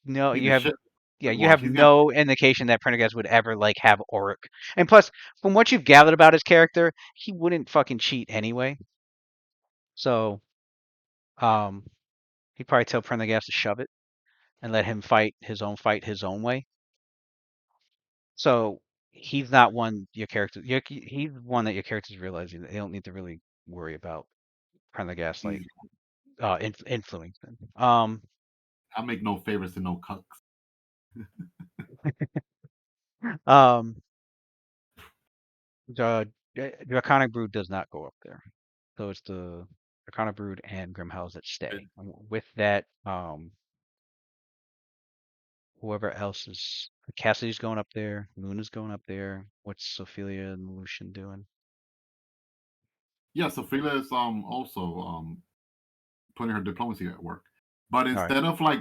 Beat you the have, shit. yeah, you Well, have she's gonna. no indication that Prendergast would ever like have Auric. And plus, from what you've gathered about his character, he wouldn't fucking cheat anyway. So, um, he'd probably tell Prendergast to shove it and let him fight his own way. So he's not one your character. He's one that your characters realize they don't need to really worry about Prendergast like Easy. influencing. I make no favors to no cucks. Um, the Draconic Brood does not go up there, so it's the Draconic Brood and Grimhouse that stay. And with that, whoever else is, Cassidy's going up there, Luna's going up there. What's Ophelia and Lucian doing? Yeah, Sophia is also putting her diplomacy at work, but All right. instead of like,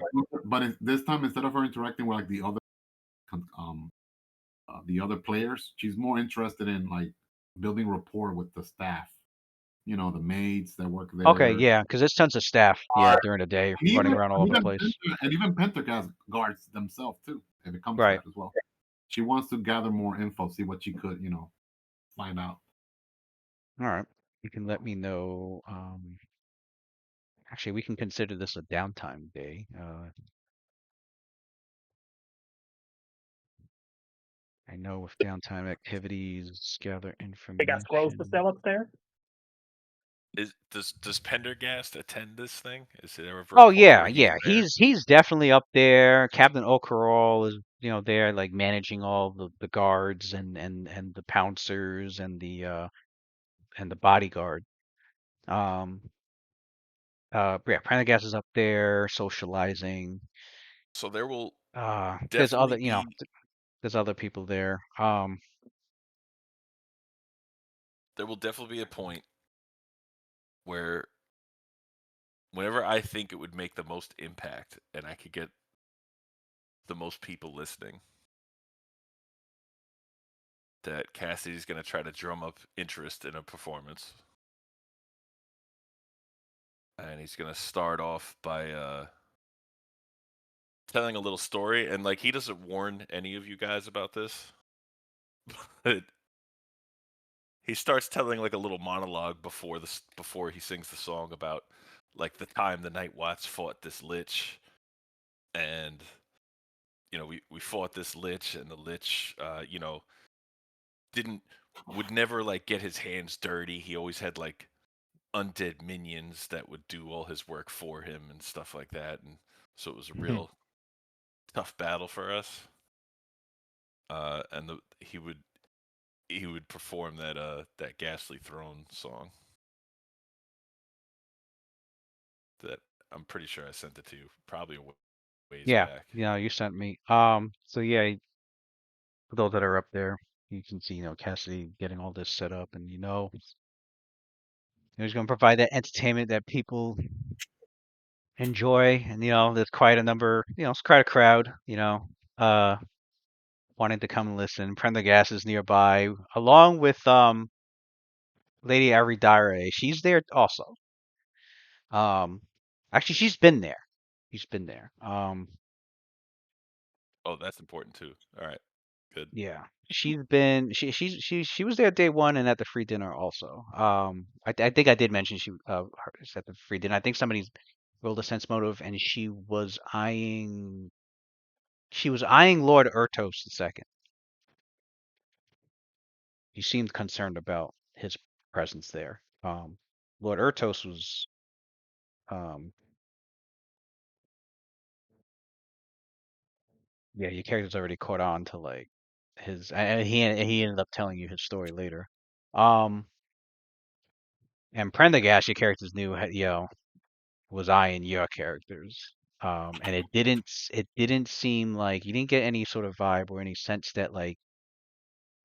this time instead of her interacting with like the other players, she's more interested in like building rapport with the staff. You know, the maids that work Okay, there. yeah, because there's tons of staff, yeah, during the day And running even around all over the place. and even Pentecost guards themselves too, if it comes to Right. that as well. She wants to gather more info, see what she could, find out. All right. You can let me know. Actually, we can consider this a downtime day. I know with downtime activities, gather They got scrolls to information. sell up there. Does Pendergast attend this thing? Is there ever a Oh point yeah, where he's yeah. there? He's definitely up there. Captain O'Carroll is, there like managing all the guards and the pouncers and the bodyguard. Um yeah, Prendergast is up there socializing. So there will There's definitely other, be there's other people there. a point where whenever I think it would make the most impact and I could get the most people listening, that Cassidy's going to try to drum up interest in a performance. And he's going to start off by telling a little story. And, like, he doesn't warn any of you guys about this. But he starts telling, like, a little monologue before he sings the song about, like, the time the Night Watch fought this lich. And, we fought this lich, and the lich, would never, like, get his hands dirty. He always had, like, undead minions that would do all his work for him and stuff like that. And so it was a real tough battle for us. And he would perform that Ghastly Throne song that I'm pretty sure I sent it to you, probably a ways Yeah, back. you sent me. So yeah, for those that are up there, you can see, Cassidy getting all this set up, and he's going to provide that entertainment that people enjoy, and there's quite a number, it's quite a crowd, uh, wanting to come and listen. Prendergast is nearby, along with Lady Aridare. She's there also. Um, Actually, she's been there. She's been there. Oh, that's important too. All right, good. Yeah, she was there day one and at the free dinner also. I think I did mention her is at the free dinner. I think somebody rolled a sense motive, and she was eyeing Lord Ertos the second. He seemed concerned about his presence there. Lord Ertos was um yeah, your character's already caught on to like his, and he ended up telling you his story later. Um, and Prendergast, your character's new, was eyeing your characters. And it didn't seem like you didn't get any sort of vibe or any sense that like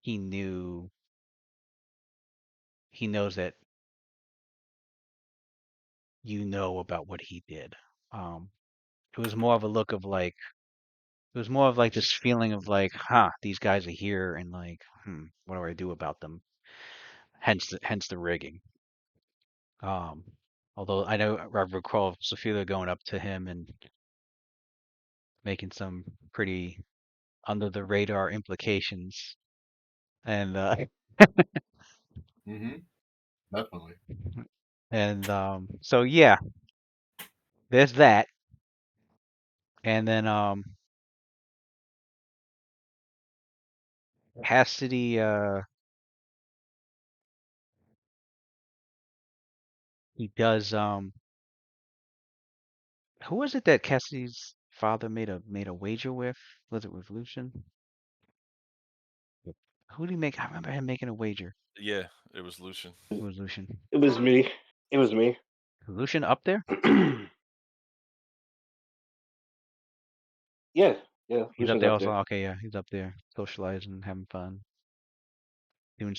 he knows that about what he did. Um, it was more of a look of like it was more of like this feeling of like, these guys are here and like, what do I do about them? Hence the rigging. Um, Although I know I recall Sophia going up to him and making some pretty under the radar implications, and Mm-hmm. Definitely. so yeah, there's that, and then Cassidy, he does who was it that Cassidy's father made a wager with? Was it with Lucian? Who did he make? I remember him making a wager. Yeah, it was Lucian. It was Lucian. It was me. It was me. Lucian up there? Yeah, yeah. He's up Lucian's there up also. there. Okay, yeah, he's up there socializing, having fun,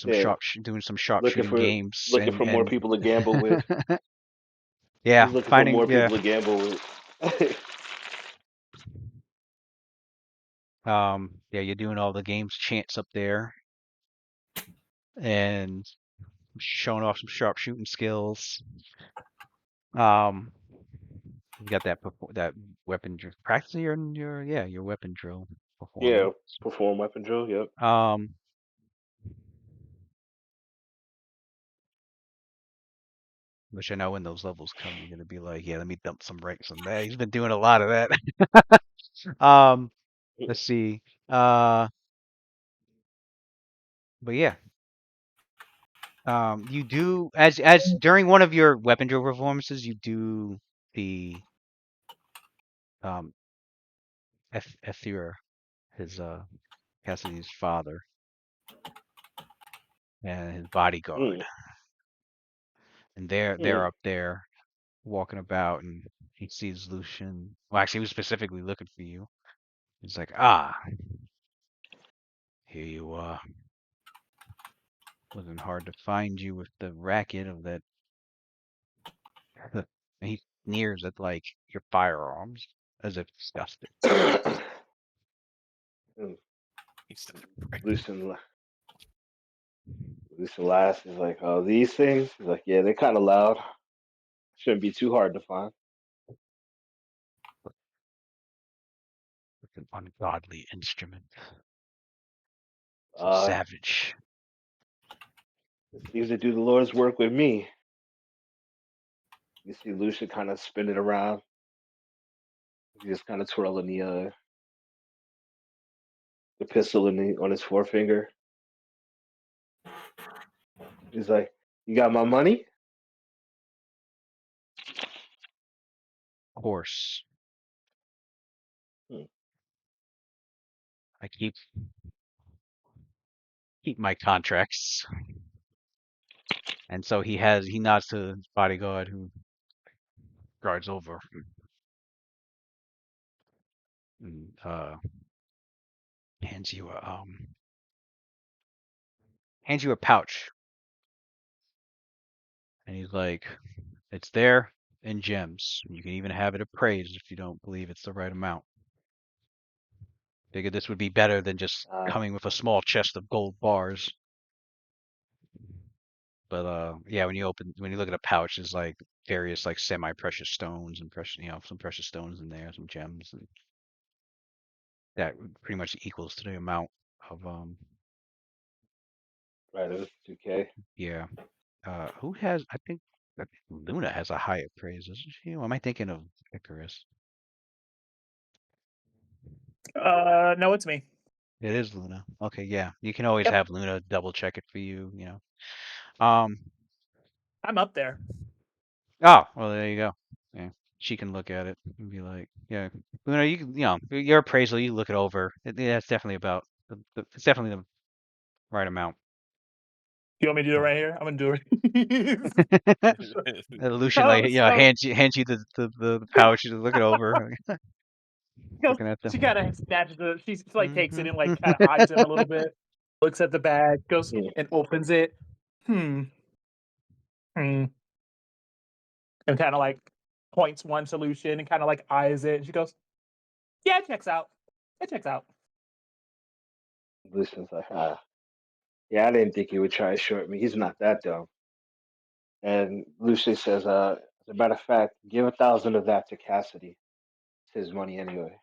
Yeah, doing some looking sharpshooting for games, looking and for more people to gamble with. yeah, He's looking for finding more yeah. people to gamble with. Yeah, you're doing all the games chants up there and showing off some sharpshooting skills. You got that weapon drill practice your weapon drill Yeah, performance. perform weapon drill. Yep. Um, Which I know when those levels come, you're gonna be like, yeah, let me dump some ranks on that. He's been doing a lot of that. Let's see. But yeah. You do as during one of your weapon drill performances, you do the um Ethira, his Cassidy's father, and his bodyguard, Mm, and they're mm. up there walking about, and he sees Lucian. Well, actually, he was specifically looking for you. He's like, ah, here you are. Wasn't hard to find you with the racket of that. And he sneers at like your firearms as if disgusted. Mm. He's such a prick. Lucian, Lucian laughs. He's like, "Oh, these things." He's like, "Yeah, they're kind of loud. Shouldn't be too hard to find." It's an ungodly instrument. So Uh, savage. it seems to do the Lord's work with me. You see Lucian kind of spin it around. He's just kind of twirling the pistol on his forefinger. He's like, "You got my money?" Of course, Hmm. I keep my contracts. And so he nods to his bodyguard who guards over and hands you a pouch. And he's like, it's there in gems. You can even have it appraised if you don't believe it's the right amount. Figured this would be better than just Uh, coming with a small chest of gold bars. But yeah, when you look at a pouch, there's like various like semi-precious stones and some precious stones in there, some gems, and that pretty much equals to the amount of right, it was 2K. yeah. Who has? I think Luna has a high appraise, doesn't she? Or am I thinking of Icarus? No, it's me. It is Luna. Okay, yeah. You can always Yep, have Luna double check it for you, you know. I'm up there. Oh, well, there you go. Yeah. She can look at it and be like, yeah, Luna, your appraisal, you look it over. Yeah, it's definitely about, it's definitely the right amount. You want me to do it So, right here? I'm gonna do it. Lucian, like, so, so hands you the pouch to look it over. Looking at she them. kind of snatches it. She like takes it and like kind of Mhm. eyes him a little bit, looks at the bag, goes Hmm. and opens it. Hmm. Hmm. And kind of like points one solution and kind of like eyes it. And she goes, "Yeah, it checks out. It checks out." Lucian's like, yeah, I didn't think he would try to short me. He's not that dumb. And Lucian says, as a matter of fact, give 1,000 of that to Cassidy. It's his money anyway.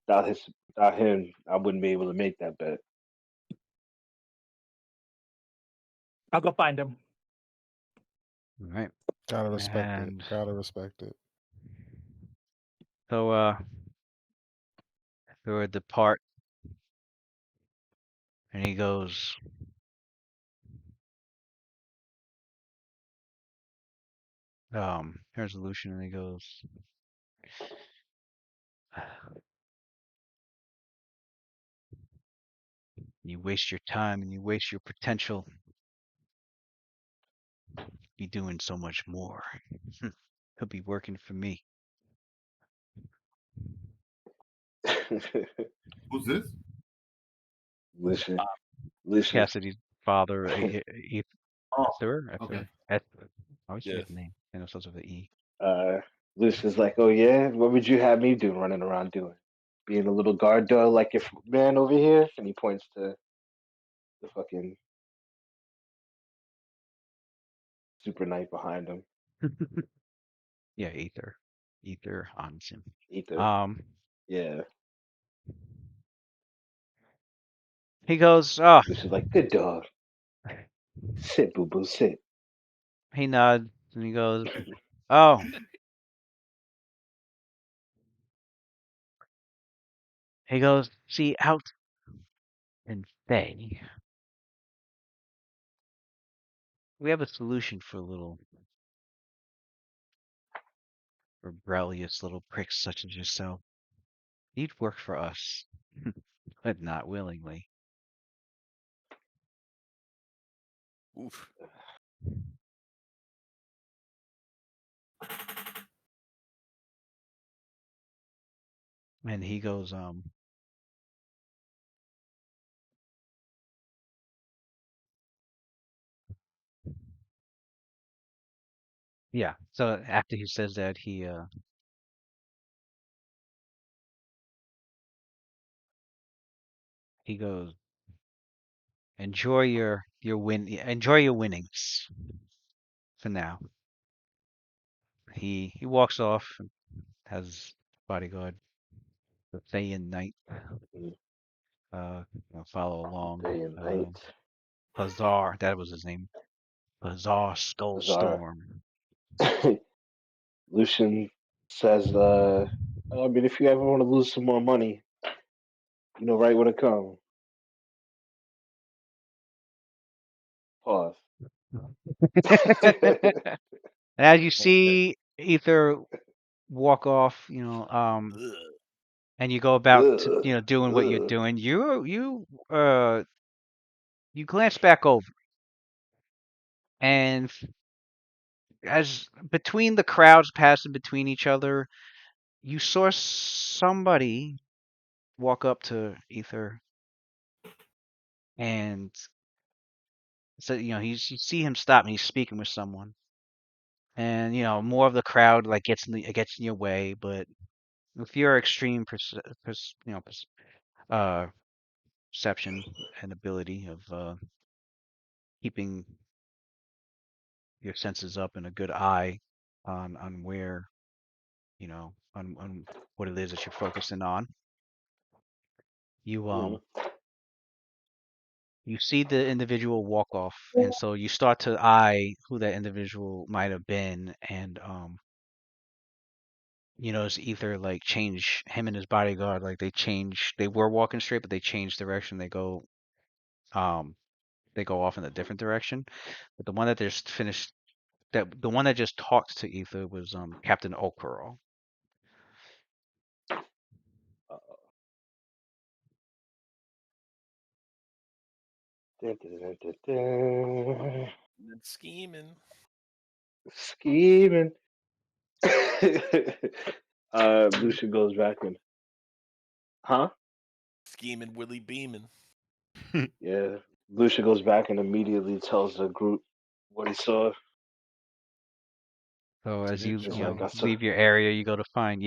Without him, I wouldn't be able to make that bet. I'll go find him. All right. Gotta respect it. And Gotta respect it. so they would depart, and he goes, here's Lucian, and he goes, you waste your time and you waste your potential. Be doing so much more. He'll be working for me. Who's this? Lucian, Lucian, Cassidy's father, Oh, Esther, okay. I always Yeah. forget the name. I know it starts with an E. Lucian's like, oh yeah, what would you have me do running around doing? Being a little guard dog like your man over here? And he points to the fucking super knight behind him. Yeah, Ether Hansen. Ether. Um, Yeah. he goes, oh, Lucian's like, good dog. Sit, boo boo, sit. he nods And he goes, "Oh." He goes, "See, out in Faye, we have a solution for little rebellious little pricks such as yourself. You'd work for us, but not willingly." Oof. And he goes, yeah. So after he says that, he goes, enjoy enjoy your winnings for now. He walks off and has bodyguard, the Thayan Knight, follow along. Day and night. Hazar, that was his name. Hazar Bizarre. Skullstorm. Lucian says, I mean, if you ever want to lose some more money, you know right where to come. Pause. As you see Ether walk off, Ugh. and you go about to, Ugh, doing what you're ugh. doing, you glance back over, and as between the crowds passing between each other, you saw somebody walk up to Ether, and so you see him stop, and he's speaking with someone, and more of the crowd like gets in your way, but with your extreme uh, perception and ability of keeping your senses up and a good eye on where on what it is that you're focusing on, you Mhm. you see the individual walk off, and so you start to eye who that individual might have been, and it's either like change him and his bodyguard, like they were walking straight, but they change direction. Um they go off in a different direction. But the one that just talked to Ether was Captain Okoro. Dun, dun, dun, dun, dun. And scheming. Scheming. Lucian goes back and, huh? Scheming Willie Beeman. Yeah. Lucian goes back and immediately tells the group what he saw. So To as get you He's you like, know I saw. leave your area, you go to find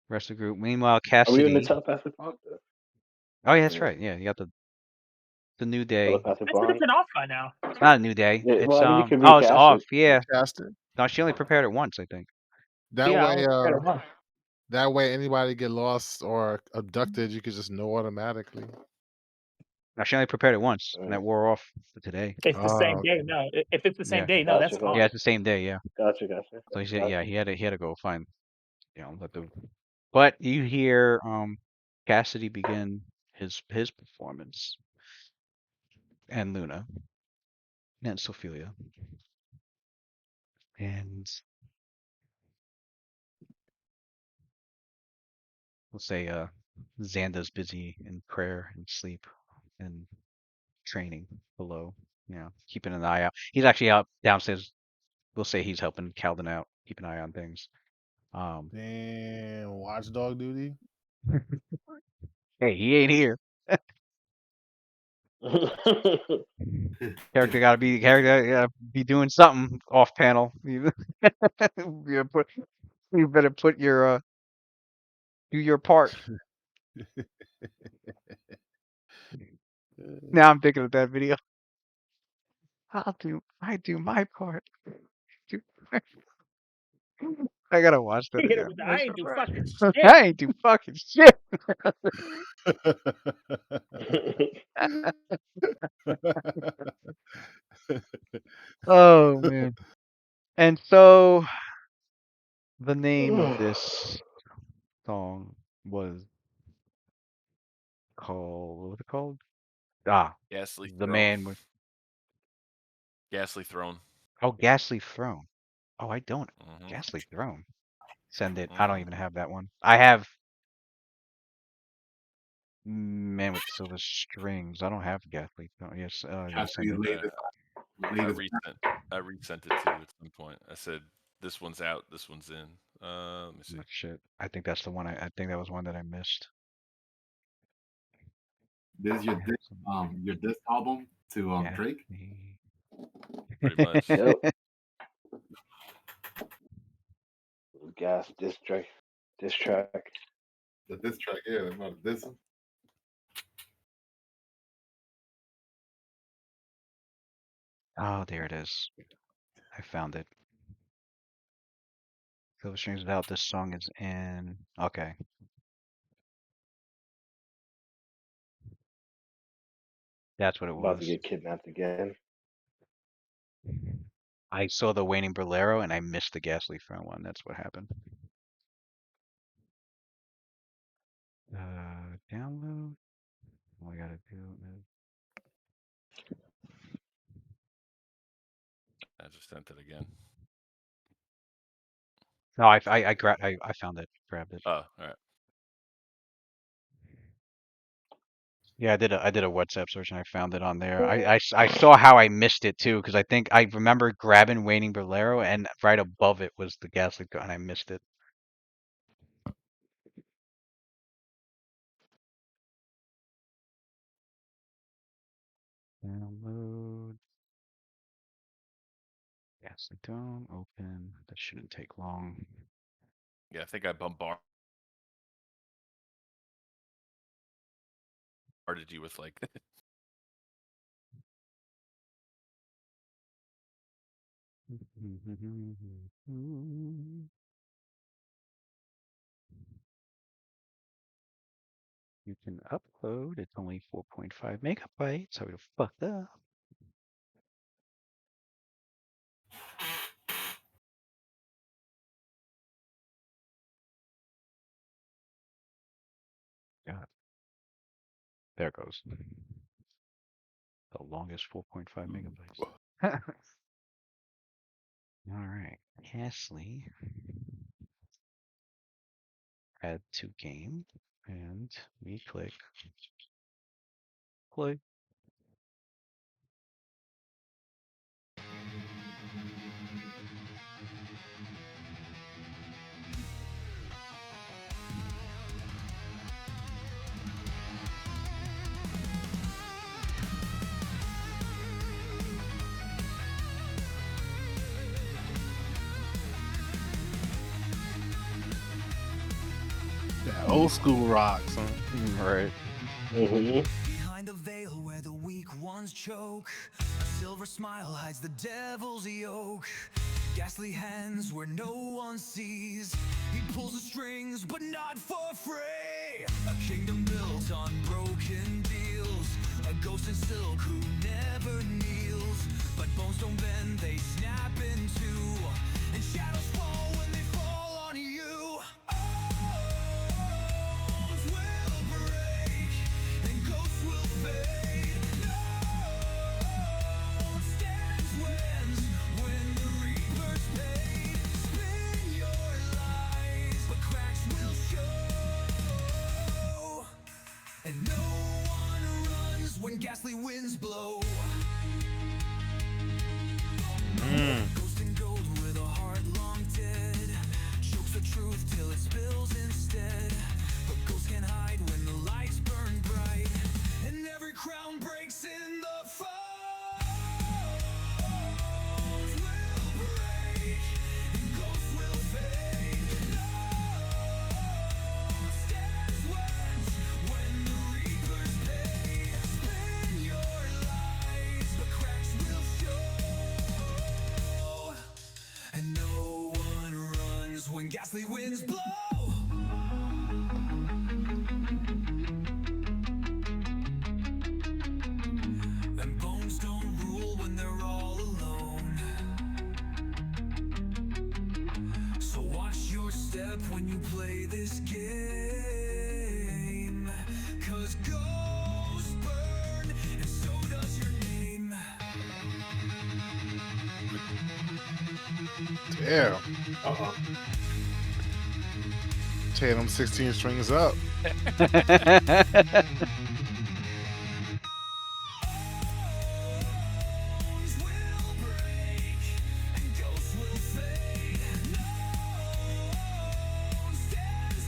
rest of the group. Meanwhile, Are we in the Cassidy. telepathic bond? Oh yeah, that's Yeah. right. Yeah, you got the new day. Telepathic I should have bond. been off by now. It's not a new day. Yeah. Well, It's I mean, you can oh, it's recast off. it. Yeah. recast it. No, she only prepared it once, I think. That Yeah, I way, only prepared it once. that way, anybody get lost or abducted, you could just know automatically. No, she only prepared it once, and that Right. wore off for today. It's the same Oh, day. okay. No, if it's the same Yeah. day, no, that's Gotcha. off. Yeah, Gotcha. it's the same day. Yeah. Gotcha. Gotcha. So he said, yeah, Gotcha. he had to go find, let the. But you hear Cassidy begin his performance, and Luna and Sophia, and we'll say Xanda's busy in prayer and sleep and training below. Keeping an eye out. He's actually out downstairs. We'll say he's helping Calvin out, keep an eye on things. Damn, watchdog duty. Hey, he ain't here. Character gotta be doing something off panel. You better put your do your part. Now I'm thinking of that video. I do my part. Do I gotta watch that He hit it again. with the, I That's ain't so do bad. fucking shit. I ain't do fucking shit. Oh man. And so the name of this song was called, what was it called? Ah, Ghastly the Throne. man with, Ghastly Throne. oh, Ghastly Throne. Oh, I don't. Mm-hmm. Ghastly Throne. Send it. I don't Mm-hmm. even have that one. I have Man with Silver Strings. I don't have Ghastly Throne. Yes, yeah, send Cassidy's it. I latest. resent it to you at some point. I said this one's out, this one's in. Let me see. Oh, shit. I think that's the one. I think that was one that I missed. This is your disc album to Drake. Ghastly. Pretty much. Yep. Gas district. Diss track. The disc track, yeah, about this one. Oh, there it is. I found it. Silver Strings Without. This song is in. Okay. That's what it About to was. get kidnapped again. I saw the Waning Bolero and I missed the Ghastly Throne one. That's what happened. Download. All I gotta do is. I just sent it again. No, I found it. Grabbed it. Oh, all right. Yeah, I did a WhatsApp search and I found it on there. I saw how I missed it too because I think I remember grabbing Waning Bolero and right above it was the Ghastly Throne and I missed it. Download. Ghastly Throne. Open. That shouldn't take long. Yeah, I think I bombarded you with like You can upload. It's only 4.5 megabytes. So it'll fuck up. God. There it goes. The longest 4.5 megabytes. All right. Ghastly. Add to game. And we click play. That old school rock, son. Right. Mm-hmm. Behind the veil where the weak ones choke, a silver smile hides the devil's yoke. Ghastly hands where no one sees. He pulls the strings, but not for free. A kingdom built on broken deals. A ghost in silk who never kneels. But bones don't bend, they snap in two. And shadows fall when they fall on you. Bones will break, and ghosts will fade. No stands when the reapers paid. Spin your lies, but cracks will show. And no one runs when ghastly winds blow. Ghost in gold with a heart long dead. Chokes the truth till it spills instead. But ghosts can hide when the lights burn bright. And every crown breaks in the fall. Bones will break, and ghosts will fade. No stands when the reapers pay. Spin your lies, but cracks will show. And no one runs when ghastly winds blow. And bones don't rule when they're all alone. when you play this game. 'Cause ghosts burn, and so does your name. Damn. Uh-oh. Tear them 16 strings up. Bones will break, and ghosts will fade. No one stands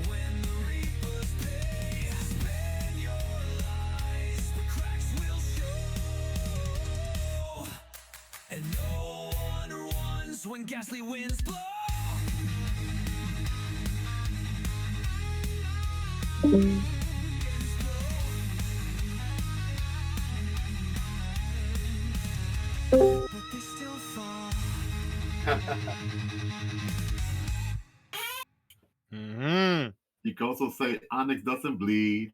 when the reapers pay. Spend your lives, but cracks will show, and no one runs when ghastly winds blow. But they still fall. Mm-hmm. You can also say Onyx doesn't bleed.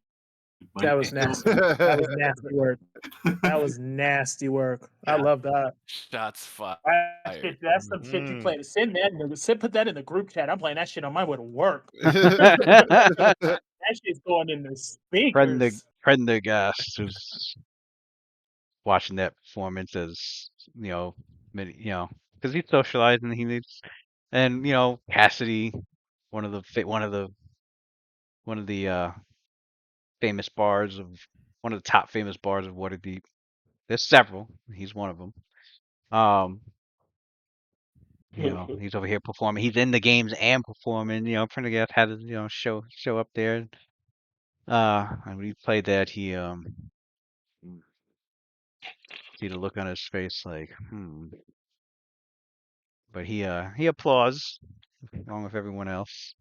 But That he was still nasty. That was nasty work. That was nasty work. I love that. Shots fired. That's some shit you Mhm. play. Send that. Put that in the group chat. I'm playing that shit on my way to work. Friend That shit's going in the speakers. Prendergast who's watching that performance as because he's socializing. He needs, and Cassidy, one of the famous bars of one of the top famous bars of Waterdeep. There's several. He's one of them. He's over here performing. He's in the games and performing. Prendergast had his show up there. And when he played that, he see the look on his face like but he applauds along with everyone else.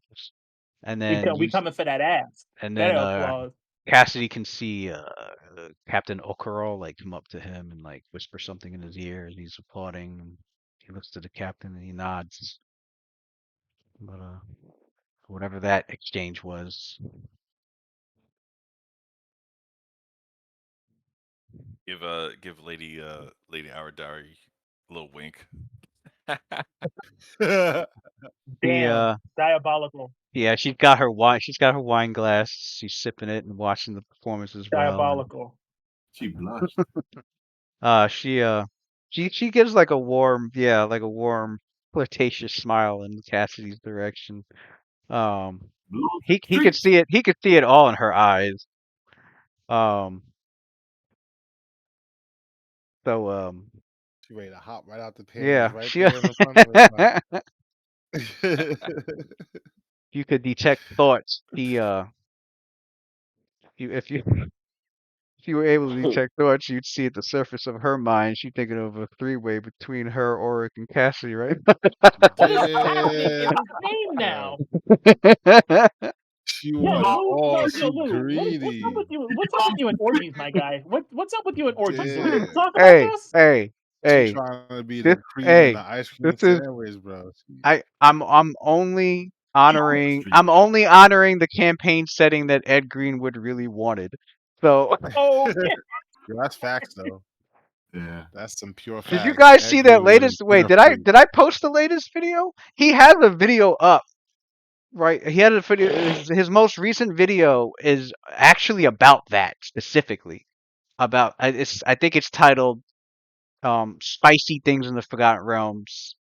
And then We coming for that ass. and That then applause. Cassidy can see Captain Okoro like come up to him and like whisper something in his ear as he's applauding. And he looks to the captain and he nods. But whatever that exchange was. Give Lady Aradari a little wink. He Damn. Diabolical. yeah, she's got her wine glass. She's sipping it and watching the performance as well. And, Diabolical. she blushed. she gives like a warm, flirtatious smile in Cassidy's direction. Blue He could streaks. see it. He could see it all in her eyes. Um, so She ready to hop right out the panties yeah, right she there in the front of his mouth. you could detect thoughts. If you if you were able to detect thoughts, you'd see at the surface of her mind. She's thinking of a three-way between her, Oric, and Cassidy, right? What is happening in Damn. this game now? She Yo, want it Lou, all. yo, She Lou, what's up with greedy. you? What's up with you in orgies, my guy? What's up with you in orgies? We Damn. didn't talk about hey, this. hey, She hey! trying to be This, the cream in the hey, ice this cream is sandwich, bro. I'm only She on the street. I'm only honoring the campaign setting that Ed Greenwood really wanted. So, Oh, Yo, that's facts though. Yeah. That's some pure did you facts. guys Ed see that Greenwood is latest? Wait, dinner did I free. post the latest video? He has a video up, right? He had a video. His most recent video is actually about that specifically. I think it's titled "Spicy Things in the Forgotten Realms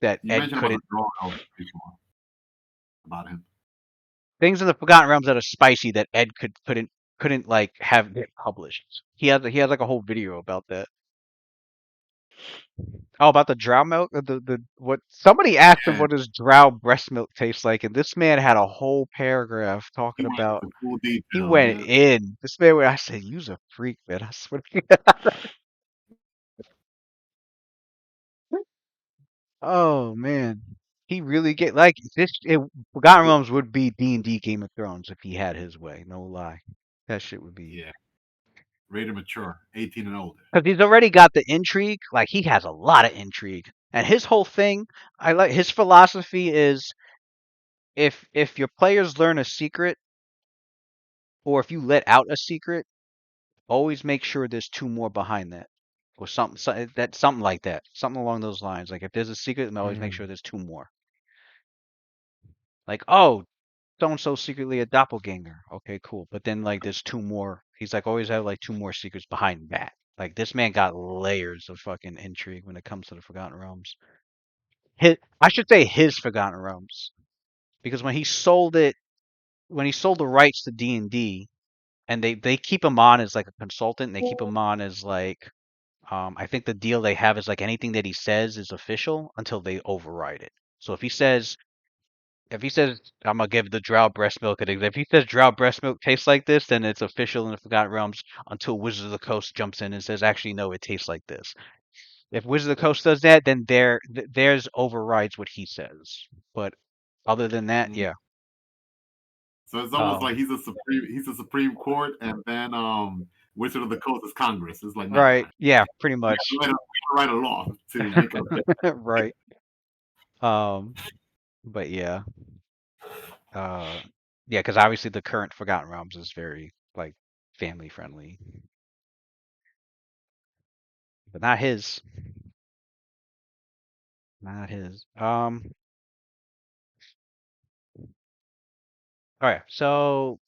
That You Ed mentioned about the Couldn't." drawing before about him. Things in the Forgotten Realms that are spicy that Ed couldn't like have get published. He has like a whole video about that. Oh, about the drow milk. The what? Somebody asked him Yeah. what does drow breast milk taste like, and this man had a whole paragraph He talking went about. into full He detail. went Yeah. in. This man, I said, "You's a freak, man." I swear. To God. Oh man, he really get like this. Forgotten Realms would be D&D Game of Thrones if he had his way. No lie, that shit would be. Yeah. Rated mature, 18 and older. Because he's already got the intrigue. Like he has a lot of intrigue, and his whole thing, I like his philosophy is if your players learn a secret, or if you let out a secret, always make sure there's two more behind that, or something like that, something along those lines. Like if there's a secret, then always make Mhm. sure there's two more. Like, oh, so and so secretly a doppelganger. Okay, cool. But then like there's two more. He's like always have like two more secrets behind that. Like this man got layers of fucking intrigue when it comes to the Forgotten Realms. I should say his Forgotten Realms, because when he sold the rights to D&D, and they keep him on as like a consultant. They keep him on as like I think the deal they have is like anything that he says is official until they override it. So if he says I'm gonna give the drow breast milk an example. If he says drow breast milk tastes like this, then it's official in the Forgotten Realms until Wizard of the Coast jumps in and says actually no, it tastes like this. If Wizard of the Coast does that, then theirs overrides what he says. But other than that, Mm. yeah. So it's almost like he's a Supreme Court, and then Wizard of the Coast is Congress. It's like, nah, Right. Yeah, pretty we much. have to write a law to make it official. Right. Um, but yeah. Uh, yeah, because obviously the current Forgotten Realms is very like family friendly, but not his. Not his. All right. So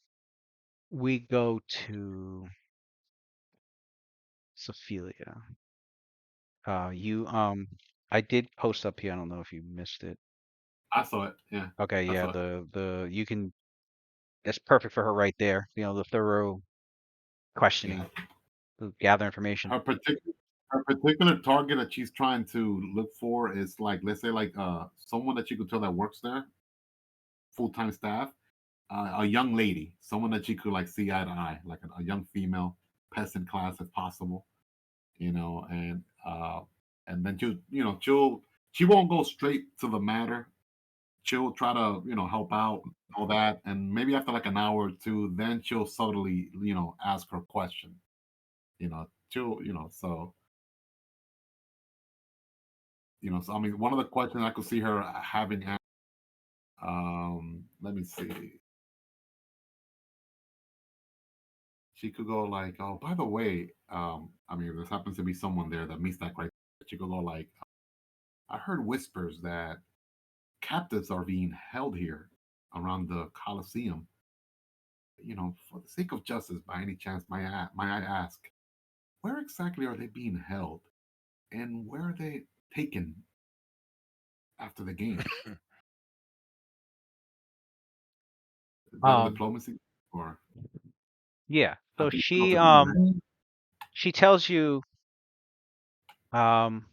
we go to Sophelia. I did post up here. I don't know if you missed it. I saw it. Yeah, Okay, I yeah. saw it. The you can. That's perfect for her right there. The thorough Yeah, questioning, the gather information. her particular target that she's trying to look for is like, let's say, like someone that you could tell that works there, full time staff, a young lady, someone that she could like see eye to eye, like a young female peasant class if possible, and then she won't go straight to the matter. She'll try to help out, all that, and maybe after like an hour or two, then she'll subtly ask her question. She'll so I mean, one of the questions I could see her having, let me see, she could go like, oh, by the way, I mean, if there happens to be someone there that meets that criteria, she could go like, I heard whispers that captives are being held here around the Colosseum. For the sake of justice, by any chance, may I ask, where exactly are they being held, and where are they taken after the games? Is that a Um, diplomacy, or yeah. I So think diplomacy? she tells you um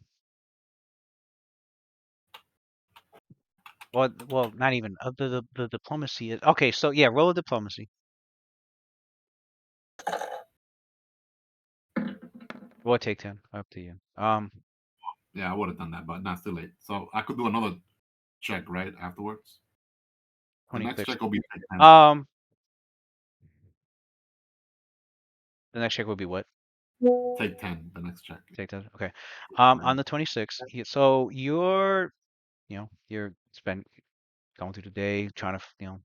well not even the diplomacy is okay. So yeah, roll a diplomacy. We'll take 10. Up to you. Yeah, I would have done that, but not too late. So I could do another check right afterwards. The next 26. check will be take 10. Um, the next check will be what? Take 10. The next check. Take 10. Okay. Right. On the 26th. So you're spent going through the day trying to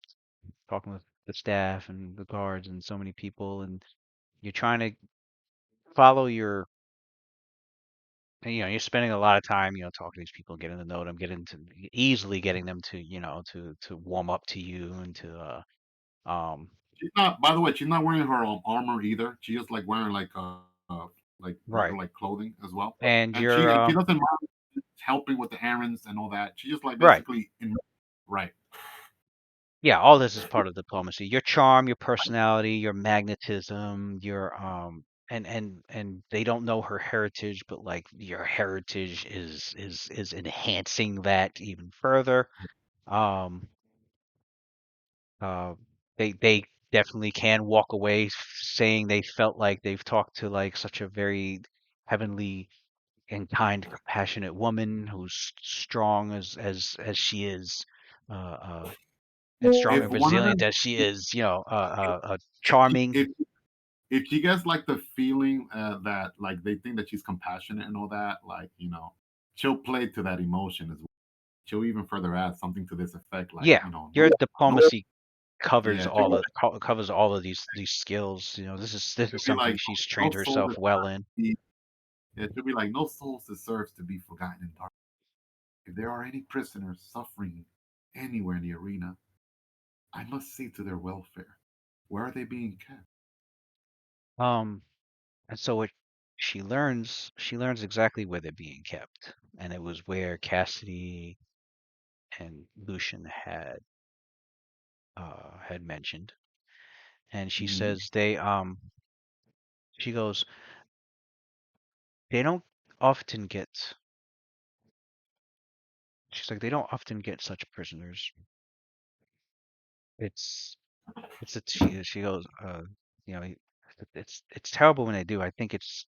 talking with the staff and the guards and so many people, and you're trying to follow your and, you're spending a lot of time, talking to these people, getting to know them, easily getting them to, to warm up to you and to She's not. By the way, she's not wearing her armor either. She's just like wearing like right. regular like clothing as well. And And she you're she doesn't mind helping with the errands and all that. She just like right. basically right. Yeah, all this is part of diplomacy. Your charm, your personality, your magnetism, your and they don't know her heritage, but like your heritage is enhancing that even further. Um uh they definitely can walk away saying they felt like they've talked to like such a very heavenly and kind, compassionate woman who's strong as she is. Uh and strong If and one of resilient them, as she is, if she, charming. if if she gets like the feeling that like they think that she's compassionate and all that, like she'll play to that emotion as well. She'll even further add something to this effect, like Yeah, no, your diplomacy covers yeah, covers all of these skills. This is she'll be something like, she's no trained soul herself deserves well in. to be, yeah, she'll be like, no soul deserves to be forgotten in dark. If there are any prisoners suffering anywhere in the arena, I must see to their welfare. Where are they being kept? And so she learns exactly where they're being kept, and it was where Cassidy and Lucian had mentioned, and she Mhm. says she goes, they don't often get. She's like, they don't often get such prisoners. It's she goes, you know, it's terrible when they do. I think it's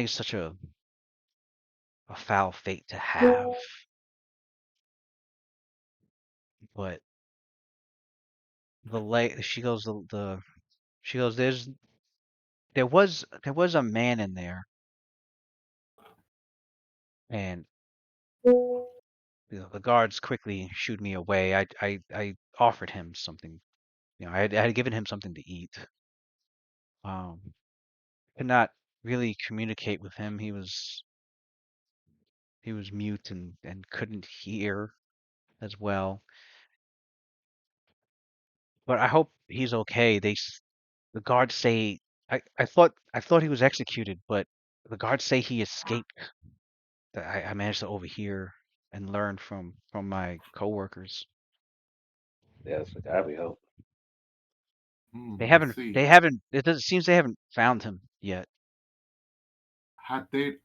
such a foul fate to have, but she goes she goes, there was a man in there, and the guards quickly shooed me away. I offered him something. I had given him something to eat. Um, could not really communicate with him. He was mute and couldn't hear as well. But I hope he's okay. The guards say I thought he was executed, but the guards say he escaped. That I managed to overhear and learn from my coworkers. Yeah, it's like we hope. Let's see. They haven't it seems they haven't found him yet. Had they?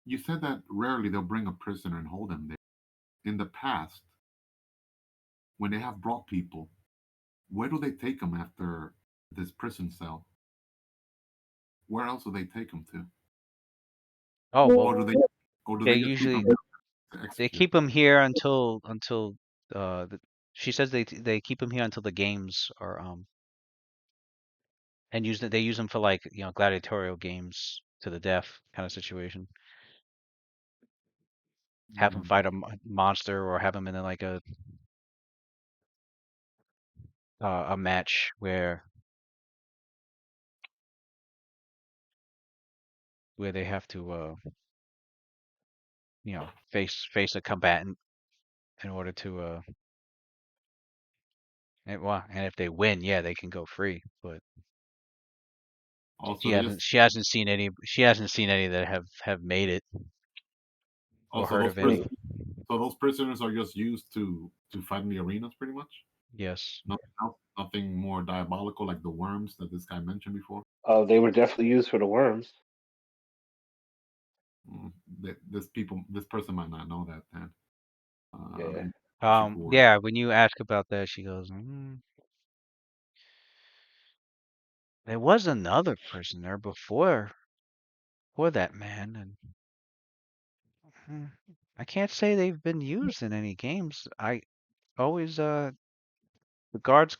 You said that rarely they'll bring a prisoner and hold him there. In the past, when they have brought people, where do they take them after this prison cell? Where else do they take them to? Oh Or well, do they? Or do they they just keep them usually to they execute? keep him here until she says they keep him here until the games are and they use them for like gladiatorial games to the death kind of situation. Have him Mm. fight a monster or have him in like a match where they have to face a combatant in order to and if they win, yeah, they can go free. But Also, they just she hasn't seen any that have made it or also heard those of any. prisoners. So those prisoners are just used to fight in the arenas, pretty much. Yes. Nothing else, nothing more diabolical like the worms that this guy mentioned before. Oh, they were definitely used for the worms. Mm, this person might not know that. Then, Yeah. maybe I should worry. Yeah, when you ask about that, she goes, there was another person there before that man, and I can't say they've been used in any games. I always the guards,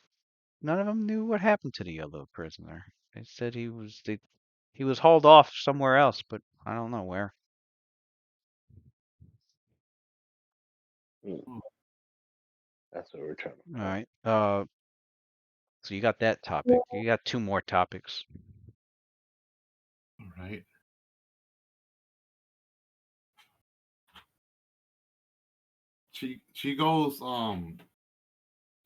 none of them knew what happened to the other prisoner. They said he was hauled off somewhere else, but I don't know where. Mm, Hmm, that's what we're trying to All find. right. So you got that topic. You got two more topics. all right. She goes.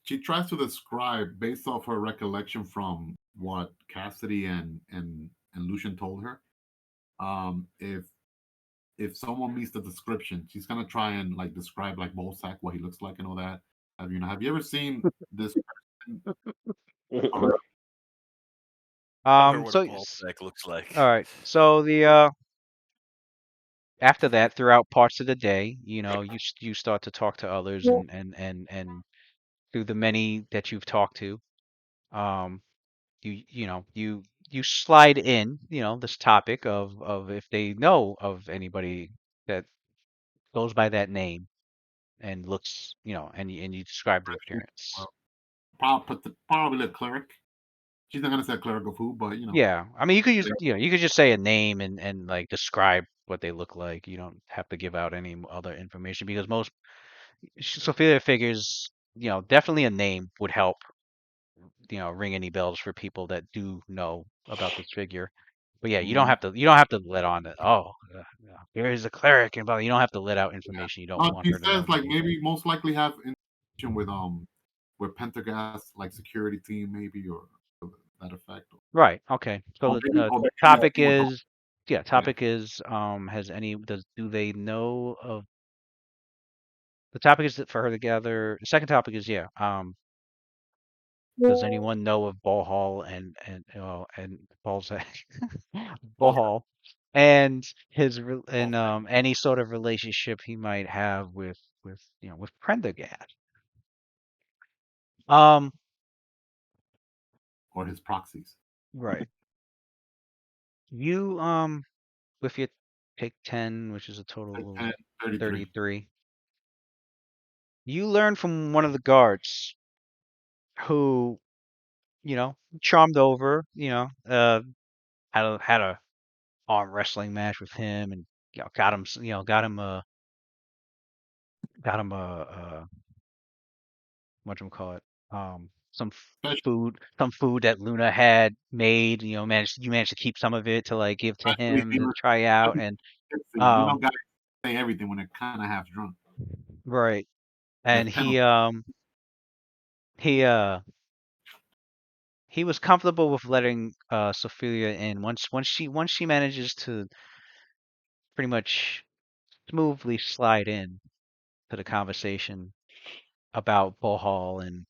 She tries to describe based off her recollection from what Cassidy and Lucian told her. If someone meets the description, she's gonna try and like describe like Bolsack, what he looks like and all that. Have you ever seen this person already? Tell her what a So ball sack looks like. all right. So the after that, throughout parts of the day, you start to talk to others and through the many that you've talked to, um, you slide in, this topic of if they know of anybody that goes by that name and looks, and you describe the appearance. Well, probably a cleric. She's not gonna say a cleric of who, but Yeah, I mean, you could just say a name and like describe what they look like. You don't have to give out any other information because most Sophia figures, definitely a name would help, ring any bells for people that do know about this figure. But yeah, Mhm. you don't have to let on that. Oh, here is a cleric, and you don't have to let out information you don't No, want she her to says know. like maybe most likely have interaction with where Pendergast like security team maybe or that effect. Right. Okay. So the Or maybe topic people don't. is yeah. Yeah. Topic is has any do they know of the topic is for her to gather. The second topic is yeah. Does anyone know of Ball Hall and Ball's Ball Well, Hall and and any sort of relationship he might have with with Prendergast? Um. or his proxies. Right. You with your take 10, which is a Like total of 10, 33. 33. You learn from one of the guards who, charmed over, had a arm wrestling match with him and got him, what do you call it? Some Especially, food that Luna had made, you managed to keep some of it to like give to especially if him he to was try out and tipsy. You know, um guys say everything when they're kind of half drunk. right. There's And penalty. he he was comfortable with letting Sophia in once she manages to pretty much smoothly slide in to the conversation about Bohol and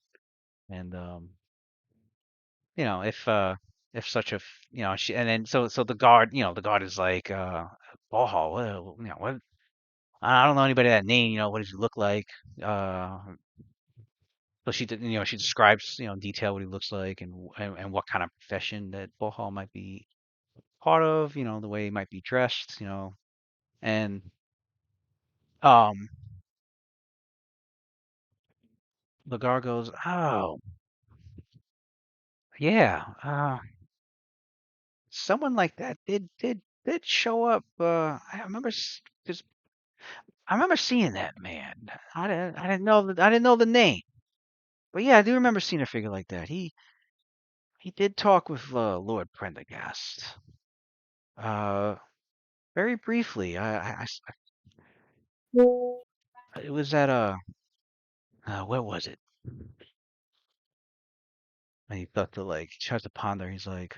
if such a she and then so the guard is like Bohol what I don't know anybody that name what does he look like uh so she describes in detail what he looks like and what kind of profession that Bohol might be part of, the way he might be dressed, and um the guard goes, "Oh, yeah, someone like that did show up. Just I remember seeing that man. I didn't know the name, but yeah, I do remember seeing a figure like that. He did talk with Lord Prendergast, uh, very briefly. It was at where was it? And he thought to like he tries to ponder. He's like,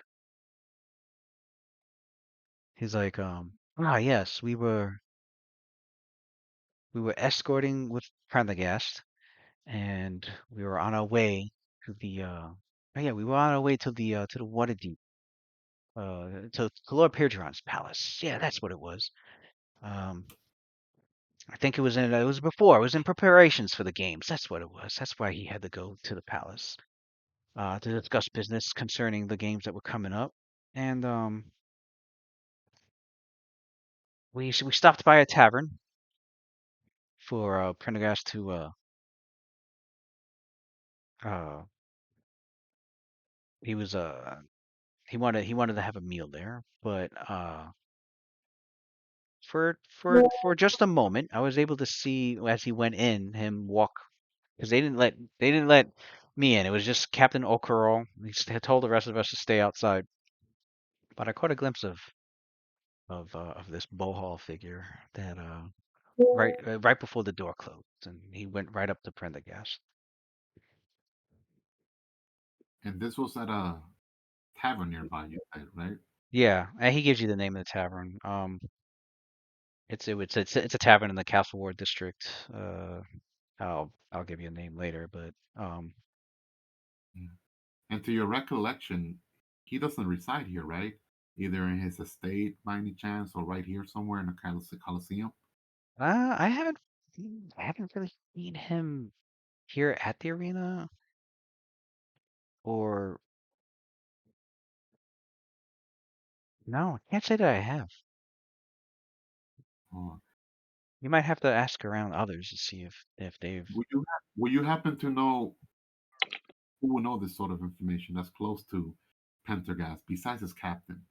yes, we were escorting with Prendergast, and we were on our way to the oh yeah, we were on our way to the Waterdeep, to Lord Pergeron's palace. Yeah, that's what it was. Um, I think it was before. It was in preparations for the games. That's what it was. That's why he had to go to the palace to discuss business concerning the games that were coming up. And we stopped by a tavern for Prendergast to uh he was he wanted to have a meal there, but for just a moment, I was able to see as he went in him walk because they didn't let me in. It was just Captain O'Carroll. Had told the rest of us to stay outside, but I caught a glimpse of this Bohol figure that right before the door closed, and he went right up to Prendergast. And this was at a tavern nearby, you said, right? Yeah, and he gives you the name of the tavern. It's a tavern in the Castle Ward district. I'll give you a name later, but Yeah. And to your recollection, he doesn't reside here, right? Either in his estate by any chance or right here somewhere in the Coliseum. I haven't really seen him here at the arena, or no, I can't say that I have. Uh, You might have to ask around others to see if they've. will you happen to know who will know this sort of information that's close to Pendergast besides his captain?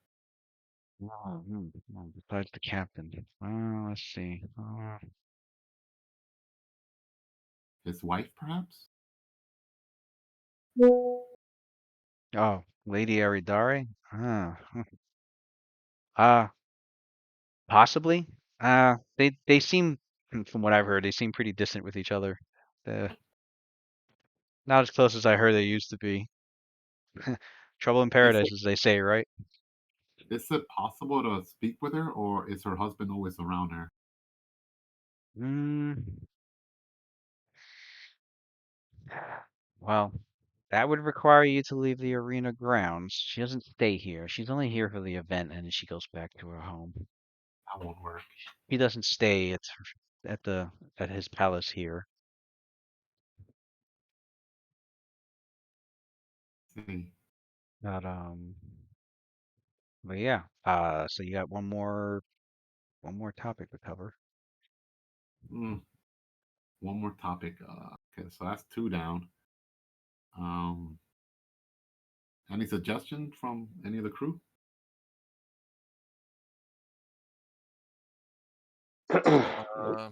Oh, well, besides the captain. Let's see. His wife, perhaps? Oh, Lady Aridare? Uh, possibly. They seem, from what I've heard, they seem pretty distant with each other. Uh, Not as close as I heard they used to be. Trouble in Is paradise, as they say, right? it possible to speak with her, or is her husband always around her? Mm, well, that would require you to leave the arena grounds. She doesn't stay here. She's only here for the event, and then she goes back to her home. That won't work. He doesn't stay at the at his palace here. See. But but yeah. So you got one more topic to cover. Mm, one more topic. Okay, so that's two down. Um, any suggestion from any of the crew? Uh,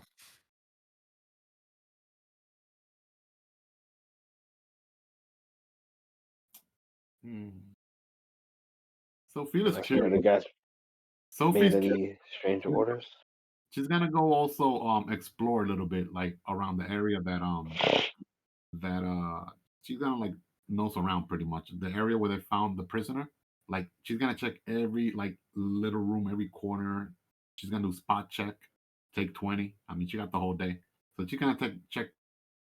Hmm. Sophia's like Any of the curious. guys made Sophie's curious. any strange orders? She's gonna go also explore a little bit, like around the area that she's gonna like nose around pretty much the area where they found the prisoner. Like she's gonna check every like little room, every corner. She's gonna do spot check, take 20. I mean, she got the whole day, so she's gonna check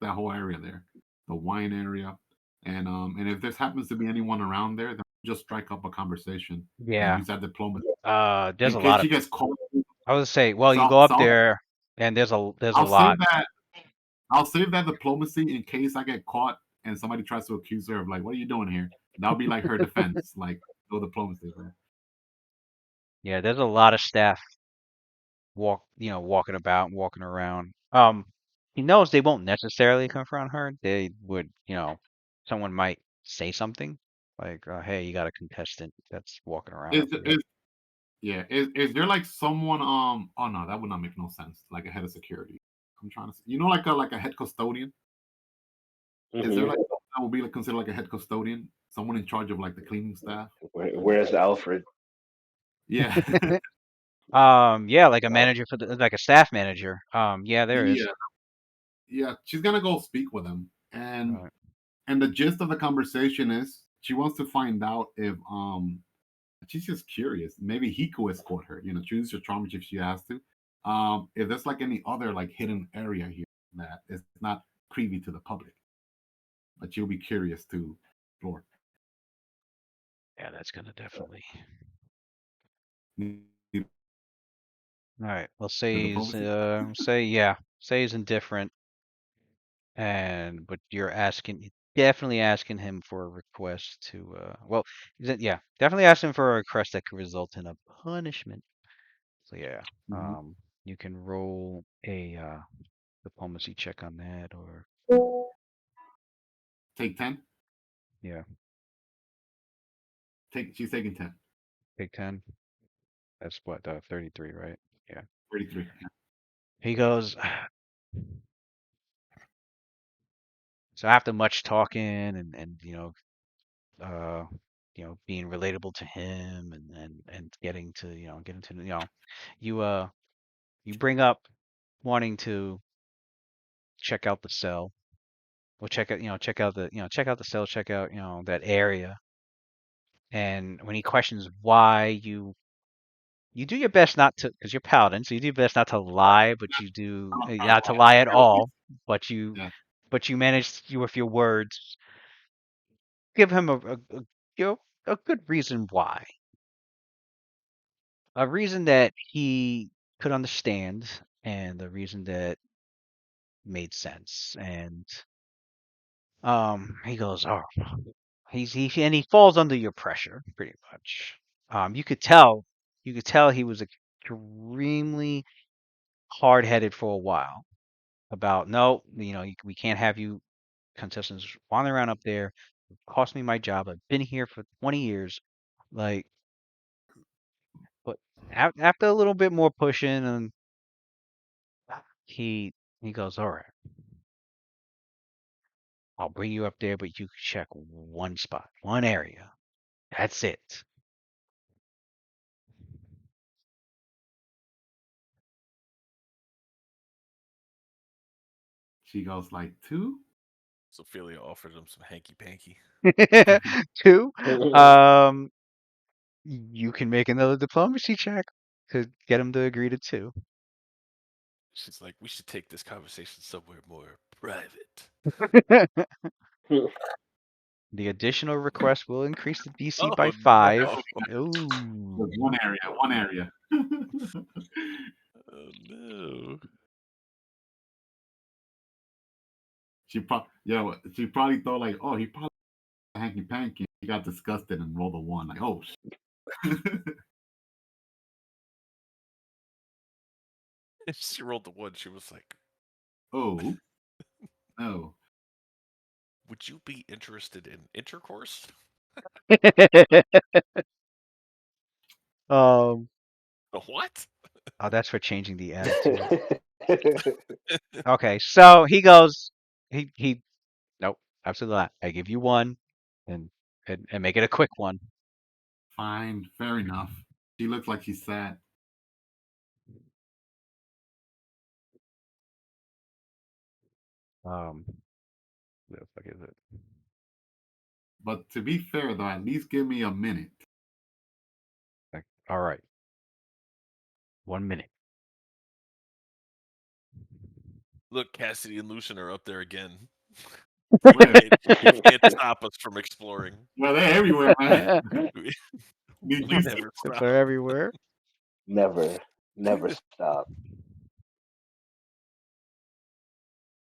that whole area there, the wine area, and if there happens to be anyone around there, then just strike up a conversation and Yeah. use that diplomacy There's in a case lot of. she gets caught. I would say, well, you So, go up so I'll, there, and there's a I'll save lot. that. I'll save that diplomacy in case I get caught and somebody tries to accuse her of like, "What are you doing here?" That'll be like her defense, like no diplomacy. Right? Yeah, there's a lot of staff walking about, walking around. He knows they won't necessarily confront her. They would, someone might say something like, "Hey, you got a contestant that's walking around Is up here." is yeah? Is there like someone? Oh no, that would not make no sense. Like a head of security. I'm trying to, like a head custodian. Is there Hmm. like that would be like considered like a head custodian, someone in charge of like the cleaning staff? Where's Alfred? Yeah, Yeah, like a manager like a staff manager. Yeah, there is. yeah, yeah. She's gonna go speak with him, and Right. and the gist of the conversation is she wants to find out if she's just curious. Maybe he could escort her. Choose your trauma if she has to. If there's like any other like hidden area here that is not privy to the public, but you'll be curious to explore. Yeah, that's gonna definitely. Need All right. Well, the diplomacy. say he's indifferent, but you're definitely asking him for a request to well, yeah, definitely asking for a request that could result in a punishment. So yeah, Mhm. you can roll a diplomacy check on that, or Take 10. yeah, She's taking 10. take 10. That's what 33, right? Yeah. 33. Yeah. He goes. So after much talking and uh, being relatable to him and getting to you you bring up wanting to check out the cell. Well, check out the cell, check out that area. And when he questions why you do your best not to, because you're paladin, so you do your best not to lie, but you do not to lie at all. But you Yeah. but you manage with your words give him you know, a good reason why, a reason that he could understand, and a reason that made sense. And he goes, oh, and he falls under your pressure pretty much. You could tell, he was extremely hard headed for a while about no, we can't have you contestants wandering around up there. It cost me my job. I've been here for 20 years. Like, but after a little bit more pushing, and he goes, all right, I'll bring you up there, but you check one spot, one area. That's it. She goes like 2. Ophelia offered him some hanky panky. 2, you can make another diplomacy check to get him to agree to 2. She's like, we should take this conversation somewhere more private. The additional request will increase the DC Oh by 5. no! Ooh. There's one area. Oh no! She probably thought like, oh, he probably hanky panky. He got disgusted and rolled a 1. Like, oh. She rolled the 1. She was like, Oh. No. would you be interested in intercourse? um. What? Oh, that's for changing the attitude. Okay, so he goes. He. Nope, absolutely not. I give you 1, and make it a quick one. Fine, fair enough. She looks like she's sad. What the fuck is it? But to be fair, though, at least give me a minute. Like, all right, 1 minute. Look, Cassidy and Lucian are up there again. Where? You can't stop us from exploring. Well, they're everywhere, man. We Did you see? never stop. They're everywhere. Never stop.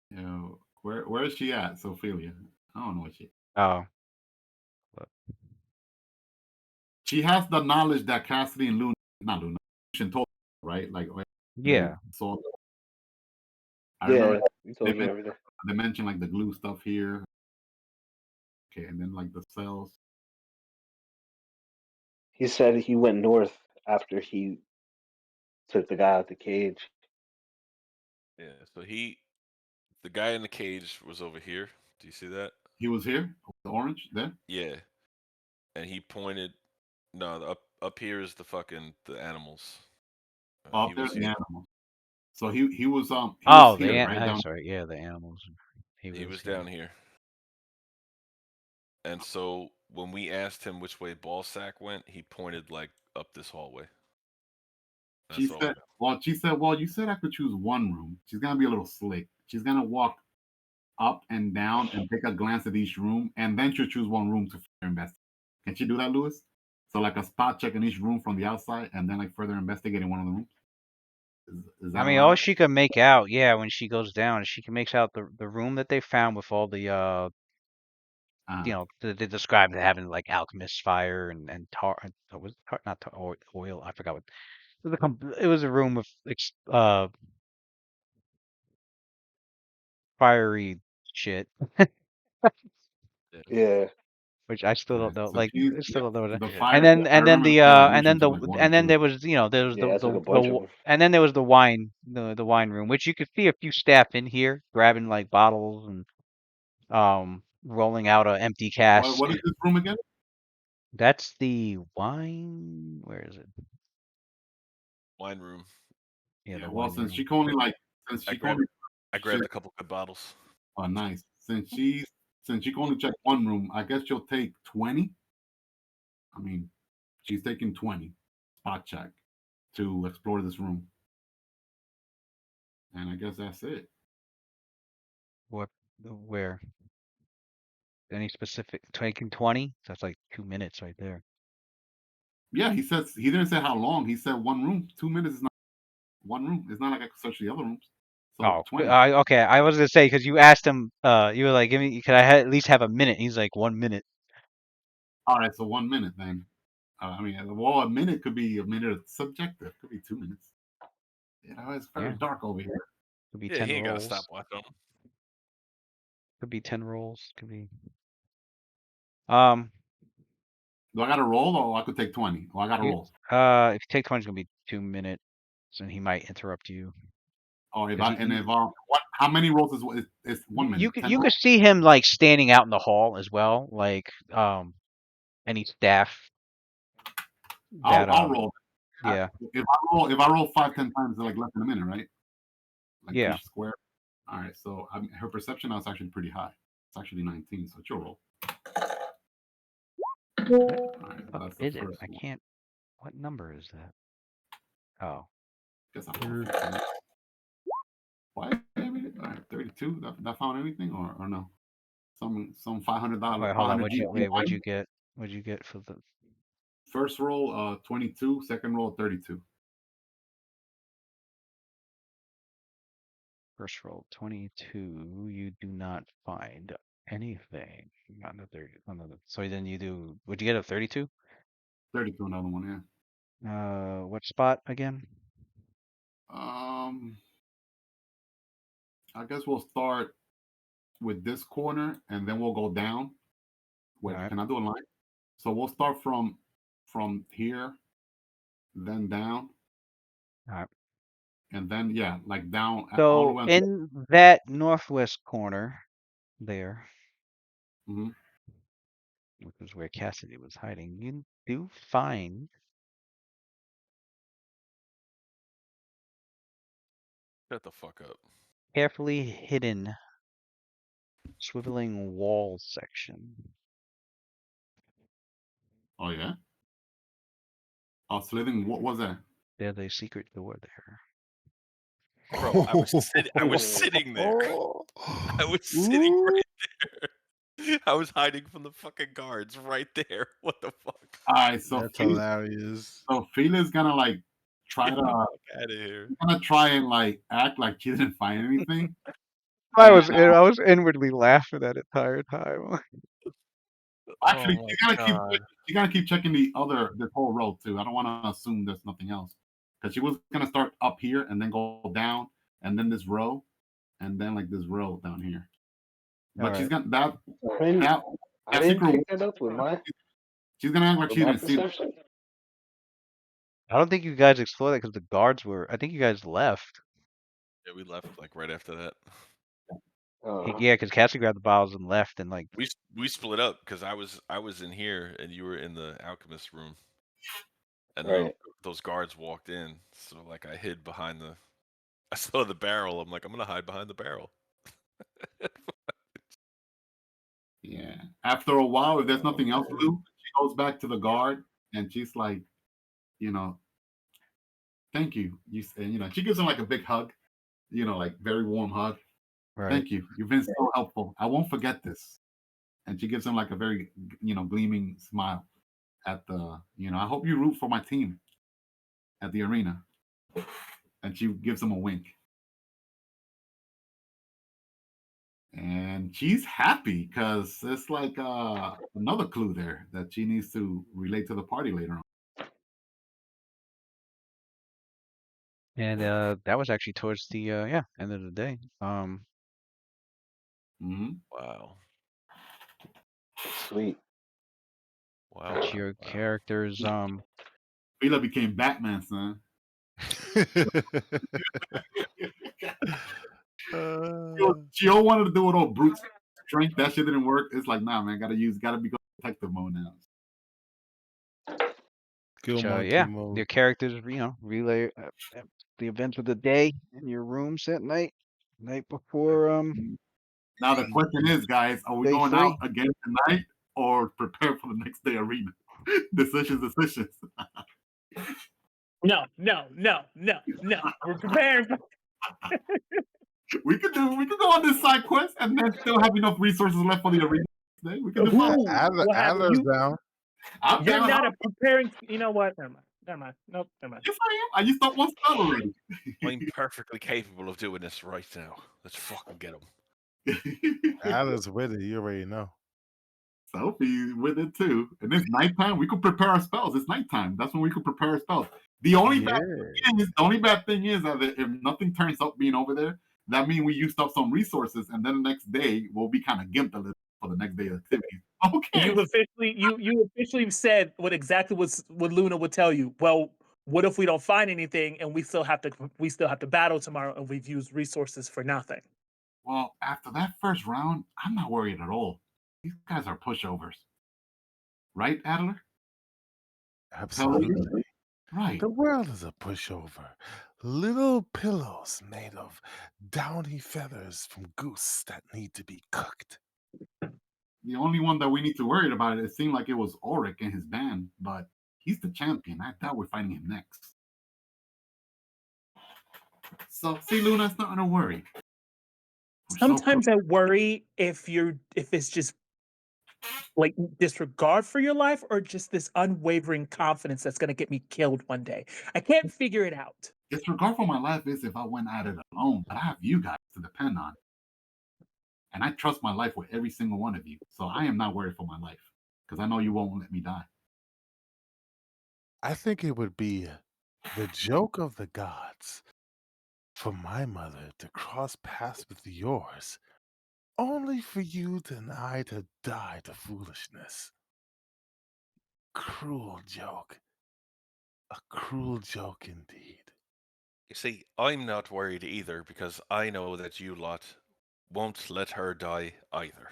You know, where is she at, Ophelia? I don't know what she. Oh, She has the knowledge that Cassidy and Lucian told her, right? Like, yeah. So I remember Yeah, we told you everything. they mentioned like the glue stuff here. Okay, and then like the cells. He said he went north after he took the guy out the cage. Yeah, so the guy in the cage was over here. Do you see that? He was here, the orange there. Yeah, and he pointed. No, up here is the animals. Up there, the animals. So he was Oh, here, right down. Sorry, yeah, the animals. He was down here. And so when we asked him which way Ballsack went, he pointed like up this hallway. She said, well, you said I could choose one room. She's gonna be a little slick. She's gonna walk up and down and take a glance at each room, and then she'll choose one room to further investigate. Can she do that, Lewis? So like a spot check in each room from the outside, and then like further investigate in one of the rooms. Is that I mean, all she can make out, yeah, when she goes down, she can make out the room that they found with all the you know, they described it having like alchemist fire and tar. Was it tar, not tar, oil? I forgot what. It was a room with fiery shit. Yeah. Which I still don't know. So like, she's, I still don't know what. the That. fire, And then there was there was Yeah, I took a bunch of them. and then there was the wine wine room, which you could see a few staff in here grabbing like bottles and rolling out an empty cask. What is this room again? That's the wine. Where is it? Wine room. Yeah, the well, wine since room. she can only like I grabbed a couple good bottles. Oh, nice. Since she can only check one room, I guess she'll take 20. I mean, she's taking 20 spot check to explore this room, and I guess that's it. What? Where? Any specific? Taking 20? That's like 2 minutes right there. Yeah, he didn't say how long. He said one room. 2 minutes is not one room. It's not like I could search the other rooms. So 20. Okay. I was gonna say because you asked him. You were like, "Give me. Could I at least have a minute?" He's like, 1 minute. All right, so 1 minute then. I mean, well, a minute could be a minute subjective. Could be 2 minutes. You know, it's very dark over here. Could be Yeah, 10 he ain't gotta rolls. stop watching. Could be 10 rolls. Could be. Do I got to roll or I could take 20? Or I got to roll? If you take 20, it's gonna be 2 minutes, and he might interrupt you. Oh, how many rolls is 1 minute? You could see him like standing out in the hall as well, like any staff. I'll roll. Yeah. If I roll 5-10 times, it's like less than a minute, right? Like yeah. each square. All right, so her perception now is actually pretty high. It's actually 19, so it's your roll. All right, Oh, that's the is it? first I one. can't. What number is that? Oh, Guess I'm off 15. Why? All right, 32. That found anything or no? Some $500. wait, hold on. What'd you 500 What'd you get? What'd you get for the First roll, 22. Second roll, 32. first roll? 22. You do not find anything on the 30. So then you do. Would you get a 32? 32, another one, yeah. What spot again? I guess we'll start with this corner and then we'll go down. Wait, All right. can I do a line? So we'll start from here, then down, All right. and then yeah, like down all the So way until. in that northwest corner there, Mhm. which is where Cassidy was hiding, you do find Shut the fuck up. carefully hidden swiveling wall section. Oh yeah. Oh, slithing. What was that? There's a secret door there. Bro, I was sitting there. I was sitting right there. I was hiding from the fucking guards right there. What the fuck? All right, so That's hilarious. Felia's gonna like try Get the to fuck out of here. gonna try and like act like she didn't find anything. I And was inwardly laughing that entire time. actually, Oh she's my gonna keep god. she's gonna keep checking this whole row too. I don't want to assume there's nothing else because she was gonna start up here and then go down and then this row and then like this row down here. But she's Alright. gonna I that didn't secret. pick that up She's gonna act like with she my didn't see it. perception. I don't think you guys explored that because the guards were. I think you guys left. Yeah, we left like right after that. Yeah, because Cassie grabbed the bottles and left, and like We split up because I was in here and you were in the alchemist room, and Right. those guards walked in. So like I hid behind the. I saw the barrel. I'm like, I'm gonna hide behind the barrel. Yeah. After a while, if there's nothing else to do, she goes back to the guard and she's like, you know, thank you. She gives him like a big hug, like very warm hug. right. Thank you. You've been so helpful. I won't forget this. And she gives him like a very, gleaming smile at I hope you root for my team at the arena. And she gives him a wink. And she's happy because it's like another clue there that she needs to relate to the party later on. And that was actually towards the end of the day. Wow. Sweet. Wow. But your characters Fila became Batman, son. She all wanted to do it all brute strength. That shit didn't work. It's like, nah, man, gotta be detective mode now. your characters, relay the events of the day in your rooms that night before Now the question is, guys, are we day going 3. out again tonight or prepare for the next day arena? Decisions. No. We're preparing. We could go on this side quest and then still have enough resources left for the arena today. We could do both. Adler's down. I'm You're down. not a preparing. You know what? Never mind. Nope. Never mind. Yes, I am. I used up one spell already. I'm perfectly capable of doing this right now. Let's fucking get him. Adler's with it. You already know. Sophie with it too. And it's nighttime. We could prepare our spells. It's nighttime. That's when we could prepare our spells. The only bad thing is that if nothing turns up being over there, that means we used up some resources, and then the next day we'll be kind of gimped a little for the next day activities. Okay. You officially said exactly what Luna would tell you. Well, what if we don't find anything and we still have to battle tomorrow and we've used resources for nothing? Well, after that first round, I'm not worried at all. These guys are pushovers. Right, Adler? Absolutely. Right. The world is a pushover. Little pillows made of downy feathers from goose that need to be cooked. the only one that we need to worry about it seemed like it was Ulrich and his band, but he's the champion. I doubt we're fighting him next. So see, Luna, it's not gonna worry. We're so close. Sometimes I worry if it's just like disregard for your life or just this unwavering confidence that's going to get me killed one day. I can't figure it out. Disregard for my life is if I went at it alone, but I have you guys to depend on. And I trust my life with every single one of you. So I am not worried for my life because I know you won't let me die. I think it would be the joke of the gods for my mother to cross paths with yours, only for you and I to die to foolishness. Cruel joke. A cruel joke indeed. You see, I'm not worried either because I know that you lot won't let her die either.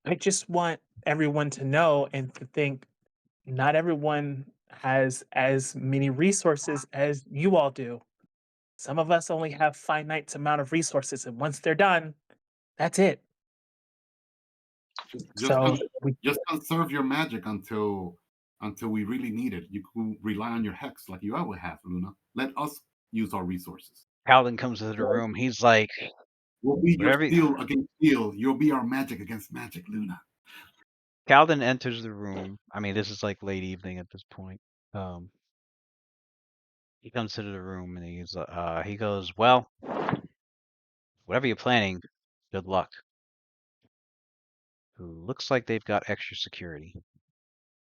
I just want everyone to know and to think not everyone has as many resources as you all do. Some of us only have finite amount of resources, and once they're done, that's it. Just So we, just conserve your magic until we really need it. You can rely on your hex like you always have, Luna. Let us use our resources. Paladin comes into the room. He's like, We'll be your whatever. steel against steel. You'll be our magic against magic, Luna. Paladin enters the room. I mean, this is like late evening at this point. Um, he comes into the room and he goes, well, whatever you're planning, good luck. Looks like they've got extra security.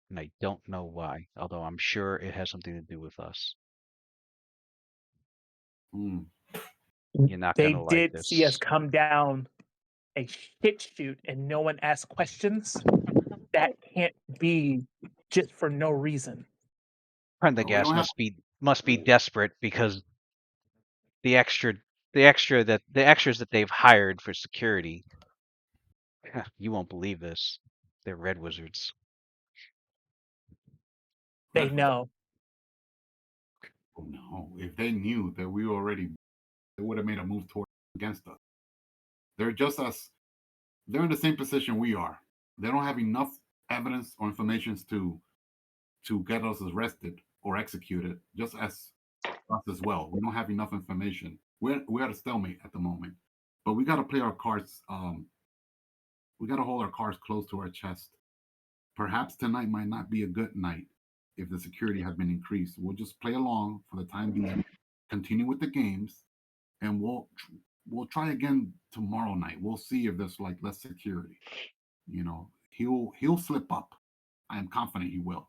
And I don't know why, although I'm sure it has something to do with us. Hmm. You're not they gonna like did see us this. come down a shit shoot and no one asked questions. That can't be just for no reason. The But we gas don't have. must be desperate because the extra the extras that they've hired for security. You won't believe this. They're red wizards. They know. Oh no! If they knew that we already, they would have made a move toward against us. They're just as they're in the same position we are. They don't have enough evidence or information to get us arrested or executed. Just as us as well. We don't have enough information. We're at a stalemate at the moment, but we got to play our cards. We got to hold our cards close to our chest. Perhaps tonight might not be a good night if the security has been increased. We'll just play along for the time being, continue with the games, and we'll try again tomorrow night. We'll see if there's like less security. You know, he'll slip up. I am confident he will,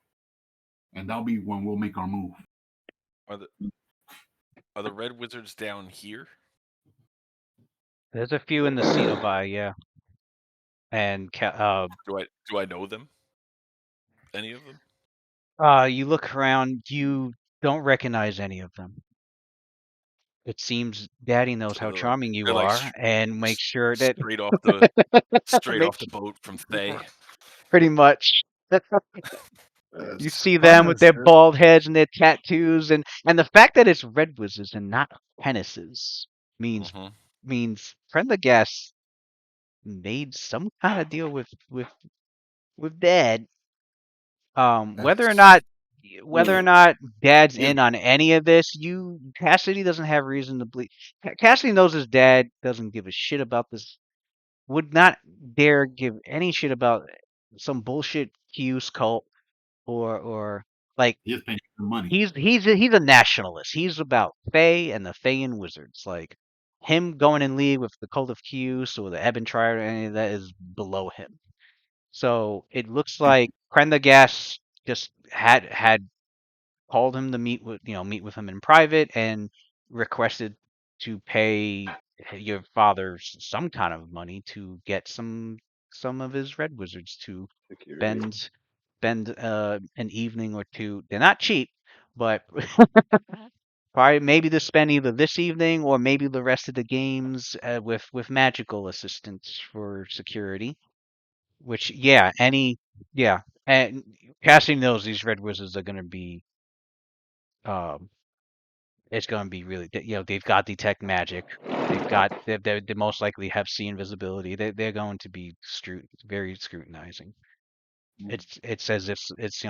and that'll be when we'll make our move. Are the red wizards down here? There's a few in the Cenobi, yeah. And Do I know them? Any of them? you look around, you don't recognize any of them. It seems Daddy knows So how charming they're you like are, and makes sure that straight off the make boat from Thay. pretty much. You see them with Surprise, their sir. bald heads and their tattoos, and the fact that it's red wizards and not apprentices Mm-hmm. means Prendergast made some kind of deal with Dad. Whether or That's not Dad's Yes, in on any of this, Cassidy doesn't have reason to believe. Cassidy knows his dad doesn't give a shit about this. Would not dare give any shit about some bullshit Hughes cult or like he is paying the money. he's a nationalist. He's about Fae and the Fae and wizards. Like him going in league with the cult of Hughes or the Ebon Triad or any of that is below him. So it looks like Prendergast just had called him to meet with him in private and requested to pay your father some kind of money to get some of his red wizards to Security. spend an evening or two. They're not cheap, but probably maybe to spend either this evening or maybe the rest of the games with magical assistance for security. Which yeah, and Cassie knows these red wizards are going to be um it's going to be really, they've got detect magic. They most likely have see invisibility. They're going to be very scrutinizing. It's as if it's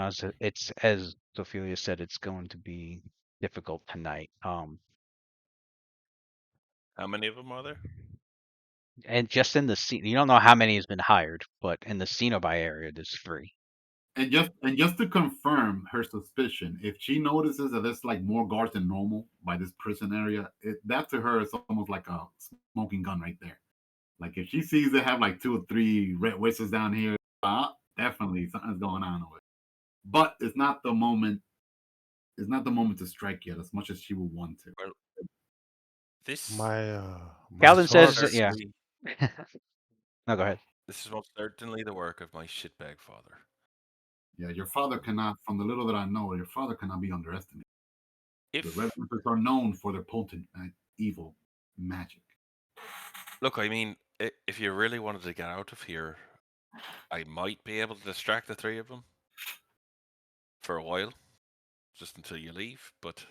as Ophelia said, it's going to be difficult tonight. How many of them are there? And just in the scene, you don't know how many has been hired, but in the Cenobi area, there's 3. And just to confirm her suspicion, if she notices that there's like more guards than normal by this prison area, that to her is almost like a smoking gun right there. Like if she sees they have like 2 or 3 red witches down here, definitely something's going on over. But it's not the moment. It's not the moment to strike yet, as much as she would want to. Well, this My Calvin this is most says, thoughts. yeah. certainly No, go ahead. this is most certainly the work of my shitbag father. Yeah, your father cannot, from the little that I know, your father cannot be underestimated. The If red witches are known for their potent evil magic. look, I mean, if you really wanted to get out of here, I might be able to distract the 3 of them for a while, just until you leave. But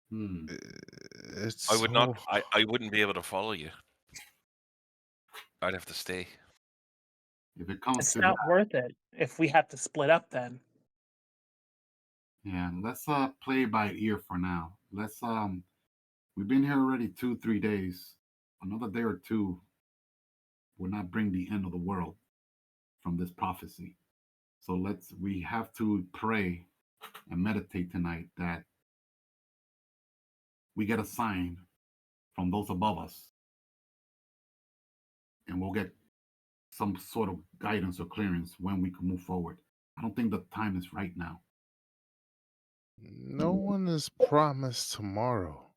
Hmm. It's I would not. so I wouldn't be able to follow you. I'd have to stay. If it comes It's to that, not worth it if we have to split up then. yeah, let's play by ear for now. We've been here already 2, 3 days. Another day or two will not bring the end of the world from this prophecy. So we have to pray and meditate tonight that we get a sign from those above us, and we'll get some sort of guidance or clearance when we can move forward. I don't think the time is right now. no one is promised tomorrow,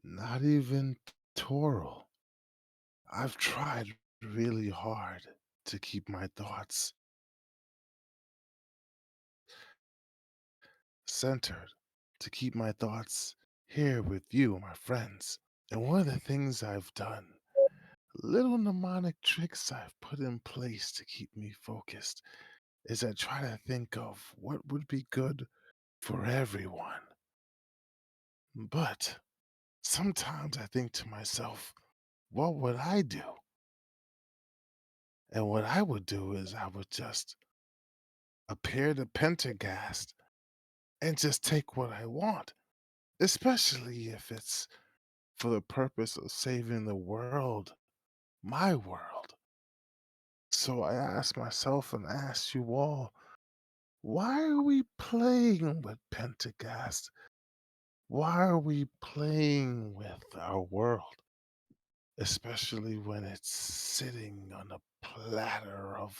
not even Toro. I've tried really hard to keep my thoughts centered, to keep my thoughts here with you, my friends. And one of the things I've done, little mnemonic tricks I've put in place to keep me focused, is I try to think of what would be good for everyone. But sometimes I think to myself, what would I do? And what I would do is I would just appear to Pentagast and just take what I want, especially if it's for the purpose of saving the world, my world. So I ask myself and ask you all, why are we playing with Pentagast? Why are we playing with our world? Especially when it's sitting on a platter of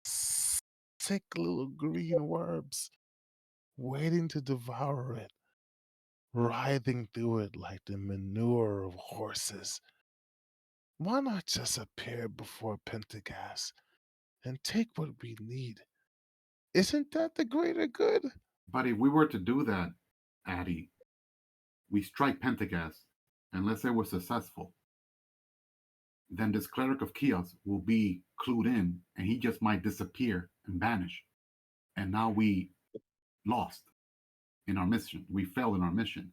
sick little green worms, waiting to devour it, writhing through it like the manure of horses. Why not just appear before Pentagast and take what we need? Isn't that the greater good? But if we were to do that, Addy, we strike Pentagast, and let's say we're successful, then this cleric of chaos will be clued in, and he just might disappear and vanish. And now we lost in our mission. We failed in our mission.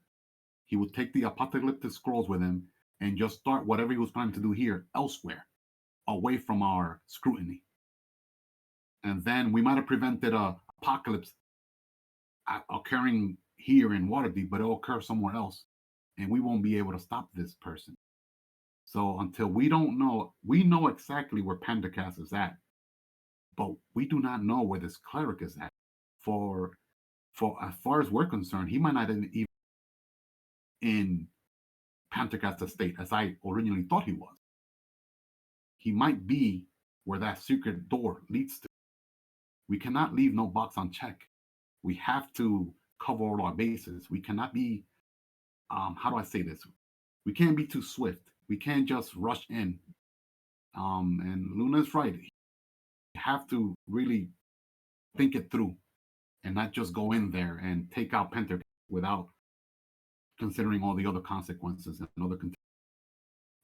He would take the apocalyptic scrolls with him and just start whatever he was planning to do here elsewhere, away from our scrutiny. And then we might have prevented a apocalypse occurring here in Waterdeep, but it'll occur somewhere else, and we won't be able to stop this person. So until we don't know, we know exactly where Pentacast is at, but we do not know where this cleric is at. For as far as we're concerned, he might not even in Pentacast estate as I originally thought he was. He might be where that secret door leads to. We cannot leave no box unchecked. We have to cover all our bases. We cannot be, how do I say this? We can't be too swift. We can't just rush in. And Luna's right. You have to really think it through and not just go in there and take out Penter without considering all the other consequences and other.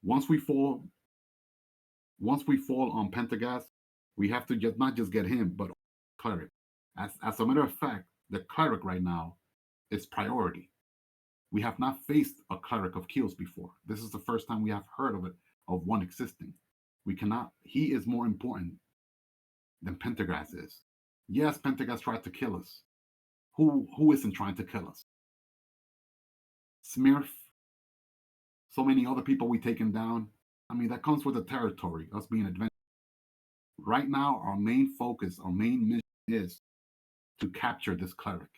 Once we fall, once we fall on Pentagast, we have to just not just get him, but cleric. As a matter of fact, the cleric right now its priority. We have not faced a cleric of keels before. This is the first time we have heard of it, of one existing. We cannot. He is more important than Pendergast is. Yes, Pendergast tried to kill us. Who isn't trying to kill us? Smirf, so many other people we taken down. I mean, that comes with the territory, us being adventurous. Right now, our main focus, our main mission is to capture this cleric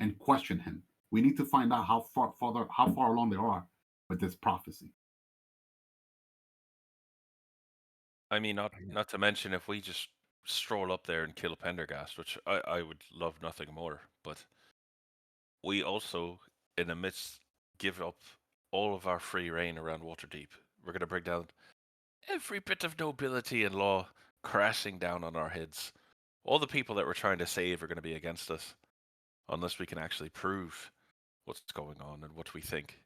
and question him. We need to find out how far along they are with this prophecy. I mean, not to mention if we just stroll up there and kill Pendergast, which I would love nothing more, but we also, in the midst, give up all of our free reign around Waterdeep. We're going to bring down every bit of nobility and law crashing down on our heads. All the people that we're trying to save are going to be against us, unless we can actually prove what's going on and what we think.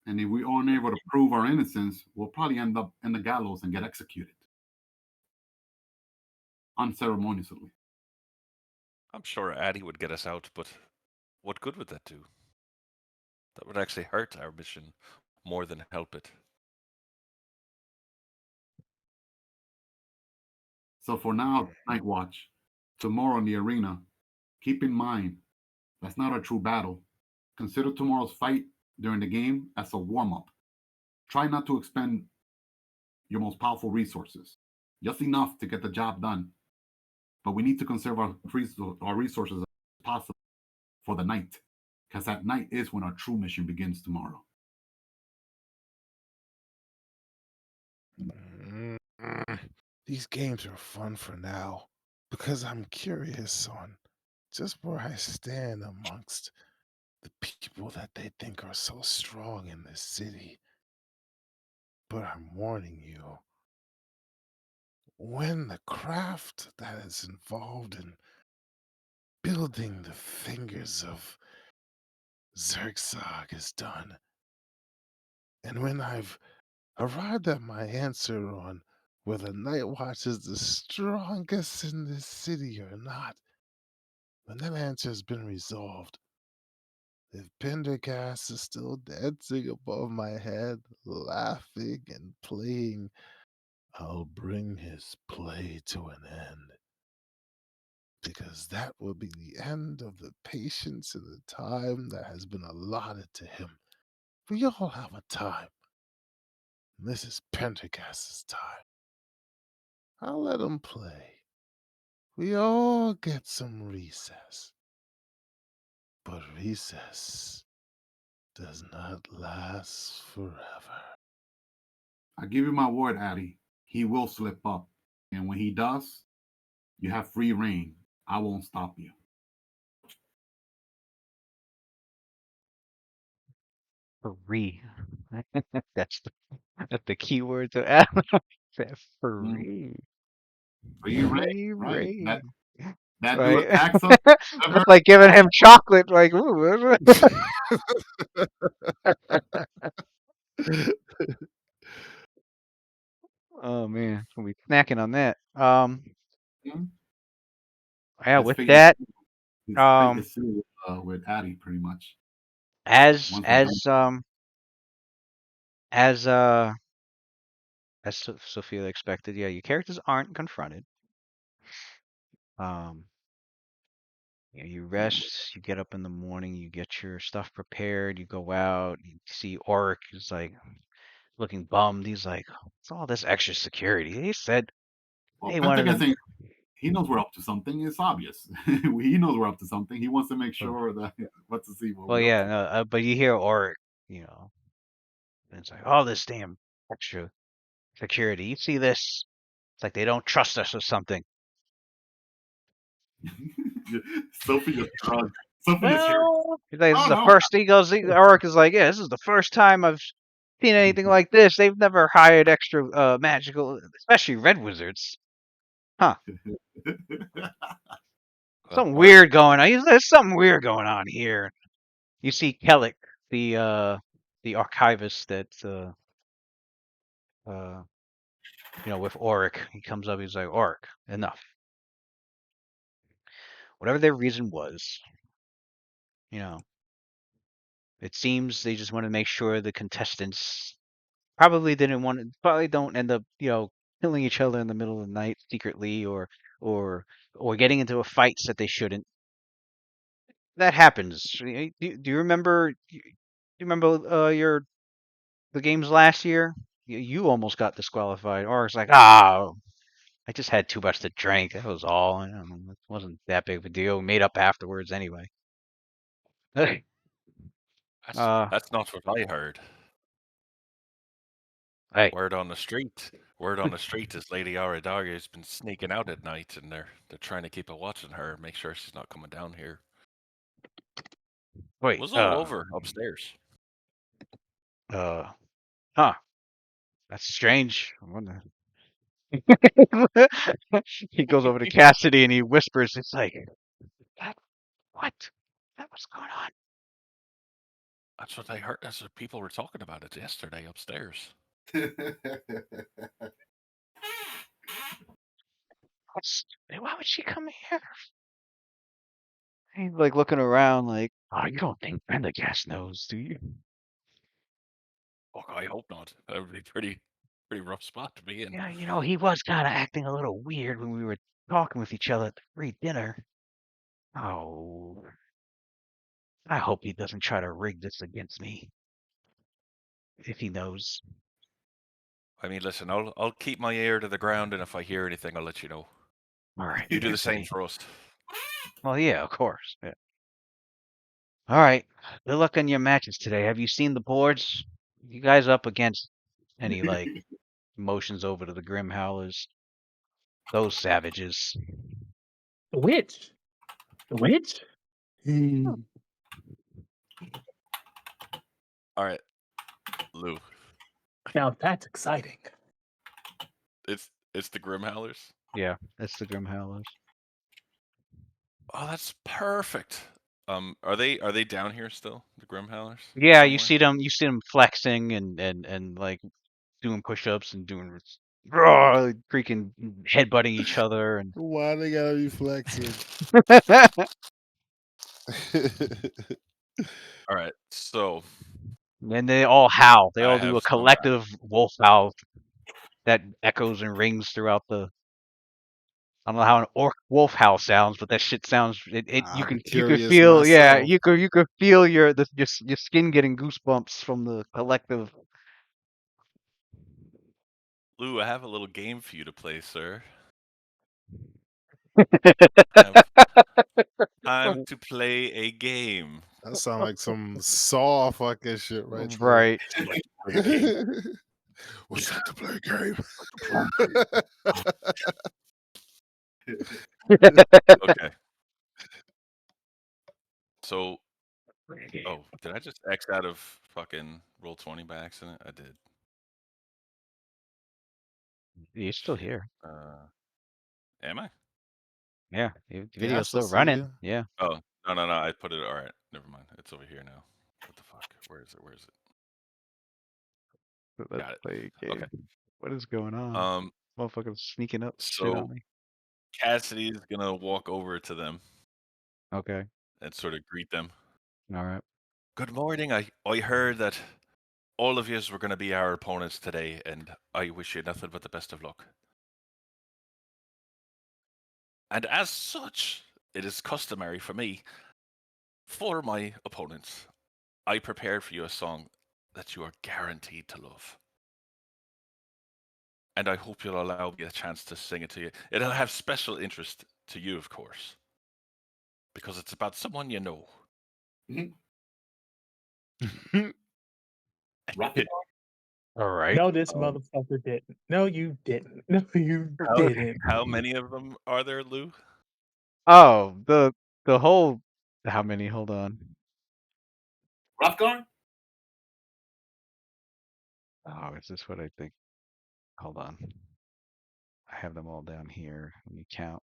And if we aren't able to prove our innocence, we'll probably end up in the gallows and get executed unceremoniously. I'm sure Addy would get us out, but what good would that do? That would actually hurt our mission more than help it. So for now, Night Watch, tomorrow in the arena, keep in mind that's not a true battle. Consider tomorrow's fight during the game as a warm up. Try not to expend your most powerful resources, just enough to get the job done. But we need to conserve our resources as possible for the night, because at night is when our true mission begins tomorrow. Mm, These games are fun for now because I'm curious on just where I stand amongst the people that they think are so strong in this city. But I'm warning you, when the craft that is involved in building the fingers of Zerxog is done, and when I've arrived at my answer on whether Night Watch is the strongest in this city or not, when that answer has been resolved, if Pendergast is still dancing above my head, laughing and playing, I'll bring his play to an end. Because that will be the end of the patience and the time that has been allotted to him. We all have a time. And this is Pendergast's time. I'll let him play. We all get some recess. But recess does not last forever. I give you my word, Addy, he will slip up. And when he does, you have free reign. I won't stop you. Free. That's the key word to add. Free. Free reign, Free right? reign. That dude Right? attacks us. That's like giving him chocolate. Like, ooh. Oh man, we'll be snacking on that. Yeah, His with fate is that, his fate um, is sealed with Addy, pretty much. as Once we're done. as um as uh as Sophia expected, yeah, your characters aren't confronted. Um, you rest, you get up in the morning, you get your stuff prepared, you go out, you see Oric is like looking bummed. He's like, "What's all this extra security?" He said Well, they wanted Pentagon them. saying he knows we're up to something. It's obvious. He knows we're up to something. He wants to make Oh, sure that what's to see what well, we're up yeah, to. no, but you hear Oric, you know, and it's like all this damn extra security. You see this? It's like they don't trust us or something. Sophie just shrugged. Sophie just here. Well, He's like, this is Oh the no. first. Oric is like, yeah, this is the first time I've seen anything like this. They've never hired extra magical, especially red wizards. Huh? Something Or weird going on. There's something weird going on here. You see Kellic, the archivist that uh with Oric. He comes up. He's like, Oric, enough. Whatever their reason was, you know, it seems they just want to make sure the contestants probably don't end up, killing each other in the middle of the night secretly or or getting into a fights that they shouldn't. That happens. Do you remember? Do you remember the games last year? You almost got disqualified, or it's like, I just had too much to drink. That was all. I don't know, it wasn't that big of a deal. We made up afterwards anyway. That's uh, that's not what I heard. hey, Word on the street. Word on the street is Lady Aradari has been sneaking out at night, and they're trying to keep a watch on her, make sure she's not coming down here. wait, Was all over upstairs. uh, huh? That's strange. I wonder. He goes over to Cassidy and he whispers, "It's like, that, what? That what's going on?" That's what I heard. That's what people were talking about it yesterday upstairs. Why would she come here? He's like looking around, like, oh, you don't think Prendergast knows, do you? Oh, I hope not. That would be pretty rough spot to be in. Yeah, he was kind of acting a little weird when we were talking with each other at the free dinner. Oh, I hope he doesn't try to rig this against me. If he knows. I mean, listen, I'll keep my ear to the ground, and if I hear anything, I'll let you know. All right. You do the same buddy. for us. Well, yeah, of course. Yeah. All right. Good luck on your matches today. Have you seen the boards? You guys up against any like motions over to the Grim Howlers? Those savages. The witch. The witch? All right, Lou. Now that's exciting. It's the Grim Howlers. Yeah, that's the Grim Howlers. Oh, that's perfect. Are they down here still? The Grim Howlers? Yeah, Somewhere? you see them flexing and like doing push-ups and doing freaking headbutting each other and Why they gotta be flexing? All right, so and they all howl. They I all do have a some. collective wolf howl that echoes and rings throughout the. I don't know how an orc wolf howl sounds, but that shit sounds. I'm You could curious feel, yeah, myself. you could feel your skin getting goosebumps from the collective. Lou, I have a little game for you to play, sir. Time, time to play a game. That sound like some Saw fucking shit right there. Right. Play a game. What's that to play a game? Okay. So, oh, did I just X out of fucking Roll20 by accident? I did. You're still here. Am I? Yeah, the Yeah, I video's still still see running. you. Yeah. Oh, no. I put it. All right, never mind. It's over here now. What the fuck? Where is it? Where is it? Let's Got it. play a game. Okay. What is going on? Um. Motherfuckers sneaking up shit So on me. Cassidy's gonna walk over to them Okay. and sort of greet them. All right. Good morning. I heard that all of yous were gonna be our opponents today, and I wish you nothing but the best of luck. And as such, it is customary for me, for my opponents, I prepared for you a song that you are guaranteed to love. And I hope you'll allow me a chance to sing it to you. It'll have special interest to you, of course, because it's about someone you know. Rock it. All right. No, this motherfucker didn't. No, you didn't. No, you didn't. How many of them are there, Lou? Oh, the whole. How many? Hold on. Rough guard? Oh, is this what I think? Hold on. I have them all down here. Let me count.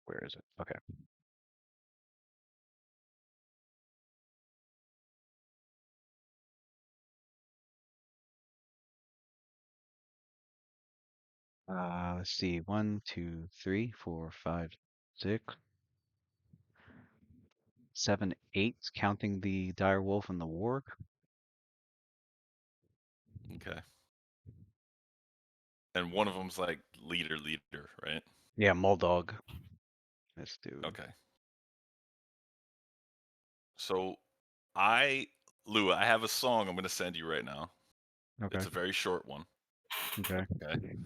Where is it? Okay. Let's see. 1, 2, 3, 4, 5, 6, 7, 8, counting the dire wolf and the warg. Okay. And one of them's like leader, right? Yeah, Muldog. This dude. Okay. So Lua, I have a song I'm gonna send you right now. Okay. It's a very short one. Okay. Okay.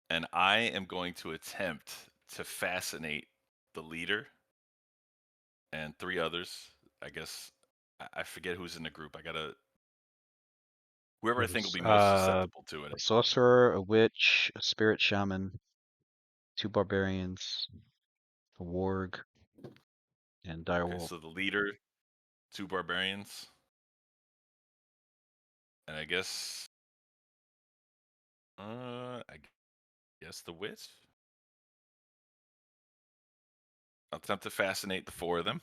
And I am going to attempt to fascinate the leader and 3 others. I guess I forget who's in the group. I gotta whoever I think will There's be most susceptible to it. a sorcerer, a witch, a spirit shaman, 2 barbarians, a warg, and dire Okay, wolf. so the leader, 2 barbarians, and I guess the witch. I'll attempt to fascinate the 4 of them.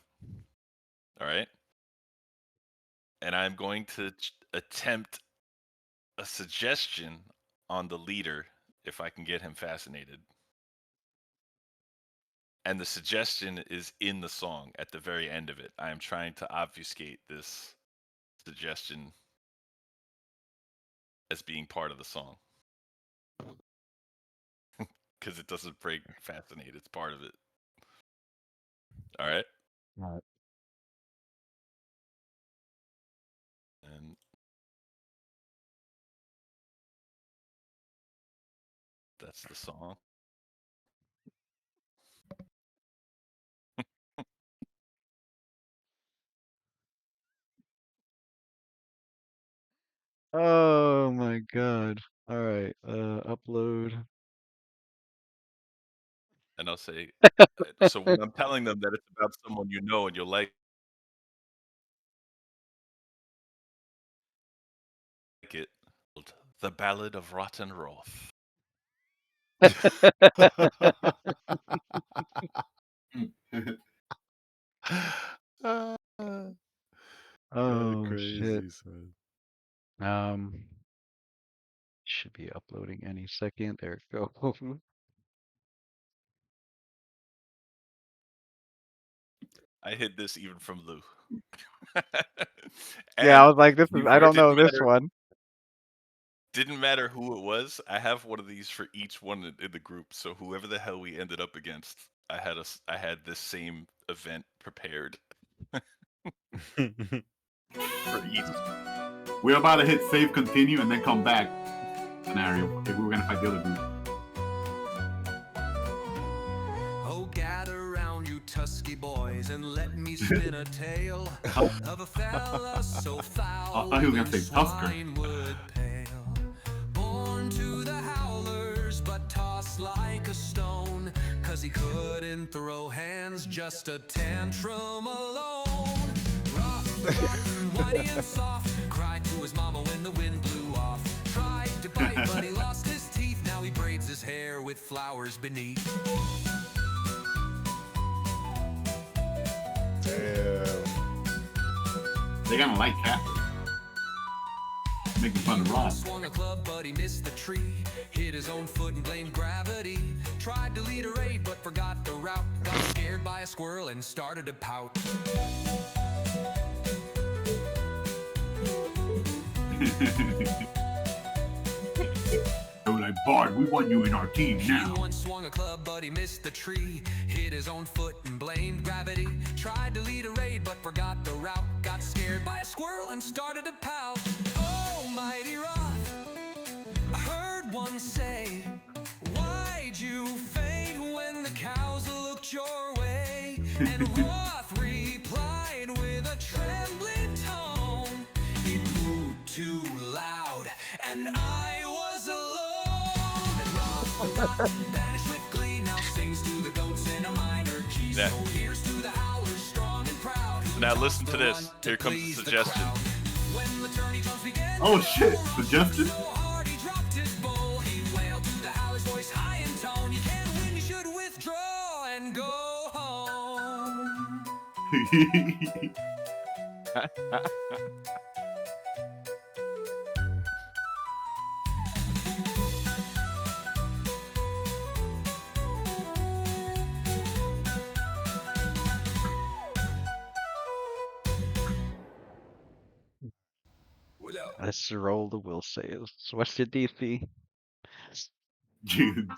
All right. And I'm going to attempt a suggestion on the leader if I can get him fascinated. And the suggestion is in the song at the very end of it. I am trying to obfuscate this suggestion as being part of the song. Because it doesn't break fascinate, it's part of it. All right. And that's the song. Oh my god. All right. Upload. And I'll say, so when I'm telling them that it's about someone you know and you'll like it, the Ballad of Rotten Roth. Oh shit. Crazy, son. Should be uploading any second. There it goes. I hid this even from Lou. Yeah, I And was like, this to be is. I fair, it don't know this one. didn't matter who it was. I have one of these for each one in the group. So whoever the hell we ended up against, I had this same event prepared for each. We're about to hit save, continue, and then come back. Scenario if we were gonna fight the other group. Oh, gather round, you Tusky boys, and let me spin a tale of a fella so foul. I thought he was gonna say Tusker. swine would pale. Born to the howlers, but tossed like a stone, 'cause he couldn't throw hands, just a tantrum alone. Rough, whiny and soft, cried to his mama when the wind blew off. Tried to bite, but he lost his teeth. Now he braids his hair with flowers beneath. Damn. They're gonna like cat. Making fun of Rob. Swung a club, but he missed the tree. Hit his own foot and blamed gravity. Tried to lead a raid, but forgot the route. Got scared by a squirrel and started to pout. They were like, Bard, we want you in our team now. He once swung a club, but he missed the tree. Hit his own foot and blamed gravity. Tried to lead a raid, but forgot the route. Got scared by a squirrel and started to pout. Oh, mighty Roth, I heard one say, why'd you faint when the cows looked your way? And Roth replied with a trembling tone, it moved too loud, and I was alone. And Roth vanished with glee, now sings to the goats in a minor key. Yeah. So here's to the howlers, strong and proud. So now listen to this. Here comes the suggestion. When the tourney drums began, Oh shit, suggestion? so hard he dropped his bowl. He wailed to the howler's voice high in tone. You can't win, you should withdraw and go home. Let's roll the will saves. What's your DC? Dude,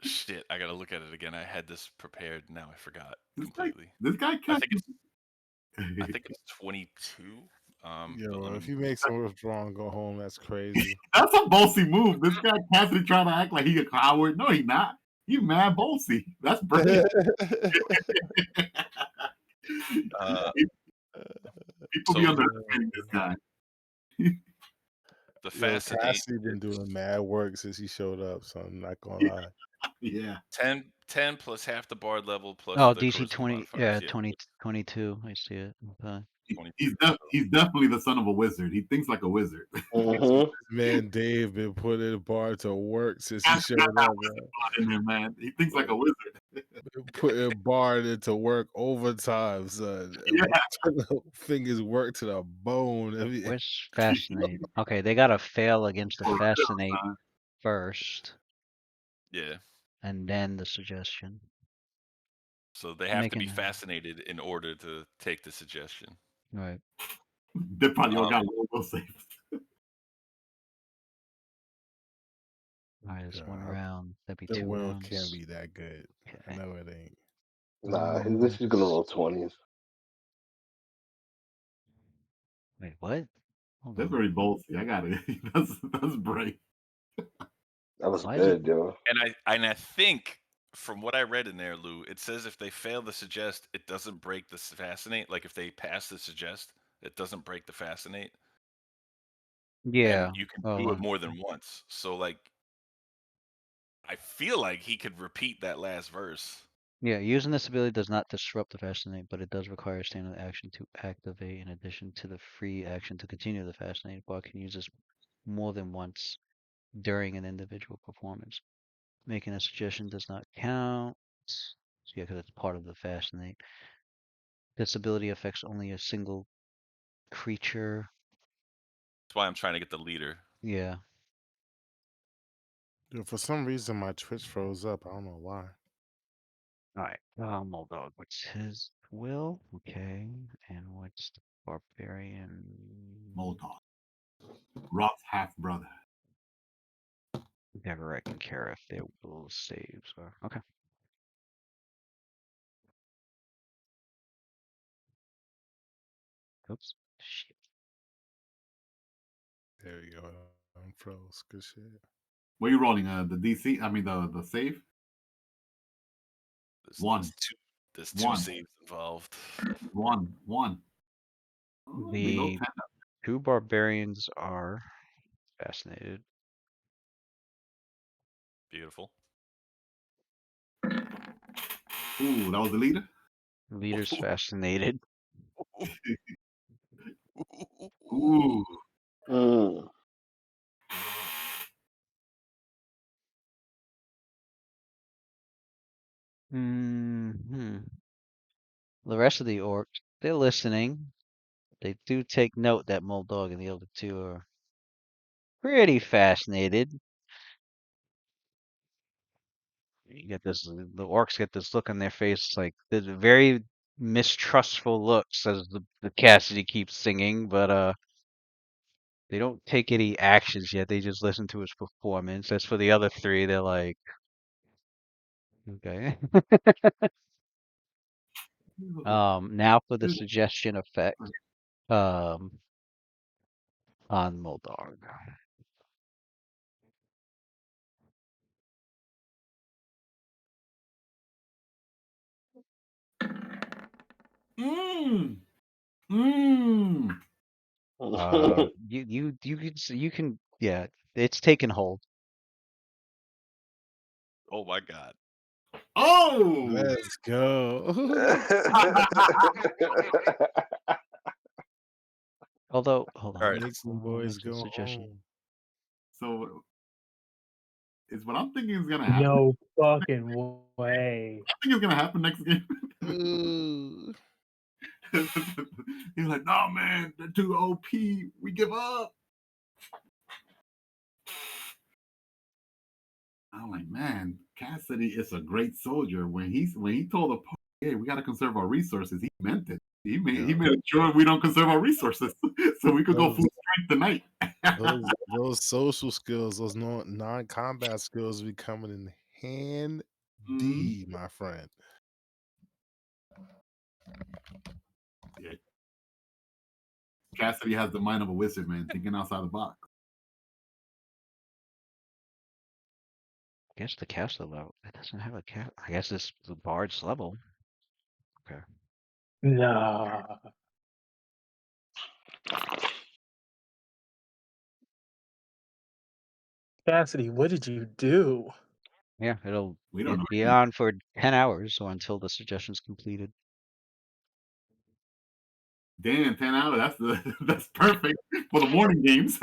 Shit, I gotta look at it again. I had this prepared. Now I forgot this guy, completely. this guy I can't. think it's 22. But Yo, let if me. he makes him withdraw and go home, that's crazy. That's a bossy move. This guy Cassidy trying to act like he a coward. No, he not. He mad bossy. That's brilliant. Uh, People be so underestimating this guy. the Yo, fascinate Cassie been is doing mad work since he showed up, so I'm not gonna lie. Yeah. 10 plus half the bard level plus Oh, the DC corresponding 20, modifiers. yeah, 20, 22. I see it. Okay. 22. He's definitely the son of a wizard. He thinks like a wizard. Mm-hmm. Man, Dave been putting Bard to work since he Got showed that up, wizard man. blood in him, man. He thinks like a wizard. Been putting Bard into work overtime, son. Yeah. Fingers work to the bone. Where's Fascinate? Okay, they gotta fail against the For real, Fascinate son. first, Yeah. and then the suggestion. So they I'm have to be making fascinated in order to take the suggestion. right. They probably all Um, got low will saves. All right, it's one God, round. That'd be the 2 will can't rounds. be that good. Okay. No, it ain't. Nah, this is gonna roll 20s. Wait, what? Hold They're on. very ballsy. I got it. That's brave. That was Why is it? good, yo. and I think from what I read in there, Lou, it says if they fail to suggest, it doesn't break the fascinate. Like if they pass the suggest, it doesn't break the fascinate, and Yeah. you can do it Oh, more than once. So like, I feel like he could repeat that last verse. yeah. Using this ability does not disrupt the Fascinate, but it does require a standard action to activate in addition to the free action to continue the Fascinate. Bard can use this more than once during an individual performance. Making a suggestion does not count. So yeah, because it's part of the Fascinate. This ability affects only a single creature. That's why I'm trying to get the leader. Yeah. Yo, for some reason, my Twitch froze up. I don't know why. Alright. Moldog. What's his will? Okay. And what's the barbarian? Moldog. Rock's half brother. Never I can care if their will saves are okay. Oops. Shit. There we go. Unfroze. Good shit. What are you rolling? The DC? I mean the save? There's, One. there's two One. saves involved. One. Oh, below The 10. two barbarians are fascinated. Beautiful. Ooh, that was the leader? Leader's fascinated. Ooh. Mm. Hmm. The rest of the orcs, they're listening. They do take note that Moldog and the other two are pretty fascinated. You get this, the orcs get this look on their face, like the very mistrustful looks as the Cassidy keeps singing, but they don't take any actions yet. They just listen to his performance. As for the other three, they're like, okay. Now for the suggestion effect, um, on Moldog. Mmm. Mmm. You can, yeah, it's taken hold. Oh my god. Oh! Let's go. Although, hold on. All right. Make some boys Mental go suggestion. home. So is what I'm thinking is gonna happen. No fucking way. I think it's gonna happen next game. Ooh. He's like, no man, they're too OP. We give up. I'm like, man, Cassidy is a great soldier. When he told the party, hey, we gotta conserve our resources, he meant it. He made Yeah. sure we don't conserve our resources. So we could That go was, full sleep tonight. those social skills, those non-combat skills be coming in handy, my friend. Yeah. Cassidy has the mind of a wizard, man, thinking outside the box. I guess the castle level. It doesn't have a cap. I guess it's the bard's level. Okay. Nah. Cassidy, what did you do? Yeah, it'll We don't know be anything. on for 10 hours, so until the suggestion's completed. Damn, 10 hours. That's perfect for the morning games.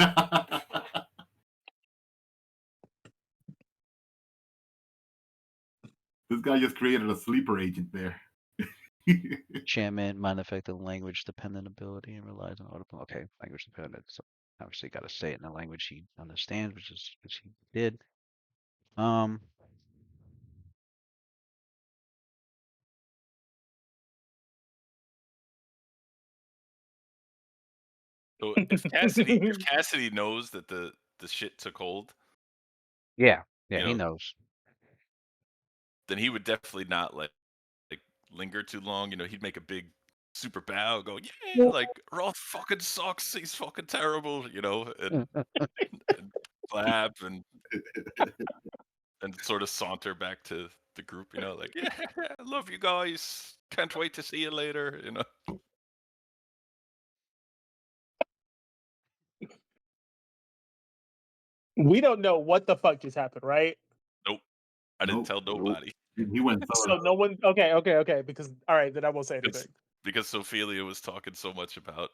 This guy just created a sleeper agent there. Enchantment, mind effect of language dependent ability, and relies on auto. Okay, language dependent. So obviously, got to say it in a language he understands, which he did. So if Cassidy knows that the shit took hold, Yeah, you he know, knows. then he would definitely not like linger too long. You know, he'd make a big super bow, go, yeah, like Roth fucking sucks, he's fucking terrible, you know, and clap and sort of saunter back to the group, you know, like, yeah, I love you guys, can't wait to see you later, you know. We don't know what the fuck just happened, right? Nope, I didn't tell nobody. He went So no one. Okay. Because all right, then I won't say Because anything. because Ophelia was talking so much about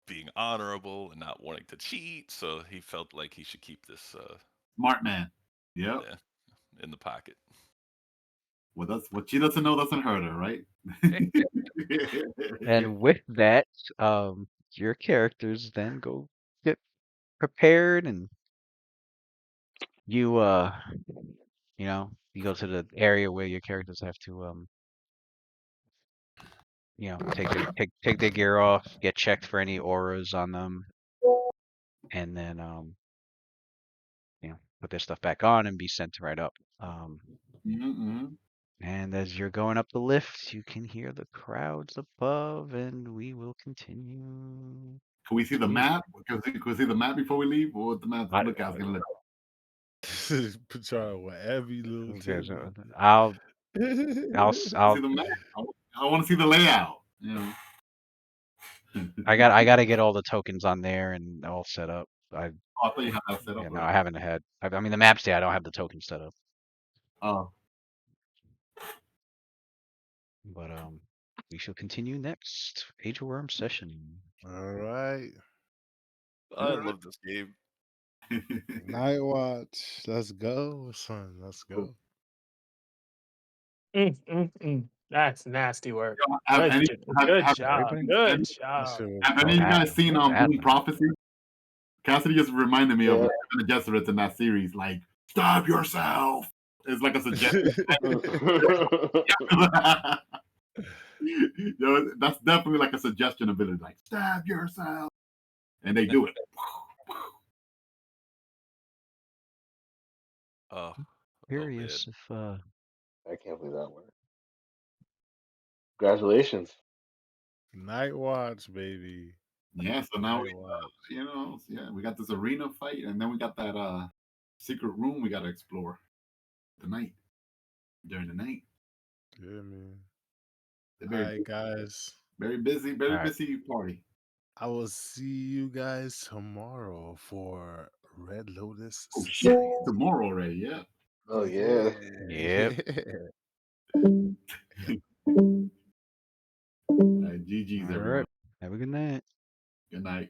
being honorable and not wanting to cheat, so he felt like he should keep this smart man. Yep. yeah, in the pocket. Well, that's what she doesn't know doesn't hurt her, right? And with that, your characters then go get prepared, and you you go to the area where your characters have to take their gear off, get checked for any auras on them, and then put their stuff back on and be sent right up. And as you're going up the lift, you can hear the crowds above, and we will continue. Can we see the map? Can we see the map before we leave? Or what the map I- look at? Gonna look. Put y'all whatever you little Okay, tip. so I'll See the map. I want to see the layout. You know. I gotta get all the tokens on there and all set up. I thought you had that set up. No, I haven't had. I mean, the map's there. I don't have the tokens set up. Oh. But we shall continue next Age of Worms session. All right. I love this game. Night Watch. Let's go, son. Let's go. That's nasty work. Have Good job. everybody- Good job. Have any of you guys seen What's Doom happening? Prophecy? Cassidy just reminded me of Yeah. the Jesuits in that series. Like, stab yourself. It's like a suggestion. That's definitely like a suggestion ability. Like, stab yourself, and they do it. Oh, Curious if I can't believe that worked. Congratulations. Night Watch, baby. Yeah. So now Night Watch. we got this arena fight, and then we got that secret room we got to explore tonight. During the night. Yeah, man. They're All very, right, guys. very busy, busy party. I will see you guys tomorrow for Red Lotus. Oh shit! Tomorrow already. Yeah. Oh yeah. Yep. GG's everyone. Have a good night. Good night.